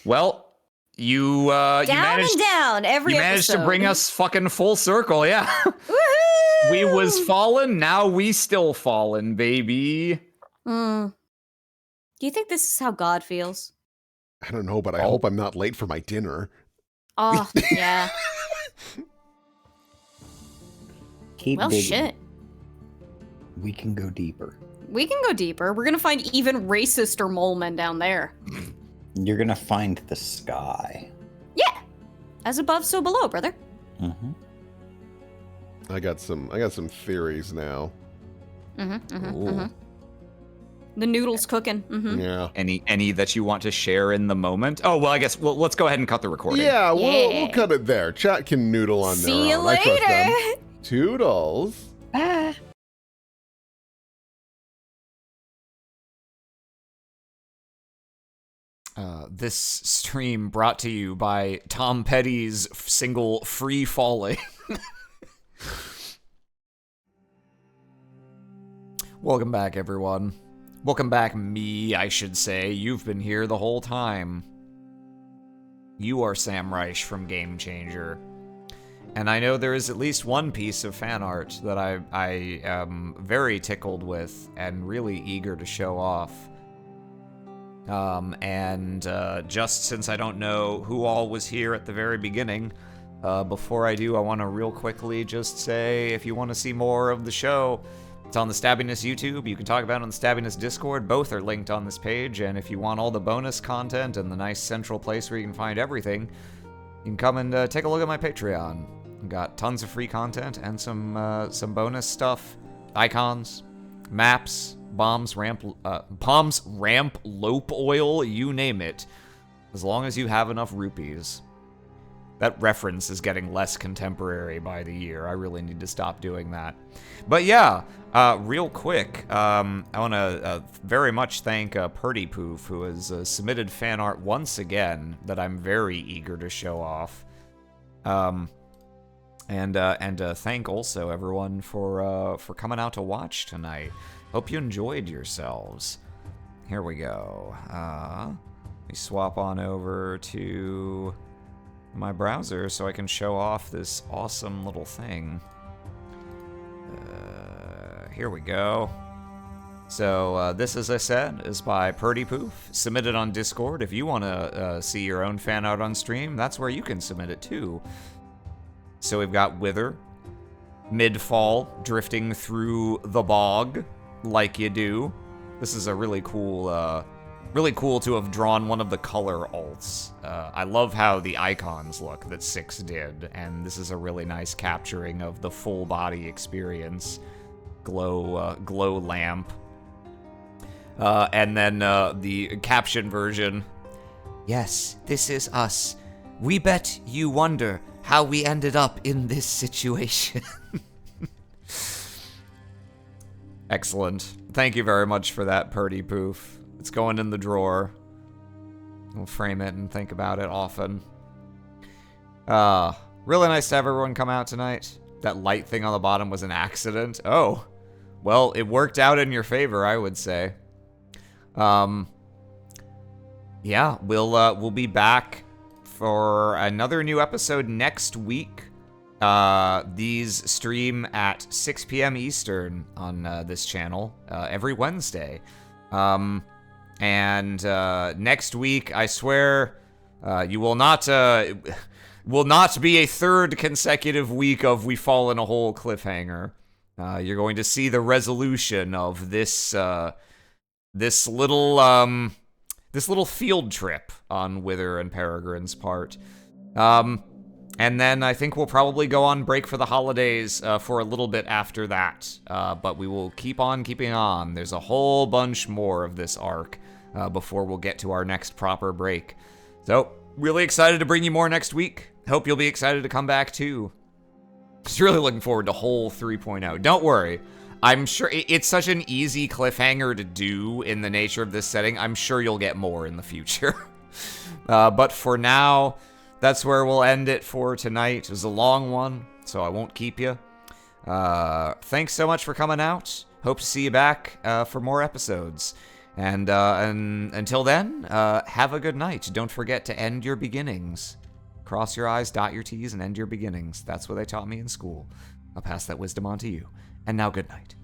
Well, you managed, and down every you managed episode. to bring us fucking full circle, yeah. Woohoo! We was fallen, now we still fallen, baby. Do you think this is how God feels? I don't know, but I hope I'm not late for my dinner. Oh, yeah. Keep Well, digging. shit. We can go deeper. We can go deeper. We're gonna find even racister mole men down there. You're gonna find the sky. Yeah. As above, so below, brother. Mm-hmm. I got some theories now. The noodle's cooking. Yeah. Any that you want to share in the moment? Oh, well, I guess let's go ahead and cut the recording. Yeah, we'll Yeah. cut it there. Chat can noodle on their See you own. I trust them. later. Toodles. Ah. This stream brought to you by Tom Petty's single Free Falling. Welcome back, everyone. Welcome back, me, I should say. You've been here the whole time. You are Sam Reich from Game Changer. And I know there is at least one piece of fan art that I am very tickled with and really eager to show off. Just since I don't know who all was here at the very beginning, before I do, I want to real quickly just say, if you want to see more of the show, it's on the Stabbiness YouTube. You can talk about it on the Stabbiness Discord. Both are linked on this page. And if you want all the bonus content and the nice central place where you can find everything, you can come and take a look at my Patreon. I've got tons of free content and some bonus stuff, icons, maps, bombs, ramp, lope oil, you name it, as long as you have enough rupees. That reference is getting less contemporary by the year. I really need to stop doing that. But yeah, real quick, I want to very much thank Purdy Poof, who has submitted fan art once again that I'm very eager to show off. And thank also everyone for coming out to watch tonight. Hope you enjoyed yourselves. Here we go. Let me swap on over to my browser so I can show off this awesome little thing. Here we go. So this, as I said, is by Purdy Poof, submitted on Discord. If you want to see your own fan art on stream, that's where you can submit it too. So we've got Wither, mid-fall, drifting through the bog, like you do. This is a really cool to have drawn one of the color alts. I love how the icons look that Six did, and this is a really nice capturing of the full body experience. Glow lamp. And then the caption version. Yes, this is us. We bet you wonder how we ended up in this situation. Excellent. Thank you very much for that, Purdy Poof. It's going in the drawer. We'll frame it and think about it often. Really nice to have everyone come out tonight. That light thing on the bottom was an accident. Oh, well, it worked out in your favor, I would say. Yeah, we'll be back for another new episode next week. These stream at 6 p.m. Eastern on this channel every Wednesday. And next week, I swear, you will not be a third consecutive week of We Fall in a Hole cliffhanger. You're going to see the resolution of this little field trip on Wither and Peregrine's part. And then I think we'll probably go on break for the holidays for a little bit after that. But we will keep on keeping on. There's a whole bunch more of this arc before we'll get to our next proper break. So, really excited to bring you more next week. Hope you'll be excited to come back too. Just really looking forward to Whole 3.0. Don't worry. I'm sure it's such an easy cliffhanger to do in the nature of this setting. I'm sure you'll get more in the future. But for now, that's where we'll end it for tonight. It was a long one, so I won't keep you. Thanks so much for coming out. Hope to see you back for more episodes. And until then, have a good night. Don't forget to end your beginnings. Cross your I's, dot your T's, and end your beginnings. That's what they taught me in school. I'll pass that wisdom on to you. And now, good night.